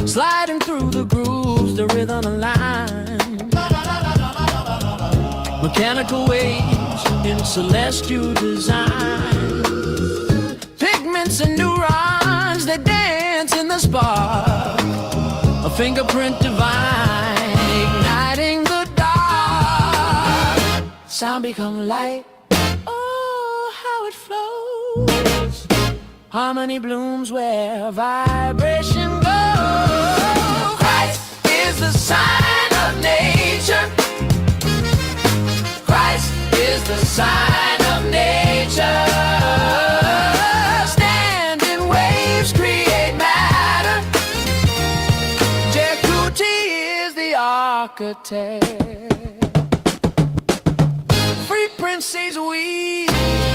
Sliding through the grooves, the rhythm align. Mechanical waves in celestial design. Pigments and neurons, they dance in the spark. A fingerprint divine, igniting the dark. Sound become light. Oh, how it flows. Harmony blooms where vibration goes. Christ is the sign of nature. Christ is the sign of nature. Standing waves create matter. Jekuti is the architect. Frequencies weave,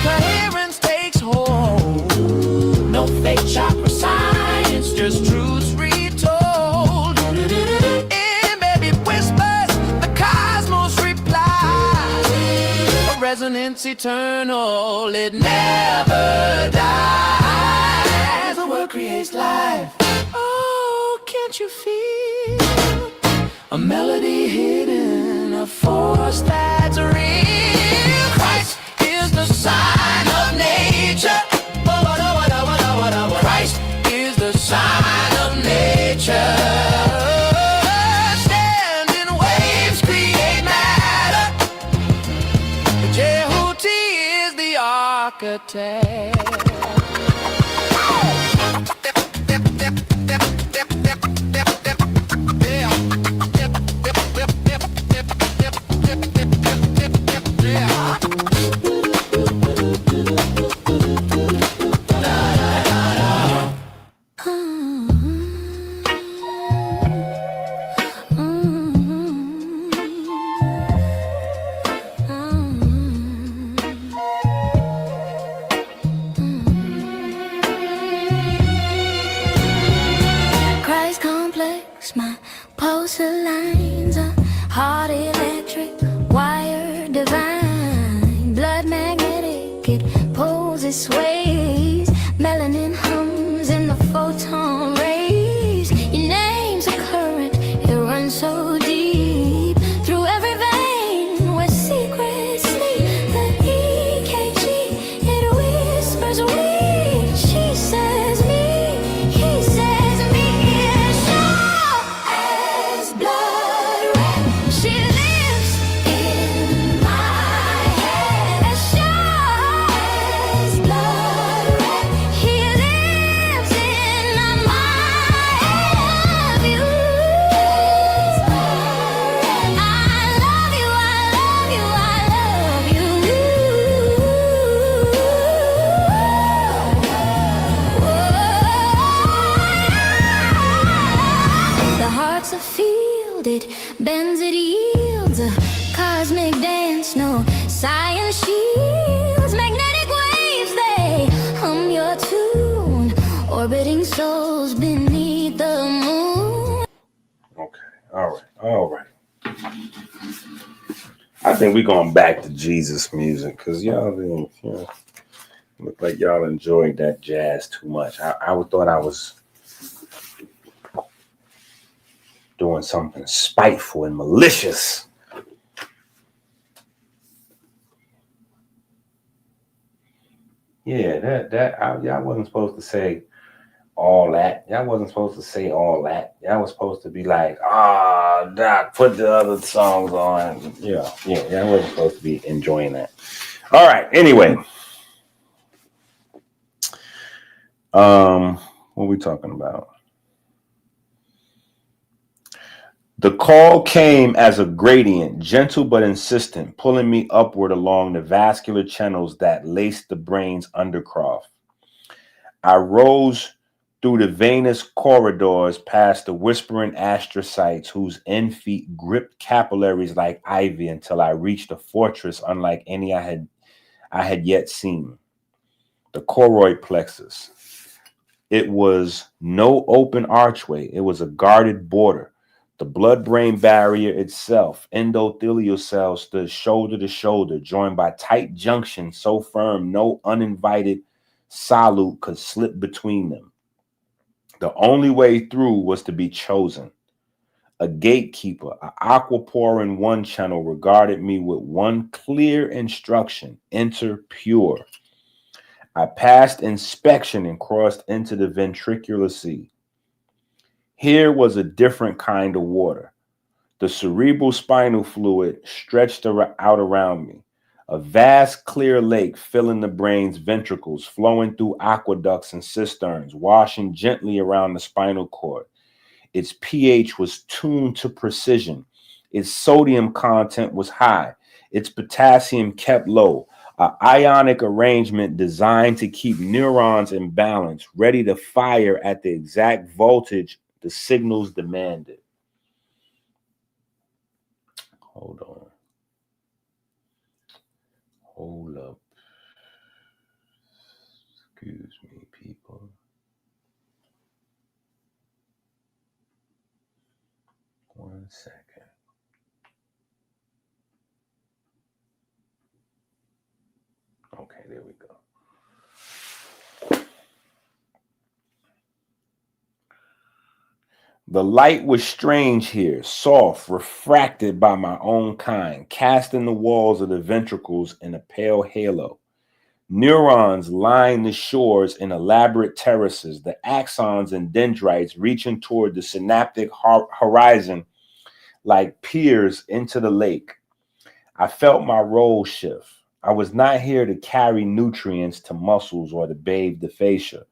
coherence takes hold. No fake chakra science, just truths retold. In baby whispers, the cosmos replies. A resonance eternal, it never dies. The word creates life. Oh, can't you feel a melody hidden, a force that's real? Christ is the sign of nature. Christ is the sign of nature. Standing waves create matter. Jehuti is the architect. Christ complex, my pulsar lines are heart electric, wire divine, blood magnetic, it pulls, it sways, melanin hums in the photon rays. Your name's a current, it runs so deep through every vein where secrets sleep. The EKG, it whispers weak. She says me, he says me. Sure as blood red, she lives in my head. As sure as blood red, he lives in my mind. You, I love you, I love you, I love you. The heart's a field, it bends, it yields a cosmic dance, no science shields. Magnetic waves, they hum your tune, orbiting souls beneath the moon. Okay, all right. I think we're going back to Jesus music because y'all didn't, look like y'all enjoyed that jazz too much. I thought I was doing something spiteful and malicious. Yeah, y'all wasn't supposed to say all that. Y'all wasn't supposed to say all that. Y'all was supposed to be like, Doc, put the other songs on. Yeah, y'all wasn't supposed to be enjoying that. All right, anyway. What are we talking about? The call came as a gradient, gentle but insistent, pulling me upward along the vascular channels that laced the brain's undercroft. I rose through the venous corridors past the whispering astrocytes whose end feet gripped capillaries like ivy until I reached a fortress unlike any I had yet seen. The choroid plexus. It was no open archway. It was a guarded border. The blood-brain barrier itself, endothelial cells, stood shoulder to shoulder, joined by tight junctions so firm no uninvited salute could slip between them. The only way through was to be chosen. A gatekeeper, an aquapore in one channel, regarded me with one clear instruction: enter pure. I passed inspection and crossed into the ventricular sea. Here was a different kind of water. The cerebral spinal fluid stretched out around me, a vast clear lake filling the brain's ventricles, flowing through aqueducts and cisterns, washing gently around the spinal cord. Its pH was tuned to precision. Its sodium content was high. Its potassium kept low. An ionic arrangement designed to keep neurons in balance, ready to fire at the exact voltage the signals demanded. Hold on. Hold up. Excuse me, people. One second. Okay, there we go. The light was strange here, soft, refracted by my own kind, casting the walls of the ventricles in a pale halo. Neurons lined the shores in elaborate terraces, the axons and dendrites reaching toward the synaptic horizon like piers into the lake. I felt my role shift. I was not here to carry nutrients to muscles or to bathe the fascia.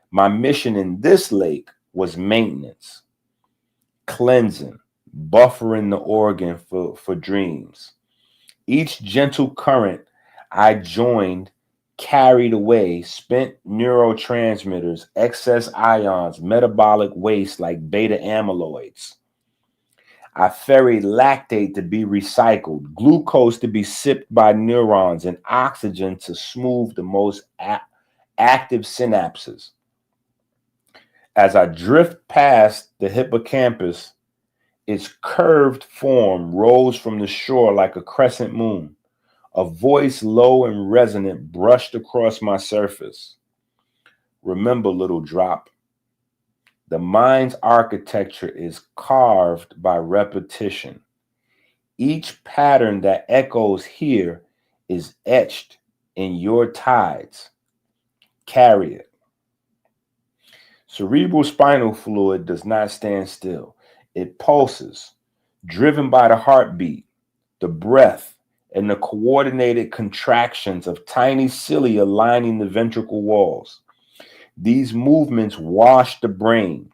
My mission in this lake was maintenance, cleansing, buffering the organ for dreams. Each gentle current I joined carried away spent neurotransmitters, excess ions, metabolic waste like beta amyloids. I ferried lactate to be recycled, glucose to be sipped by neurons, and oxygen to smooth the most active synapses. As I drift past the hippocampus, its curved form rose from the shore like a crescent moon. A voice low and resonant brushed across my surface. Remember, little drop, the mind's architecture is carved by repetition. Each pattern that echoes here is etched in your tides. Carry it. Cerebral spinal fluid does not stand still. It pulses, driven by the heartbeat, the breath, and the coordinated contractions of tiny cilia lining the ventricle walls. These movements wash the brain,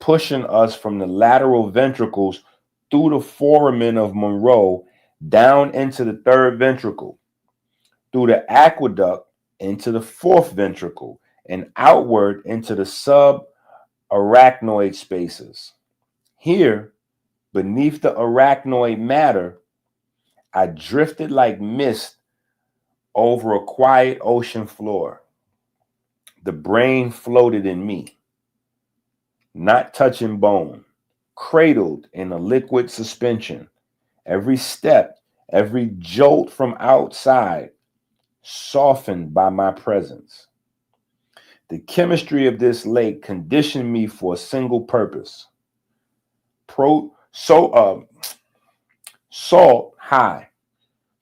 pushing us from the lateral ventricles through the foramen of Monroe down into the third ventricle, through the aqueduct into the fourth ventricle, and outward into the subarachnoid spaces. Here, beneath the arachnoid matter, I drifted like mist over a quiet ocean floor. The brain floated in me, not touching bone, cradled in a liquid suspension. Every step, every jolt from outside, softened by my presence. The chemistry of this lake conditioned me for a single purpose. Salt high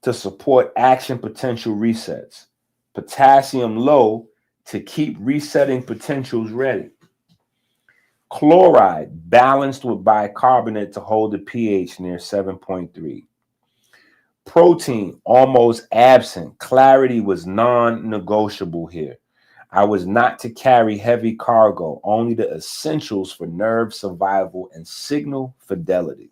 to support action potential resets. Potassium low to keep resetting potentials ready. Chloride balanced with bicarbonate to hold the pH near 7.3. Protein almost absent. Clarity was non-negotiable here. I was not to carry heavy cargo, only the essentials for nerve survival and signal fidelity.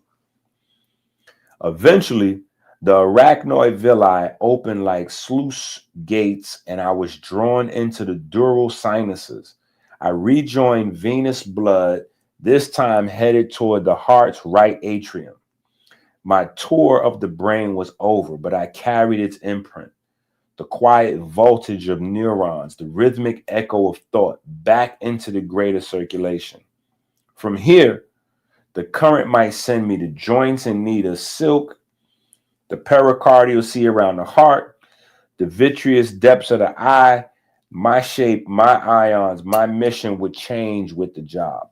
Eventually, the arachnoid villi opened like sluice gates, and I was drawn into the dural sinuses. I rejoined venous blood, this time headed toward the heart's right atrium. My tour of the brain was over, but I carried its imprint. The quiet voltage of neurons, the rhythmic echo of thought back into the greater circulation. From here, the current might send me to joints in need of silk, the pericardial sea around the heart, the vitreous depths of the eye. My shape, my ions, my mission would change with the job.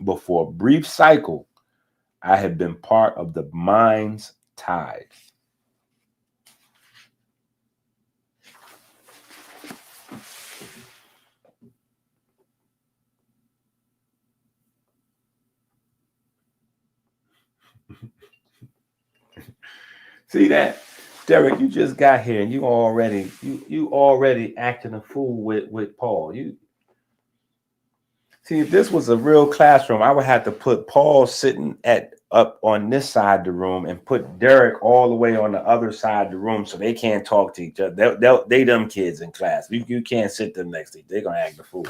But for a brief cycle, I had been part of the mind's tide. See that? Derek, you just got here and you already acting a fool with Paul. See, if this was a real classroom, I would have to put Paul sitting up on this side of the room and put Derek all the way on the other side of the room so they can't talk to each other. They dumb kids in class. You can't sit them next to each other. They're gonna act a fool.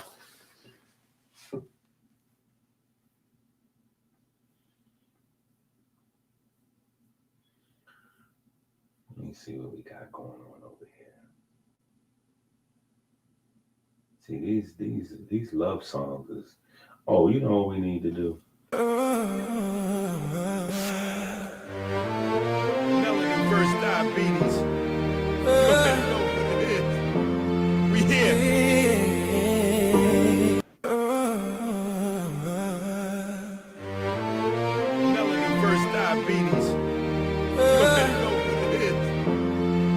Let me see what we got going on over here. See, these love songs is, oh, you know what we need to do? Melody first diabetes. We here. Melody first diabetes.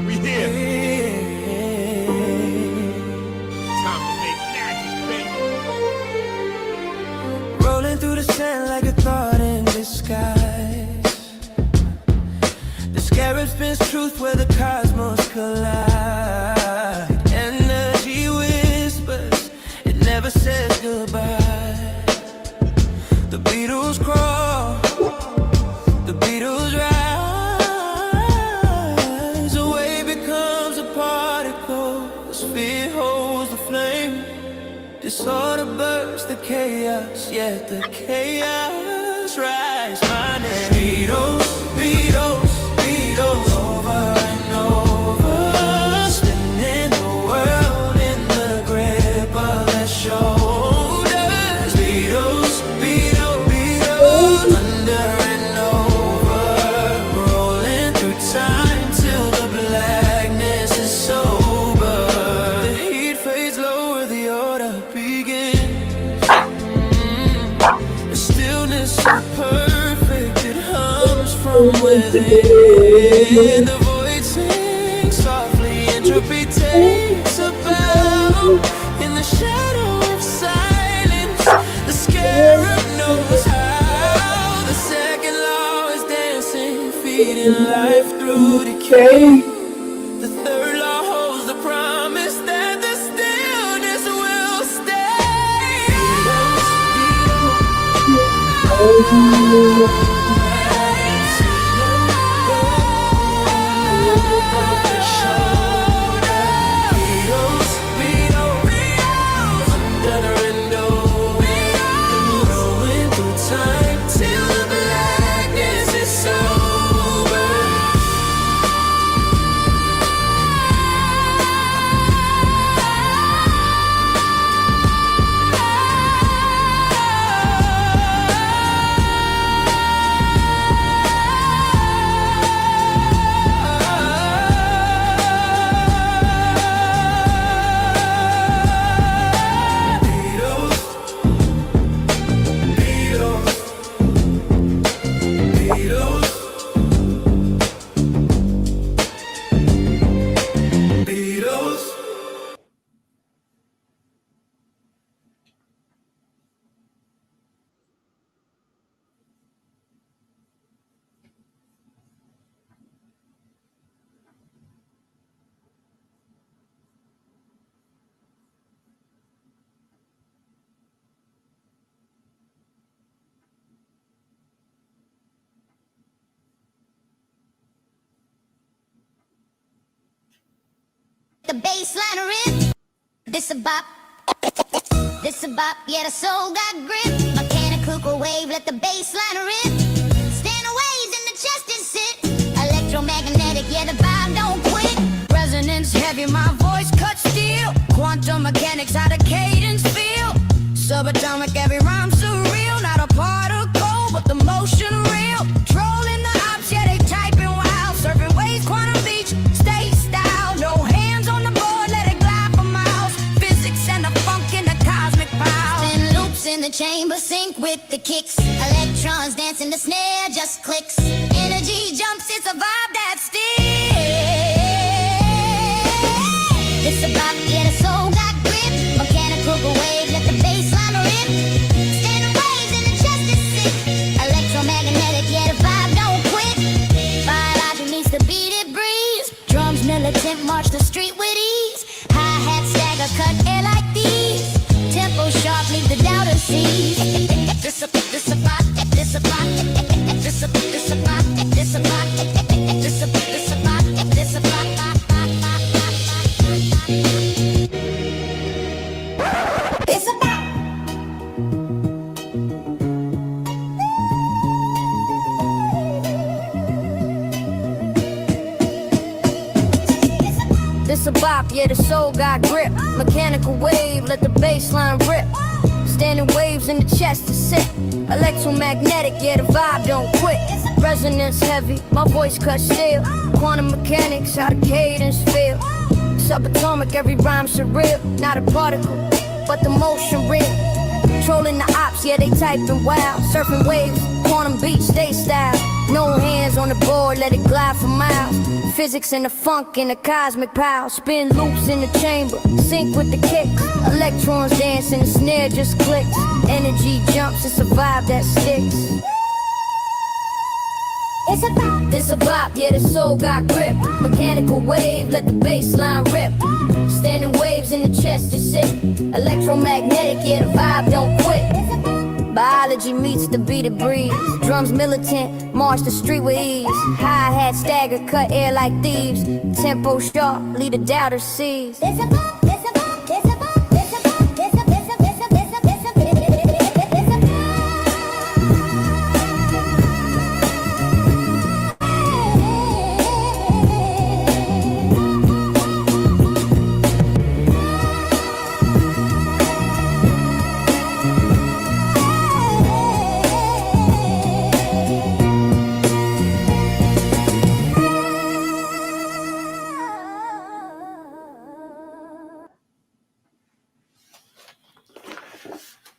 We here. Time to make magic, baby. Rolling through the sand like a thought in disguise. The scarab spins truth where the cosmos collide. Energy whispers, it never says goodbye. The Beatles crawl, the Beatles rise. A wave becomes a particle, the sphere holds the flame. Disorder bursts the chaos, yet the chaos rise. My name, Beatles, Beatles, Beatles, over and over, spinning the world in the grip of their shoulders. Beatles, Beatles, Beatles, under and over, rolling through time till the blackness is sober. The heat fades lower, the order begins. The stillness so perfect, it hums from within. The void sings softly, entropy takes a bow. In the shadow of silence, the scarab knows how. The second law is dancing, feeding life through decay. The third law holds the promise that the stillness will The baseline rip. This a bop. This a bop. Yeah, the soul got grip. Mechanical wave, let the baseline rip. Stand waves in the chest and sit. Electromagnetic, yeah, the vibe don't quit. Resonance heavy, my voice cut steel. Quantum mechanics, how the cadence feel. Subatomic, every rhyme surreal. Not a particle, but the motion real. Trolling the ops, yeah, they typing wild. Surfing waves, quantum beach, stay style. No hands on the board, let it glide for miles. Physics and the funk and the cosmic power. Spin loops in the chamber, sync with the kicks. Electrons dancing, the snare just clicks. Energy jumps, it's a vibe that sticks. It's a vibe, yeah, the soul got grip. Mechanical wave, let the baseline rip. Standing waves in the chest is sick. Electromagnetic, yeah, the vibe don't quit. Biology needs to beat it, breeze. Drums militant, march the street with ease. Hi-hat stagger, cut air like these. Tempo sharp, leave the doubter seize. This a vibe, this a vibe, this a vibe, this a vibe, this a vibe, this a vibe, this a vibe. It's a vibe. This a bop, yeah, the soul got grip. Mechanical wave, let the baseline rip. Standing waves in the chest to sit. Electromagnetic, yeah, the vibe don't quit. Resonance heavy, my voice cut steel. Quantum mechanics, how the cadence feel. Subatomic, every rhyme surreal. Not a particle, but the motion real. Trolling the ops, yeah, they typing wild. Surfing waves, quantum beach, stay style. No hands on the board, let it glide for miles. Physics and the funk and the cosmic power. Spin loops in the chamber, sync with the kicks. Electrons dance and the snare just clicks. Energy jumps, it's a vibe that sticks. It's a bop. This a bop, yeah, the soul got grip. Mechanical wave, let the baseline rip. Standing waves in the chest to sit. Electromagnetic, yeah, the vibe don't quit. Biology meets the beat of breeze. Drums militant, march the street with ease. Hi-hat stagger, cut air like thieves. Tempo sharp, lead the doubter sees. This a bop, this a bop, this a bop, this a bop, this a bop, this a bop, this a bop, this a bop, this a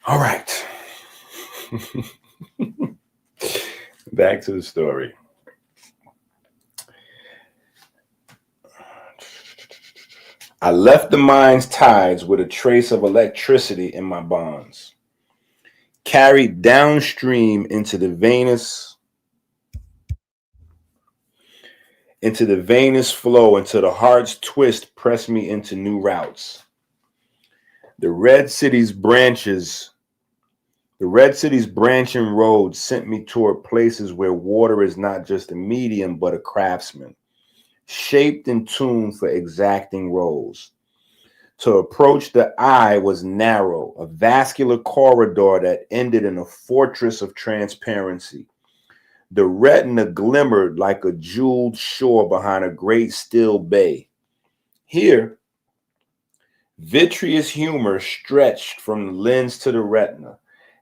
All right. Back to the story. I left the mine's tides with a trace of electricity in my bonds, carried downstream into the venous flow until the heart's twist pressed me into new routes. The Red City's branching roads sent me toward places where water is not just a medium, but a craftsman, shaped and tuned for exacting roles. To approach the eye was narrow, a vascular corridor that ended in a fortress of transparency. The retina glimmered like a jeweled shore behind a great still bay. Here, vitreous humor stretched from the lens to the retina.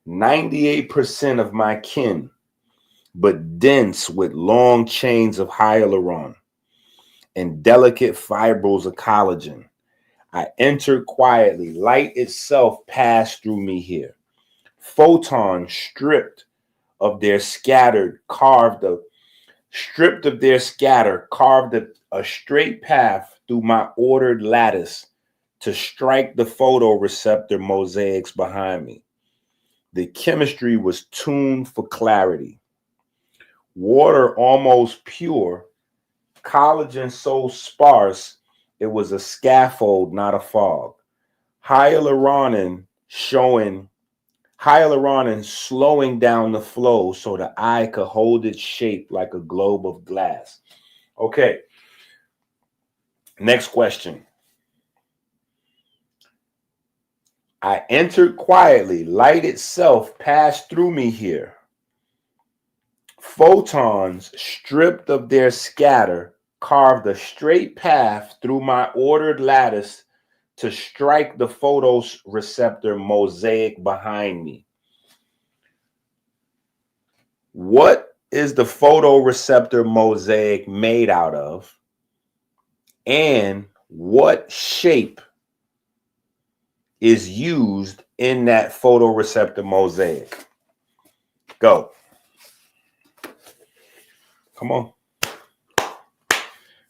98% of my kin, but dense with long chains of hyaluron and delicate fibrils of collagen. I entered quietly. Light itself passed through me here. Photons stripped of their scatter, carved a straight path through my ordered lattice to strike the photoreceptor mosaics behind me. The chemistry was tuned for clarity. Water almost pure, collagen so sparse it was a scaffold, not a fog. Hyaluronin slowing down the flow so the eye could hold its shape like a globe of glass. Okay. Next question. I entered quietly. Light itself passed through me here. Photons, stripped of their scatter, carved a straight path through my ordered lattice to strike the photoreceptor mosaic behind me. What is the photoreceptor mosaic made out of? And what shape is used in that photoreceptor mosaic? Go. Come on.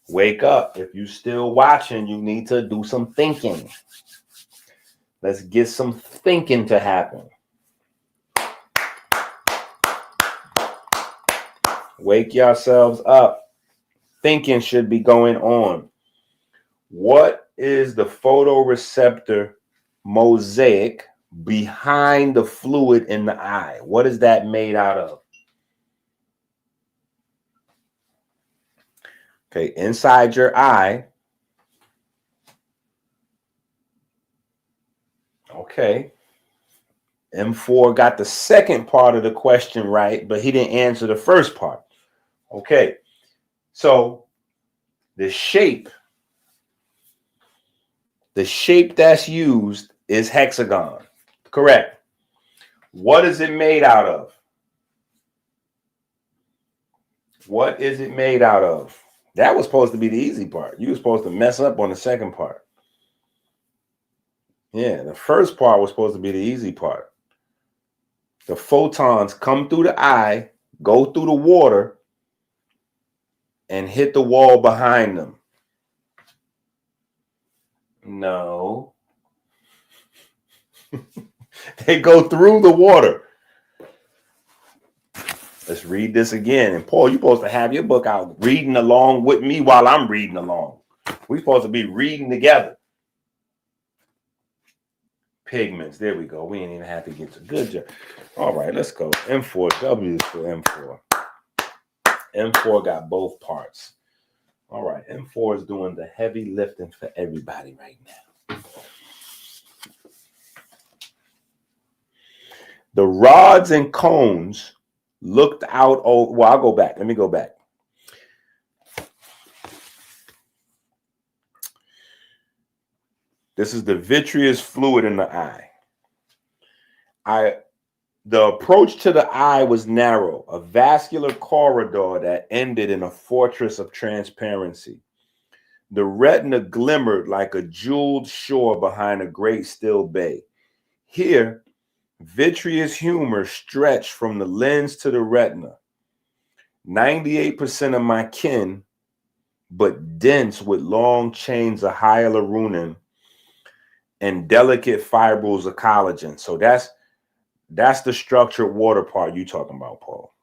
Wake up. If you're still watching, you need to do some thinking. Let's get some thinking to happen. Wake yourselves up. Thinking should be going on. What is the photoreceptor mosaic behind the fluid in the eye? What is that made out of? Okay, inside your eye. Okay. M4 got the second part of the question right, but he didn't answer the first part. Okay. So the shape that's used is hexagon. Correct. What is it made out of? What is it made out of? That was supposed to be the easy part. You were supposed to mess up on the second part. Yeah, the first part was supposed to be the easy part. The photons come through the eye, go through the water, and hit the wall behind them. No. They go through the water. Let's read this again. And Paul, you're supposed to have your book out reading along with me while I'm reading along. We're supposed to be reading together. Pigments. There we go. We ain't even have to get to good job. All right, let's go. M4. W is for M4. M4 got both parts. All right. M4 is doing the heavy lifting for everybody right now. The rods and cones looked out. Oh, well, I'll go back. Let me go back. This is the vitreous fluid in the eye. The approach to the eye was narrow, a vascular corridor that ended in a fortress of transparency. The retina glimmered like a jeweled shore behind a great still bay. Here, vitreous humor stretched from the lens to the retina. 98% of my kin, but dense with long chains of hyaluronan and delicate fibrils of collagen. So that's the structured water part you talking about, Paul.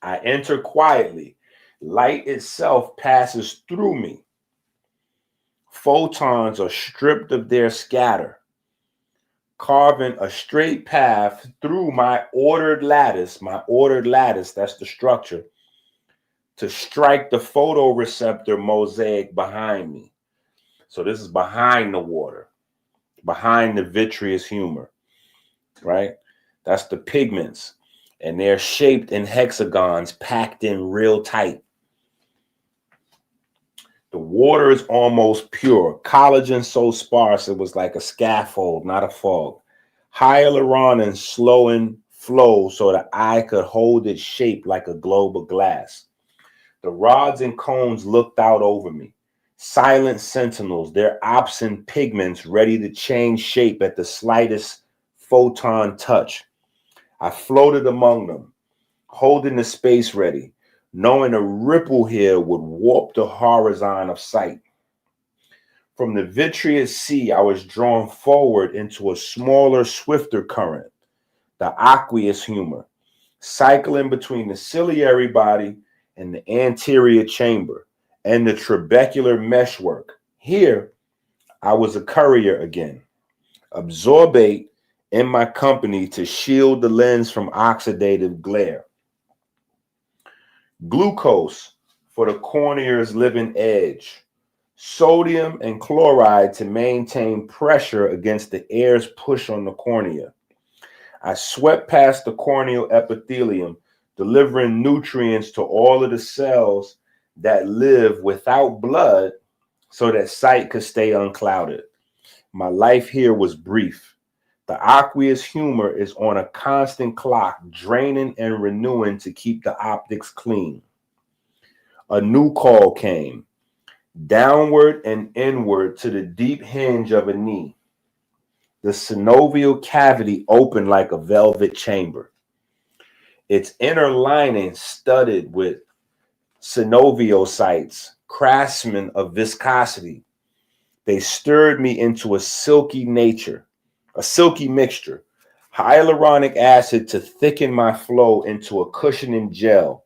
I enter quietly. Light itself passes through me. Photons are stripped of their scatter, carving a straight path through my ordered lattice. My ordered lattice, that's the structure, to strike the photoreceptor mosaic behind me. So this is behind the water, behind the vitreous humor, right? That's the pigments, and they're shaped in hexagons packed in real tight. The water is almost pure. Collagen so sparse it was like a scaffold, not a fog. Hyaluronan slow and flow so the eye could hold its shape like a globe of glass. The rods and cones looked out over me. Silent sentinels, their opsin pigments ready to change shape at the slightest photon touch. I floated among them, holding the space ready, knowing a ripple here would warp the horizon of sight. From the vitreous sea, I was drawn forward into a smaller, swifter current, the aqueous humor, cycling between the ciliary body and the anterior chamber and the trabecular meshwork. Here, I was a courier again, absorbate in my company to shield the lens from oxidative glare. Glucose for the cornea's living edge, sodium and chloride to maintain pressure against the air's push on the cornea. I swept past the corneal epithelium, delivering nutrients to all of the cells that live without blood so that sight could stay unclouded. My life here was brief. The aqueous humor is on a constant clock, draining and renewing to keep the optics clean. A new call came, downward and inward to the deep hinge of a knee. The synovial cavity opened like a velvet chamber, its inner lining studded with synoviocytes, craftsmen of viscosity. They stirred me into a silky mixture, hyaluronic acid to thicken my flow into a cushioning gel,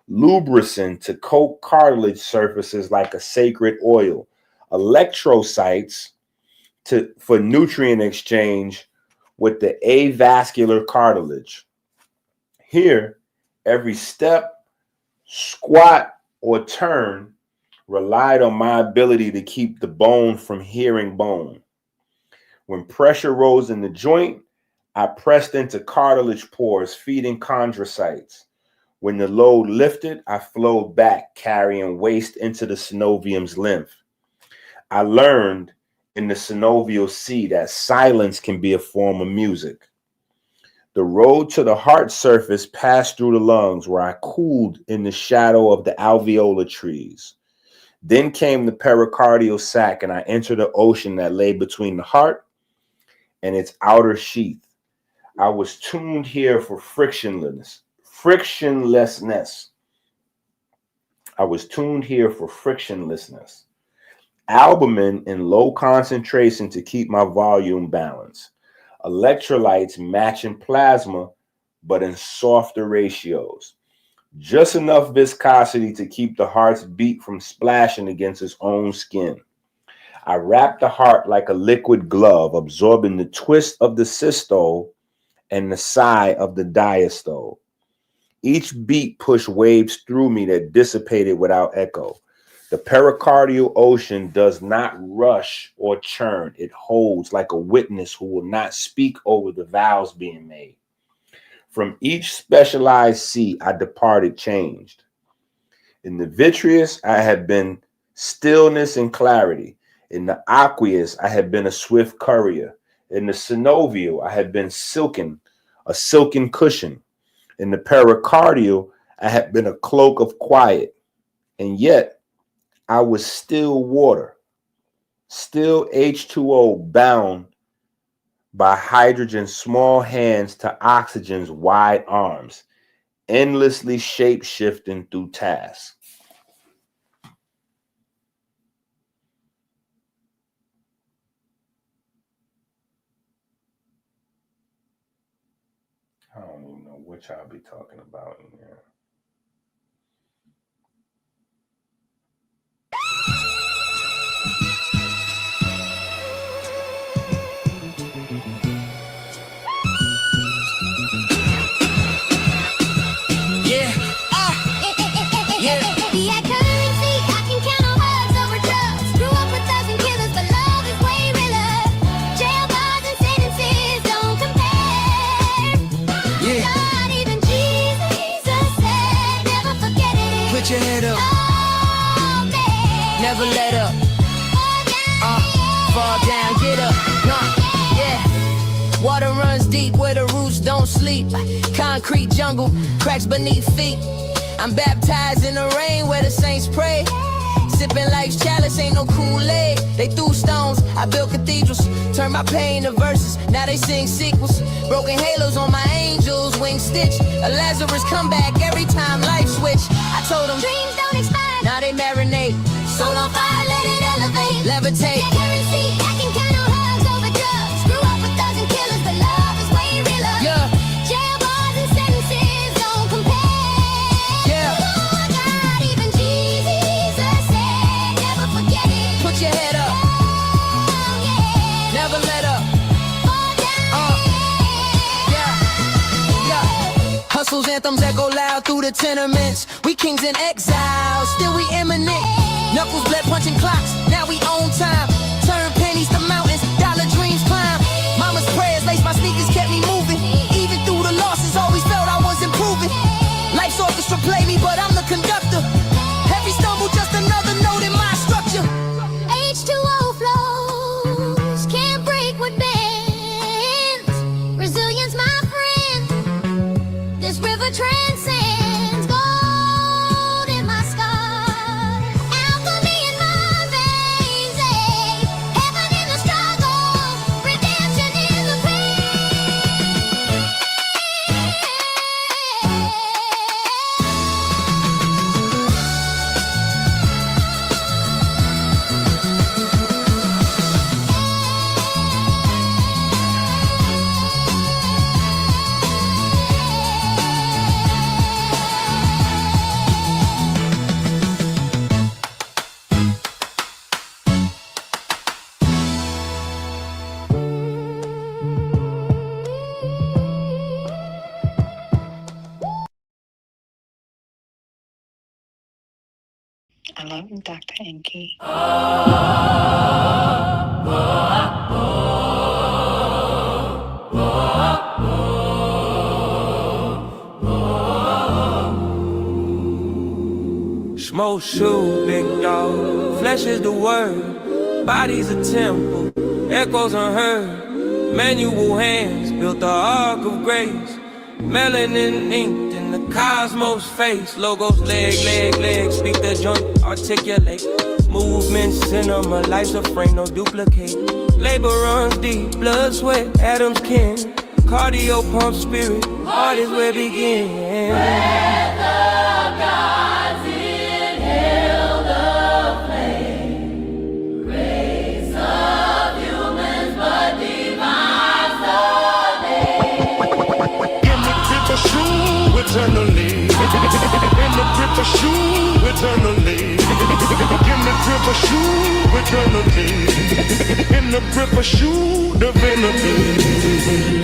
lubricant to coat cartilage surfaces like a sacred oil, electrocytes for nutrient exchange with the avascular cartilage. Here, every step, squat, or turn relied on my ability to keep the bone from hearing bone. When pressure rose in the joint, I pressed into cartilage pores, feeding chondrocytes. When the load lifted, I flowed back, carrying waste into the synovium's lymph. I learned in the synovial sea that silence can be a form of music. The road to the heart surface passed through the lungs, where I cooled in the shadow of the alveolar trees. Then came the pericardial sac, and I entered the ocean that lay between the heart and its outer sheath. I was tuned here for frictionlessness. I was tuned here for frictionlessness. Albumin in low concentration to keep my volume balanced. Electrolytes matching plasma, but in softer ratios. Just enough viscosity to keep the heart's beat from splashing against its own skin. I wrapped the heart like a liquid glove, absorbing the twist of the systole and the sigh of the diastole. Each beat pushed waves through me that dissipated without echo. The pericardial ocean does not rush or churn. It holds like a witness who will not speak over the vows being made. From each specialized sea, I departed changed. In the vitreous, I had been stillness and clarity. In the aqueous, I had been a swift courier. In the synovial, I had been a silken cushion. In the pericardial, I had been a cloak of quiet. And yet, I was still water, still H2O bound by hydrogen's small hands to oxygen's wide arms, endlessly shape-shifting through tasks. I don't even know which I'll be talking about in here. Your head up, never let up, fall down, get up, yeah. Water runs deep where the roots don't sleep. Concrete jungle, cracks beneath feet. I'm baptized in the rain where the saints pray. Sipping life's chalice, ain't no Kool-Aid. They threw stones, I built cathedrals. Turned my pain to verses, now they sing sequels. Broken halos on my angels, wing stitch. A Lazarus comeback every time life switch. I told them, dreams don't expire, now they marinate. Soul on fire, let it elevate. Levitate. That currency, I can count on hugs over drugs. Screw up with thugs and killers, but love is way realer. Yeah. Jail bars and sentences don't compare. Yeah. Oh God, even Jesus said, never forget it. Put your head up. Oh yeah. Never let up. Fall down. Yeah. Hustle's anthems echo loud through the tenements. We kings in exile, still we eminent. Knuckles bled punching clocks, now we own time. Turn pennies to mountains, dollar dreams climb. Mama's prayers laced my sneakers, kept me moving. Even through the losses, always felt I was improving. Life's orchestra play me, but I'm the conductor. Every stumble, just another note in my structure. H2O flows, can't break what bends. Resilience, my friend. This river transcends. Gold in my scars, alchemy in my veins. Heaven in the struggle, redemption in the pain. Hello, Dr. Enki. Smoke shoe, big dog. Flesh is the word. Body's a temple. Echoes unheard. Manual hands built the arc of grace. Melanin inked in the cosmos face. Logos, leg. Speak the joint, articulate. Movement, cinema, life's a frame, no duplicate. Labor runs deep, blood, sweat, atoms kin. Cardio pump spirit, heart is where it begins. Eternally, in the grip of shoe eternally, in the grip of shoe eternally, in the grip of shoe divinity.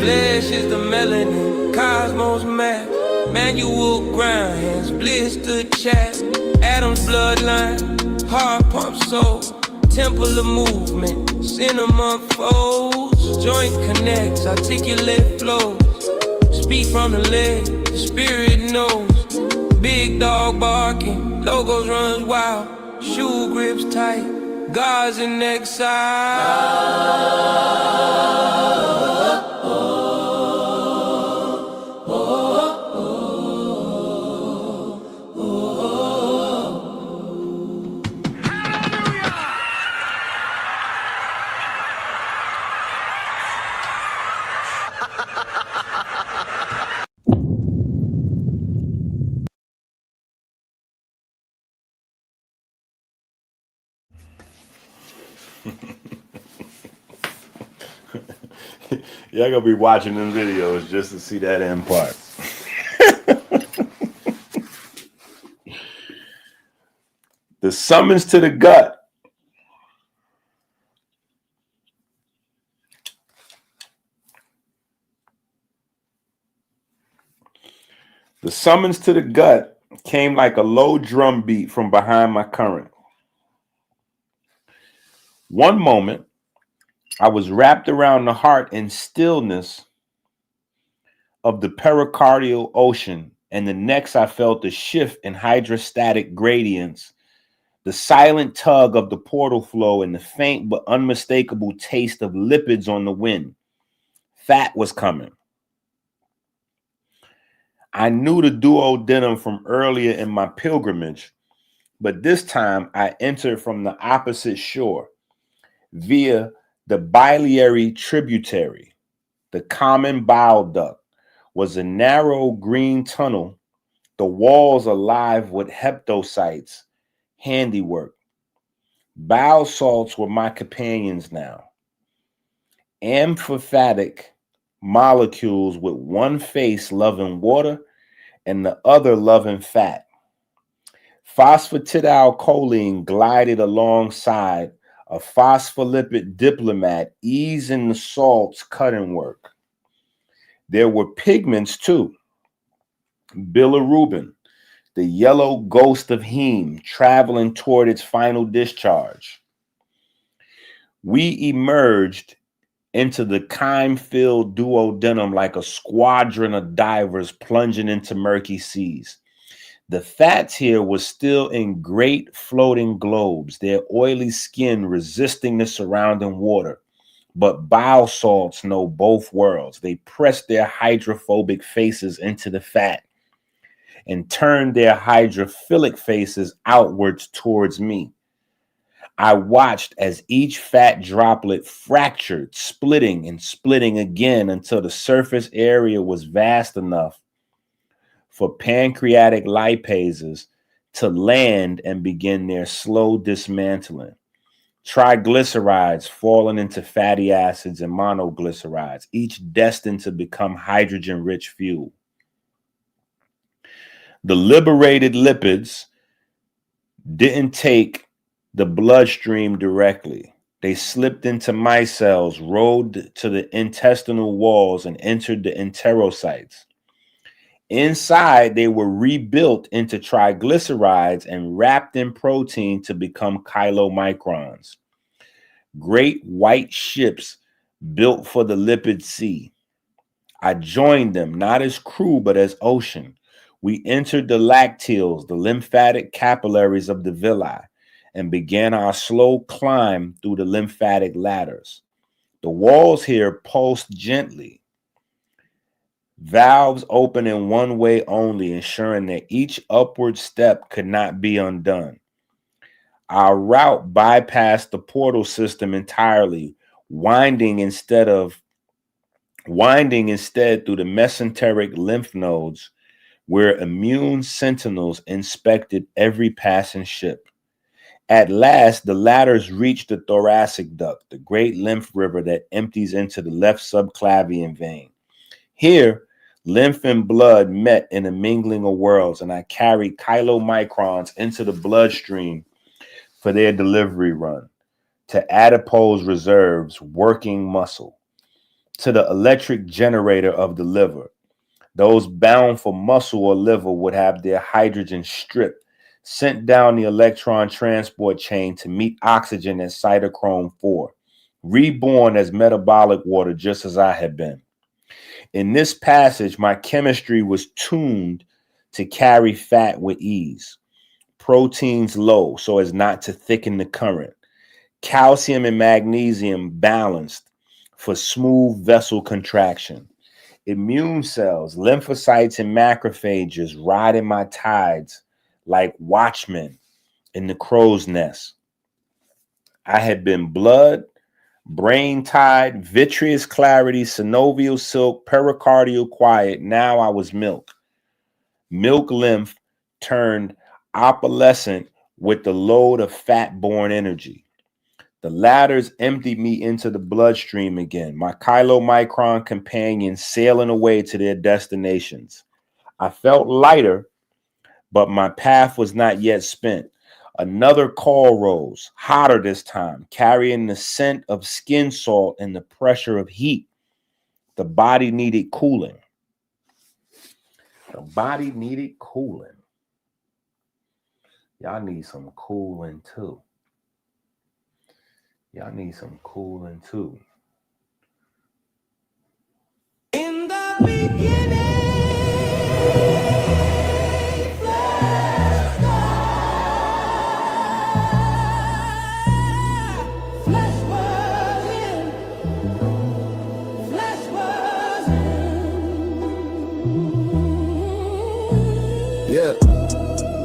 Flesh is the melanin, cosmos map, manual grind, hands blistered chat, Adam's bloodline, heart pump soul, temple of movement, cinema folds, joint connects, articulate flows, speak from the leg, the spirit knows, big dog barking, logos runs wild, shoe grips tight, God's in Y'all gonna be watching them videos just to see that end part. The summons to the gut. The summons to the gut came like a low drum beat from behind my current. One moment, I was wrapped around the heart in stillness of the pericardial ocean, and the next I felt a shift in hydrostatic gradients, the silent tug of the portal flow, and the faint but unmistakable taste of lipids on the wind. Fat was coming. I knew the duodenum from earlier in my pilgrimage, but this time I entered from the opposite shore via the biliary tributary. The common bile duct was a narrow green tunnel, the walls alive with hepatocytes, handiwork. Bile salts were my companions now. Amphiphatic molecules with one face loving water and the other loving fat. Phosphatidylcholine glided alongside a phospholipid diplomat, easing the salt's cutting work. There were pigments too. Bilirubin, the yellow ghost of heme traveling toward its final discharge. We emerged into the chyme-filled duodenum like a squadron of divers plunging into murky seas. The fats here were still in great floating globes, their oily skin resisting the surrounding water. But bile salts know both worlds. They pressed their hydrophobic faces into the fat and turned their hydrophilic faces outwards towards me. I watched as each fat droplet fractured, splitting and splitting again until the surface area was vast enough for pancreatic lipases to land and begin their slow dismantling. Triglycerides falling into fatty acids and monoglycerides, each destined to become hydrogen-rich fuel. The liberated lipids didn't take the bloodstream directly. They slipped into my cells, rode to the intestinal walls, and entered the enterocytes. Inside, they were rebuilt into triglycerides and wrapped in protein to become chylomicrons. Great white ships built for the lipid sea. I joined them, not as crew, but as ocean. We entered the lacteals, the lymphatic capillaries of the villi, and began our slow climb through the lymphatic ladders. The walls here pulsed gently. Valves open in one way only, ensuring that each upward step could not be undone. Our route bypassed the portal system entirely, winding instead through the mesenteric lymph nodes, where immune sentinels inspected every passing ship. At last, the ladders reached the thoracic duct, the great lymph river that empties into the left subclavian vein. Here, lymph and blood met in a mingling of worlds, and I carried chylomicrons into the bloodstream for their delivery run, to adipose reserves, working muscle, to the electric generator of the liver. Those bound for muscle or liver would have their hydrogen stripped, sent down the electron transport chain to meet oxygen at cytochrome 4, reborn as metabolic water just as I had been. In this passage, my chemistry was tuned to carry fat with ease, proteins low so as not to thicken the current, calcium and magnesium balanced for smooth vessel contraction, immune cells, lymphocytes, and macrophages riding my tides like watchmen in the crow's nest. I had been blood, brain tide, vitreous clarity, synovial silk, pericardial quiet. Now I was milk. Milk lymph turned opalescent with the load of fat-borne energy. The ladders emptied me into the bloodstream again, my chylomicron companions sailing away to their destinations. I felt lighter, but my path was not yet spent. Another call rose, hotter this time, carrying the scent of skin salt and the pressure of heat. The body needed cooling. The body needed cooling. Y'all need some cooling too. Y'all need some cooling too. In the beginning, yeah.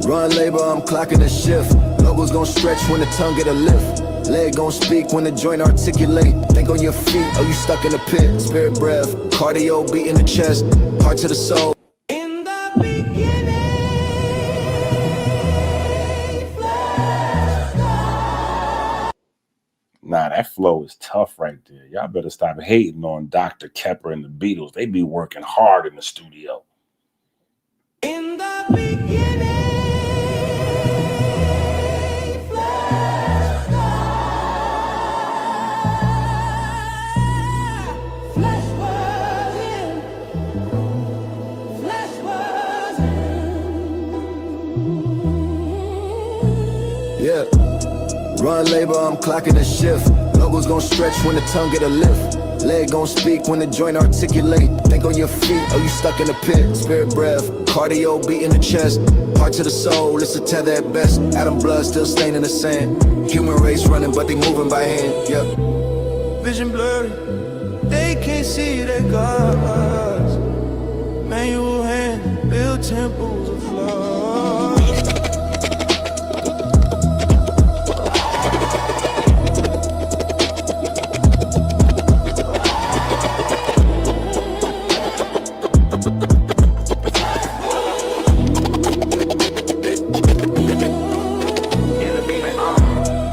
Run labor, I'm clocking a shift. Logos gon' stretch when the tongue get a lift. Leg gon' speak when the joint articulate. Think on your feet, oh you stuck in the pit. Spirit breath, cardio beat in the chest. Heart to the soul. In the beginning, Nah, that flow is tough right there. Y'all better stop hating on Dr. Kepper and the Beatles. They be working hard in the studio. in the beginning. Run labor, I'm clocking a shift. Logos gon' stretch when the tongue get a lift. Leg gon' speak when the joint articulate. Think on your feet, oh you stuck in a pit. Spirit breath, cardio beating the chest. Heart to the soul, it's a tether at best. Atom blood still staining the sand. Human race running, but they moving by hand. Yep. Vision blurry, they can't see their gods. Manual hand, build temples of flaws.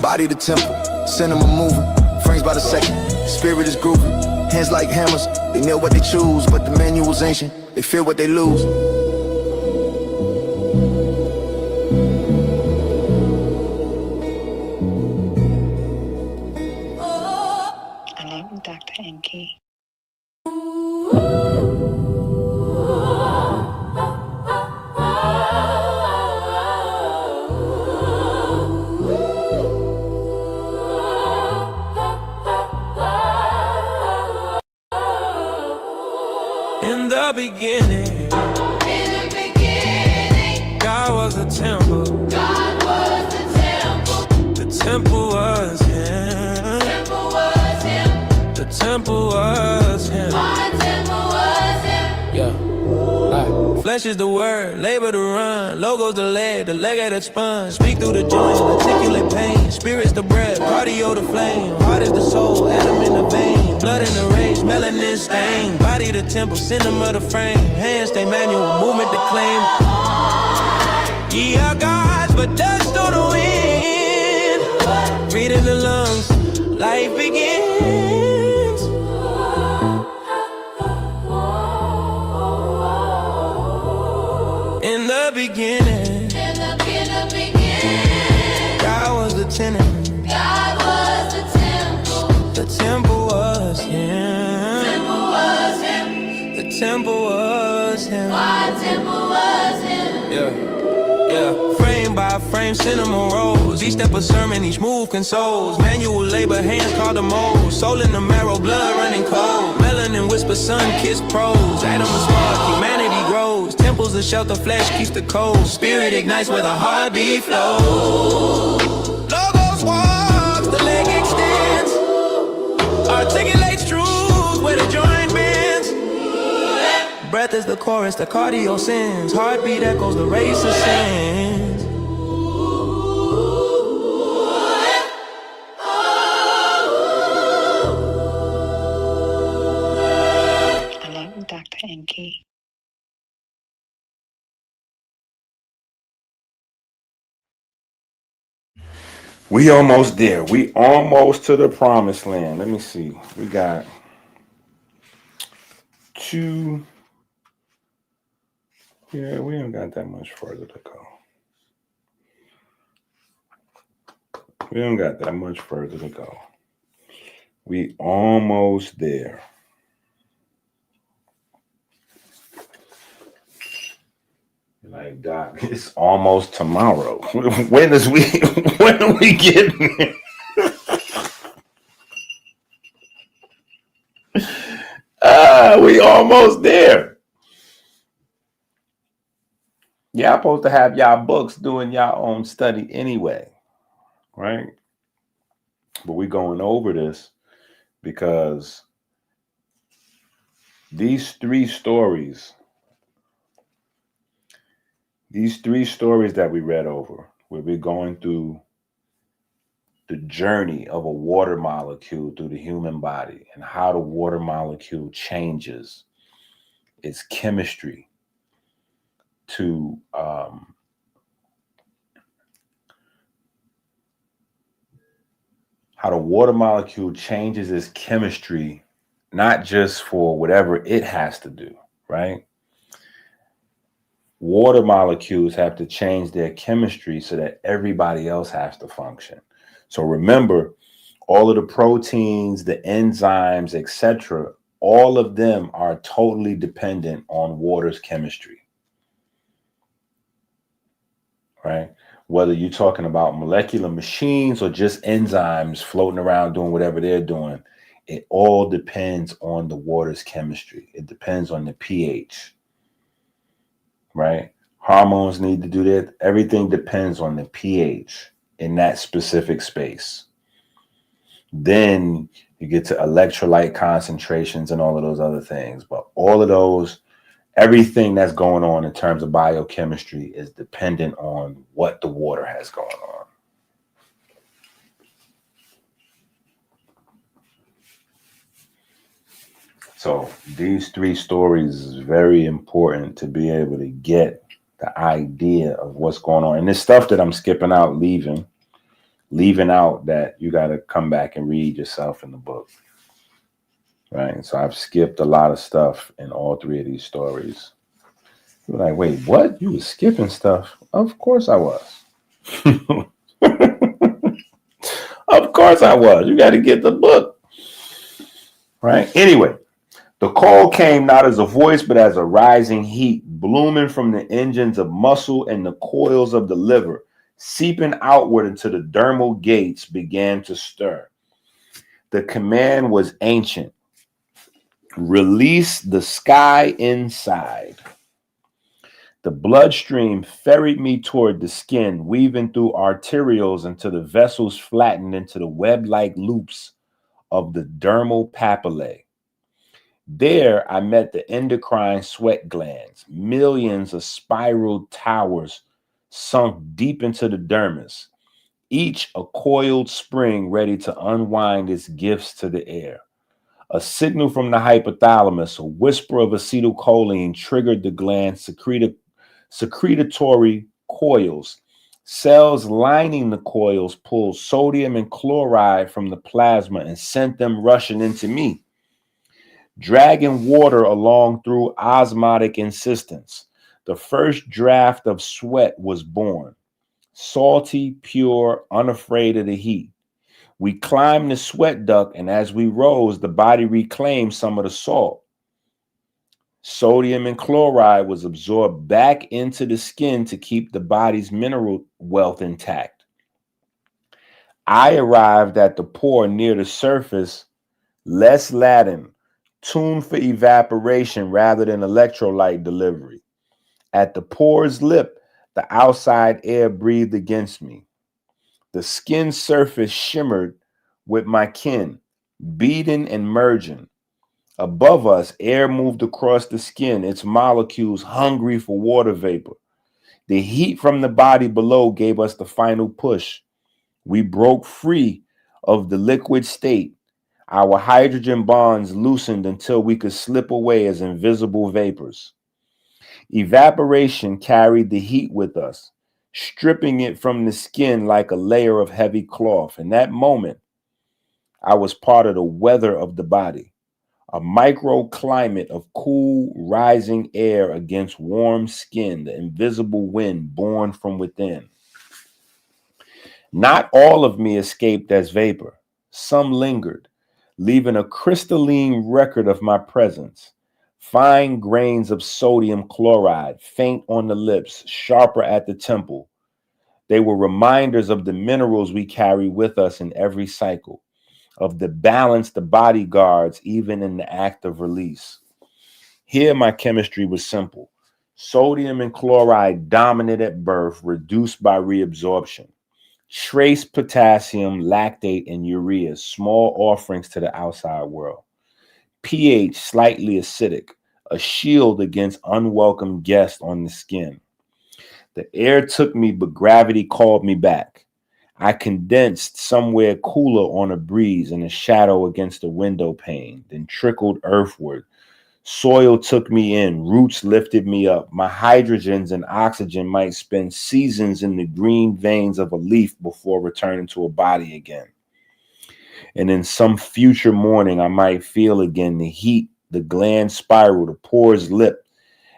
Body the temple, cinema moving, frames by the second. Spirit is grooving, hands like hammers. They know what they choose, but the manual's ancient. They fear what they lose. Hello, Dr. Enki. In the beginning, God was the temple. The temple was Him. The temple was Him. Yeah. Flesh is the word, labor to run, logo's the leg at the spine. Speak through the joints, articulate pain. Spirit's the breath, cardio the flame. Heart is the soul, atom in the vein. Blood in the rage, melanin stain. Body the temple, cinema the frame. Hands stay manual, movement the claim. Ye are gods, but dust on the wind. Breathe in the lungs, life begins. In the beginning, God was the tenant. The temple was Him. The temple was Him. Yeah. Frame by frame, cinema rolls. Each step a sermon, each move consoles. Manual labor, hands called the mold. Soul in the marrow, blood running cold. Melanin whisper, sun kiss prose. Atom a spark, humanity grows. Temples a shelter, flesh keeps the cold. Spirit ignites where the heartbeat flows. Logos walks, the leg extends. Articulates truth where the joint bends. Breath is the chorus, the cardio sends. Heartbeat echoes, the race ascends. Hello, Dr. Enki. We almost there. We almost to the promised land. Let me see. We got 2. Yeah, we ain't got that much further to go. We don't got that much further to go. We almost there. Like, Doc, it's almost tomorrow. When are we getting there? We almost there. Y'all supposed to have y'all books doing y'all own study anyway, right? But we're going over this because these three stories that we read over, where we're going through the journey of a water molecule through the human body and how the water molecule changes its chemistry to how the water molecule changes its chemistry, not just for whatever it has to do, right? Water molecules have to change their chemistry so that everybody else has to function. So remember, all of the proteins, the enzymes, etc., all of them are totally dependent on water's chemistry, right? whether you're talking about molecular machines or just enzymes floating around doing whatever they're doing, it all depends on the water's chemistry. It depends on the pH, right? Hormones need to do that. Everything depends on the pH in that specific space. Then you get to electrolyte concentrations and all of those other things. But all of those, everything that's going on in terms of biochemistry is dependent on what the water has going on. So these three stories is very important to be able to get the idea of what's going on. And this stuff that I'm skipping out, leaving out, that you got to come back and read yourself in the book. Right? So I've skipped a lot of stuff in all three of these stories. You're like, wait, what? You were skipping stuff? Of course I was. Of course I was. You got to get the book. Right? Anyway, the call came not as a voice, but as a rising heat, blooming from the engines of muscle and the coils of the liver, seeping outward until the dermal gates began to stir. The command was ancient. Release the sky inside. The bloodstream ferried me toward the skin, weaving through arterioles until the vessels flattened into the web-like loops of the dermal papillae. There, I met the endocrine sweat glands, millions of spiral towers sunk deep into the dermis, each a coiled spring ready to unwind its gifts to the air. A signal from the hypothalamus, a whisper of acetylcholine triggered the gland secretory coils. Cells lining the coils pulled sodium and chloride from the plasma and sent them rushing into me, dragging water along through osmotic insistence. The first draft of sweat was born, salty, pure, unafraid of the heat. We climbed the sweat duct, and as we rose, the body reclaimed some of the salt. Sodium and chloride was absorbed back into the skin to keep the body's mineral wealth intact. I arrived at the pore near the surface, less laden, tuned for evaporation rather than electrolyte delivery. At the pore's lip, the outside air breathed against me. The skin surface shimmered with my kin, beating and merging. Above us, air moved across the skin, its molecules hungry for water vapor. The heat from the body below gave us the final push. We broke free of the liquid state. Our hydrogen bonds loosened until we could slip away as invisible vapors. Evaporation carried the heat with us, stripping it from the skin like a layer of heavy cloth. In that moment, I was part of the weather of the body, a microclimate of cool, rising air against warm skin, the invisible wind born from within. Not all of me escaped as vapor. Some lingered, leaving a crystalline record of my presence. Fine grains of sodium chloride, faint on the lips, sharper at the temple. They were reminders of the minerals we carry with us in every cycle, of the balance the body guards even in the act of release. Here my chemistry was simple. Sodium and chloride dominant at birth, reduced by reabsorption. Trace potassium, lactate, and urea, small offerings to the outside world. pH slightly acidic, a shield against unwelcome guests on the skin. The air took me, but gravity called me back. I condensed somewhere cooler on a breeze in a shadow against the window pane, then trickled earthward. Soil took me in, roots lifted me up. My hydrogens and oxygen might spend seasons in the green veins of a leaf before returning to a body again. And in some future morning, I might feel again the heat, the gland spiral, the pores lip,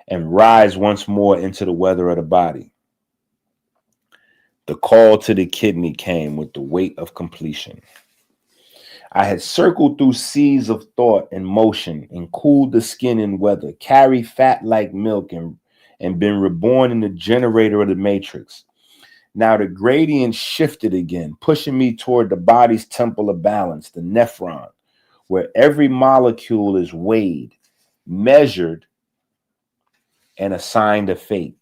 and rise once more into the weather of the body. The call to the kidney came with the weight of completion. I had circled through seas of thought and motion and cooled the skin in weather, carried fat like milk and been reborn in the generator of the matrix. Now the gradient shifted again, pushing me toward the body's temple of balance, the nephron, where every molecule is weighed, measured, and assigned a fate.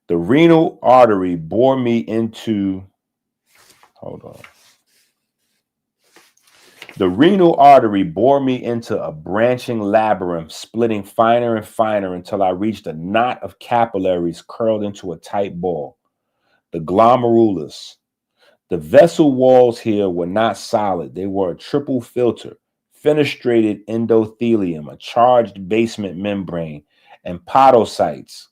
The renal artery bore me into, hold on. The renal artery bore me into a branching labyrinth, splitting finer and finer until I reached a knot of capillaries curled into a tight ball, the glomerulus. The vessel walls here were not solid. They were a triple filter, fenestrated endothelium, a charged basement membrane, and podocytes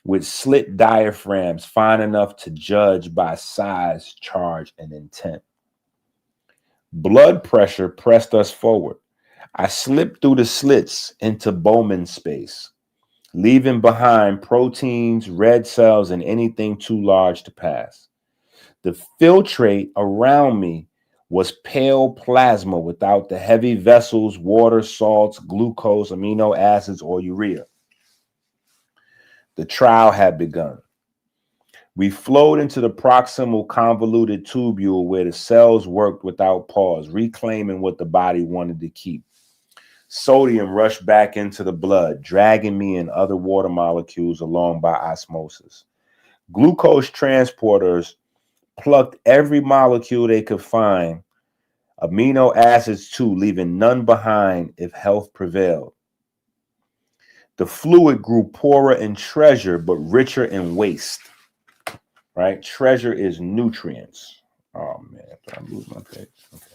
with slit diaphragms fine enough to judge by size, charge, and intent. Blood pressure pressed us forward. I slipped through the slits into Bowman space, leaving behind proteins, red cells, and anything too large to pass. The filtrate around me was pale plasma without the heavy vessels, water, salts, glucose, amino acids, or urea. The trial had begun. We flowed into the proximal convoluted tubule where the cells worked without pause, reclaiming what the body wanted to keep. Sodium rushed back into the blood, dragging me and other water molecules along by osmosis. Glucose transporters plucked every molecule they could find, amino acids too, leaving none behind if health prevailed. The fluid grew poorer in treasure, but richer in waste. Right? Treasure is nutrients. Oh man, did I lose my page? Okay.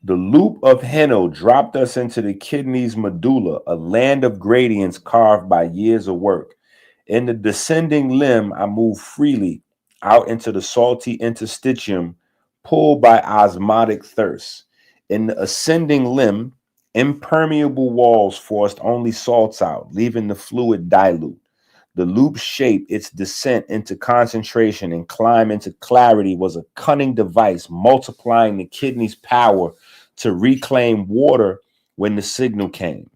The loop of Henno dropped us into the kidney's medulla, a land of gradients carved by years of work. In the descending limb, I moved freely out into the salty interstitium, pulled by osmotic thirst. In the ascending limb, impermeable walls forced only salts out, leaving the fluid dilute. The loop's shape, its descent into concentration and climb into clarity was a cunning device, multiplying the kidney's power to reclaim water when the signal came.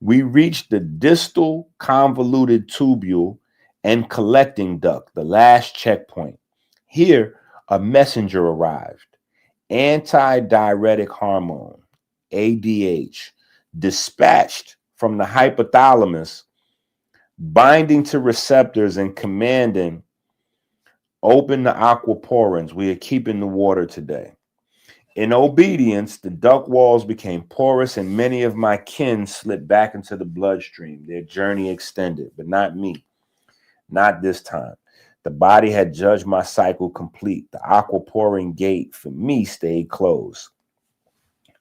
We reached the distal convoluted tubule and collecting duct, the last checkpoint. Here, a messenger arrived. Antidiuretic hormone, ADH, dispatched from the hypothalamus, binding to receptors and commanding, open the aquaporins. We are keeping the water today. In obedience, the duct walls became porous and many of my kin slipped back into the bloodstream. Their journey extended, but not me. Not this time. The body had judged my cycle complete. The aquaporin gate for me stayed closed.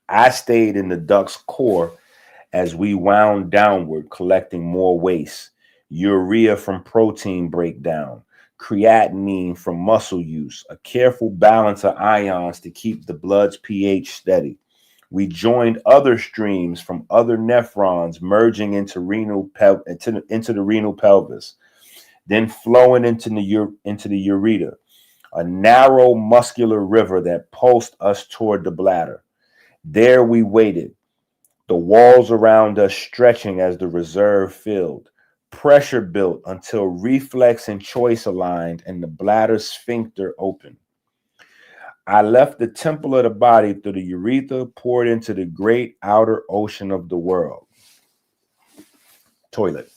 I stayed in the duct's core as we wound downward, collecting more waste. Urea from protein breakdown, creatinine from muscle use, a careful balance of ions to keep the blood's pH steady. We joined other streams from other nephrons merging into the renal pelvis, then flowing into the ureter, a narrow muscular river that pulsed us toward the bladder. There we waited, the walls around us stretching as the reserve filled. Pressure built until reflex and choice aligned and the bladder sphincter opened. I left the temple of the body through the urethra, poured into the great outer ocean of the world. Toilet.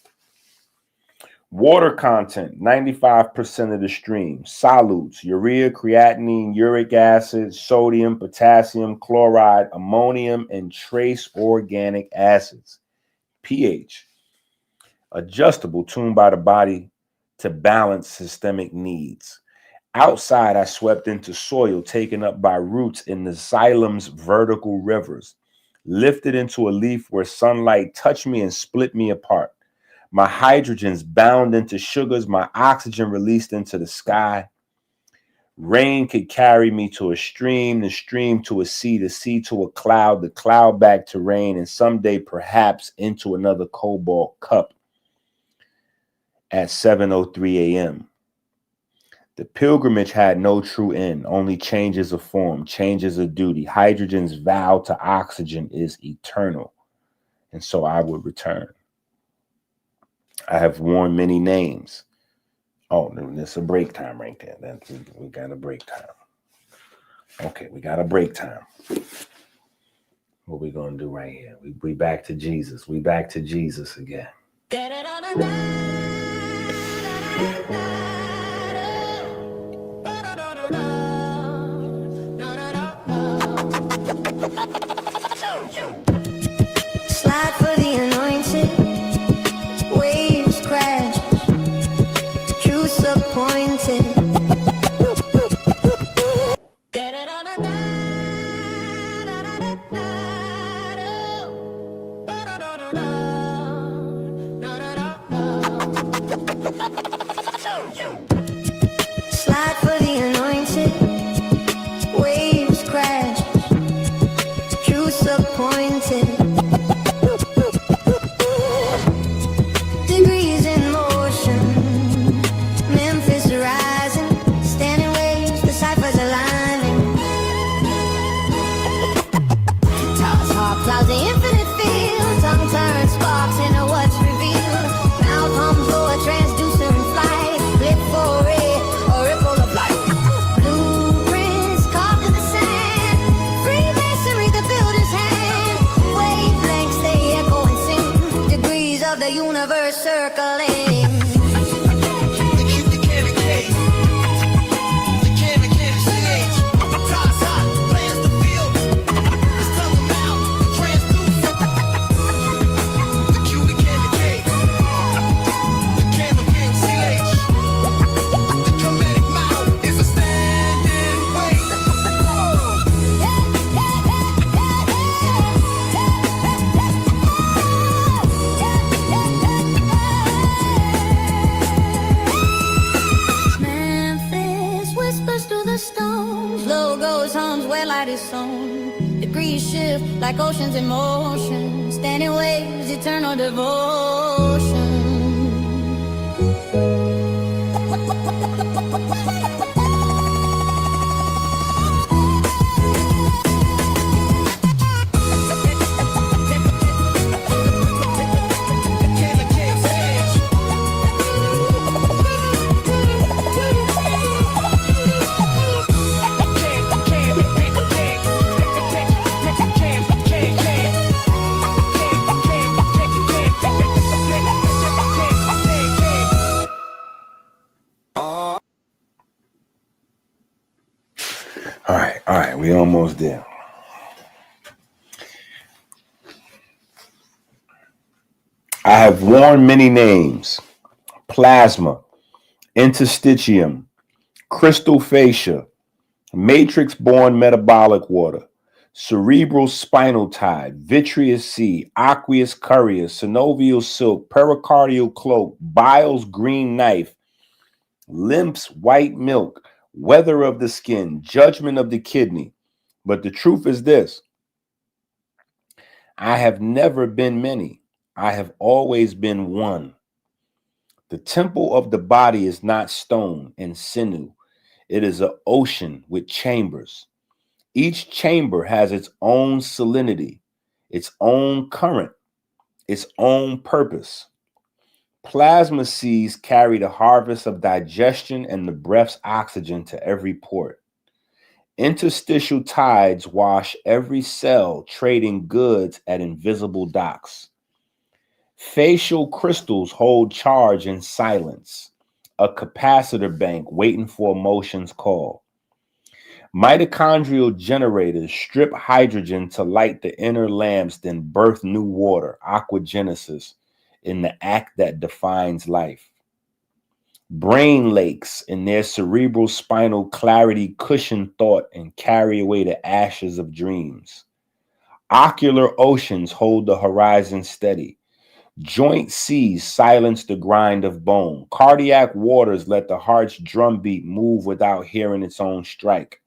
Water content, 95% of the stream. Solutes, urea, creatinine, uric acid, sodium, potassium, chloride, ammonium, and trace organic acids. pH. Adjustable, tuned by the body to balance systemic needs. Outside, I swept into soil taken up by roots in the xylem's vertical rivers, lifted into a leaf where sunlight touched me and split me apart. My hydrogens bound into sugars, my oxygen released into the sky. Rain could carry me to a stream, the stream to a sea, the sea to a cloud, the cloud back to rain, and someday perhaps into another cobalt cup at 7:03 a.m. The pilgrimage had no true end, only changes of form, changes of duty. Hydrogen's vow to oxygen is eternal, and so I would return. I have worn many names. Oh, there's a break time right there. We got a break time. Okay, we got a break time. What we gonna do right here? We back to Jesus. We back to Jesus again. Slide for the anointed, waves crash, truths appointed. Slide for the anointed, waves crash, truths appointed. Degrees in motion, Memphis rising, standing waves, the ciphers aligning. Toss hard clouds, the infinite field, tongue turns sparks into what's revealed. Mouth hums for a transducer in flight, flip for it, a ripple of light. Blueprints carved in the sand, Freemasonry, the builder's hand. Wavelengths, they echo and sing, degrees of the universe circling. Memphis whispers through the stones, logos hums where light is sown. Degrees shift like oceans in motion, standing waves, eternal devotion. All right, we almost there. I have worn many names: plasma, interstitium, crystal fascia, matrix-borne metabolic water, cerebral spinal tide, vitreous sea, aqueous courier, synovial silk, pericardial cloak, bile's green knife, lymph's white milk, weather of the skin, judgment of the kidney. But the truth is this: I have never been many. I have always been one. The temple of the body is not stone and sinew. It is an ocean with chambers. Each chamber has its own salinity, its own current, its own purpose. Plasma seas carry the harvest of digestion and the breath's oxygen to every port. Interstitial tides wash every cell, trading goods at invisible docks. Facial crystals hold charge in silence, a capacitor bank waiting for emotion's call. Mitochondrial generators strip hydrogen to light the inner lamps, then birth new water, aquagenesis, in the act that defines life. Brain lakes in their cerebral spinal clarity cushion thought and carry away the ashes of dreams. Ocular oceans hold the horizon steady. Joint seas silence the grind of bone. Cardiac waters let the heart's drumbeat move without hearing its own strike.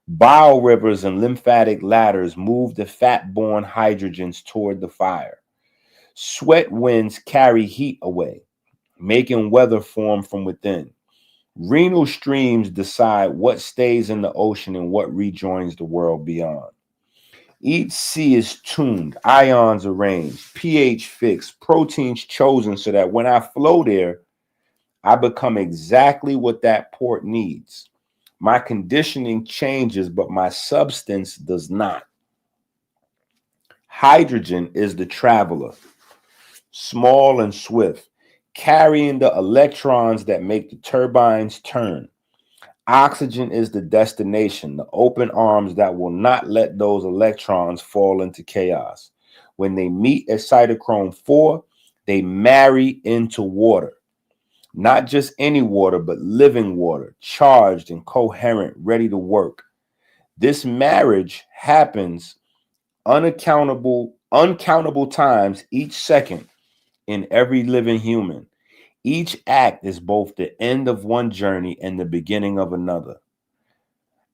Bile rivers and lymphatic ladders move the fat-borne hydrogens toward the fire. Sweat winds carry heat away, making weather form from within. Renal streams decide what stays in the ocean and what rejoins the world beyond. Each sea is tuned, ions arranged, pH fixed, proteins chosen so that when I flow there, I become exactly what that port needs. My conditioning changes, but my substance does not. Hydrogen is the traveler, small and swift, carrying the electrons that make the turbines turn. Oxygen is the destination, the open arms that will not let those electrons fall into chaos. When they meet at cytochrome 4, they marry into water. Not just any water, but living water, charged and coherent, ready to work. This marriage happens uncountable times each second in every living human. Each act is both the end of one journey and the beginning of another.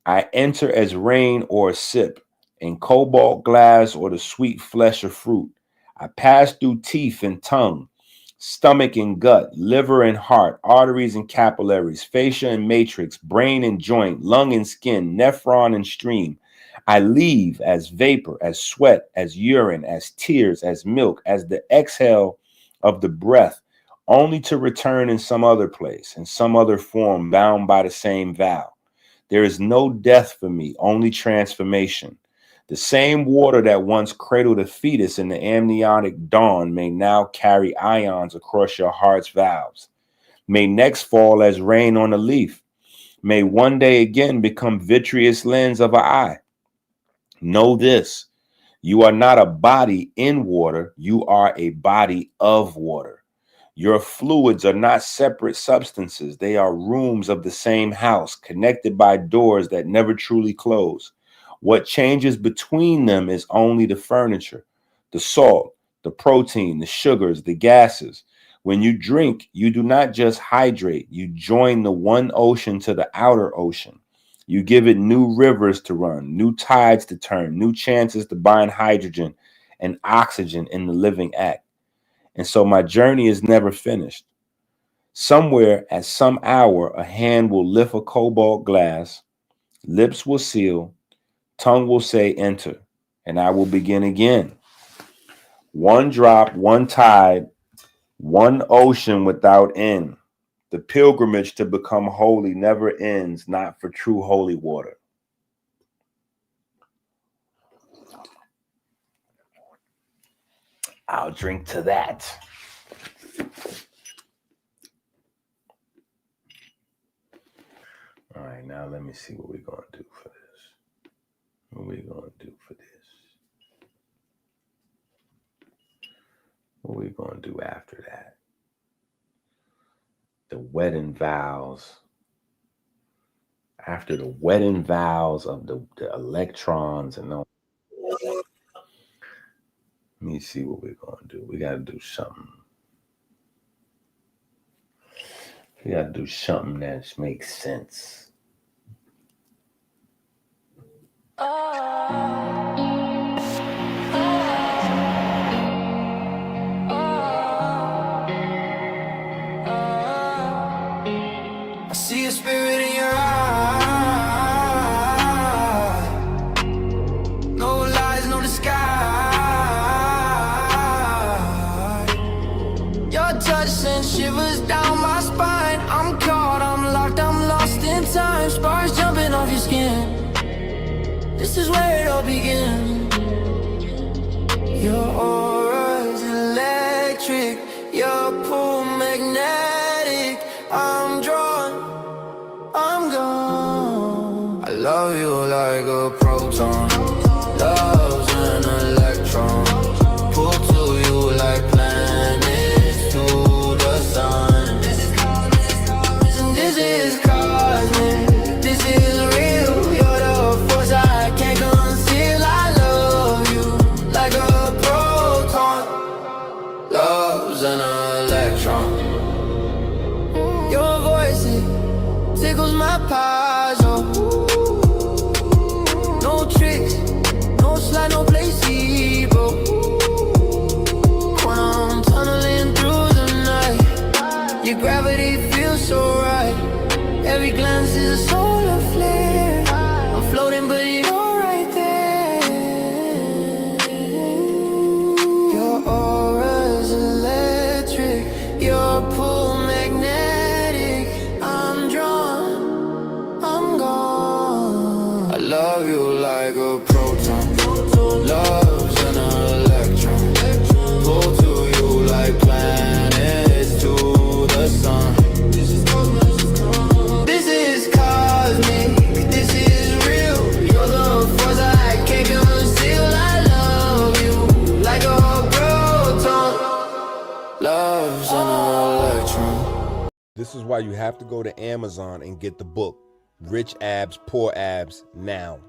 I enter as rain or a sip, in cobalt glass or the sweet flesh of fruit. I pass through teeth and tongue, stomach and gut, liver and heart, arteries and capillaries, fascia and matrix, brain and joint, lung and skin, nephron and stream. I leave as vapor, as sweat, as urine, as tears, as milk, as the exhale of the breath, only to return in some other place, in some other form, bound by the same vow. There is no death for me, only transformation. The same water that once cradled a fetus in the amniotic dawn may now carry ions across your heart's valves, may next fall as rain on a leaf, may one day again become vitreous lens of an eye. Know this, you are not a body in water, you are a body of water. Your fluids are not separate substances. They are rooms of the same house, connected by doors that never truly close. What changes between them is only the furniture, the salt, the protein, the sugars, the gases. When you drink, you do not just hydrate. You join the one ocean to the outer ocean. You give it new rivers to run, new tides to turn, new chances to bind hydrogen and oxygen in the living act. And so my journey is never finished. Somewhere at some hour, a hand will lift a cobalt glass, lips will seal, tongue will say enter, and I will begin again. One drop, one tide, one ocean without end. The pilgrimage to become holy never ends, not for true holy water. I'll drink to that. All right, now let me see what we're going to do for this. What we're going to do for this. What we're going to do after that. The wedding vows. After the wedding vows of the electrons and all. Let me see what we're going to do. We got to do something. We got to do something that makes sense. I see a spirit in your eye. No lies, no disguise. Your touch sends shivers down my spine. I'm caught, I'm locked, I'm lost in time. Sparks jumping off your skin. This is where it all began. Your aura's electric, your pull magnetic. I'm drawn, I'm gone. I love you like a proton. Love's an electron. Pull to you like planets to the sun. This is cosmic. This is real. You're the force I can't conceal. I love This is why you have to go to Amazon and get the book, Rich Abs, Poor Abs, now.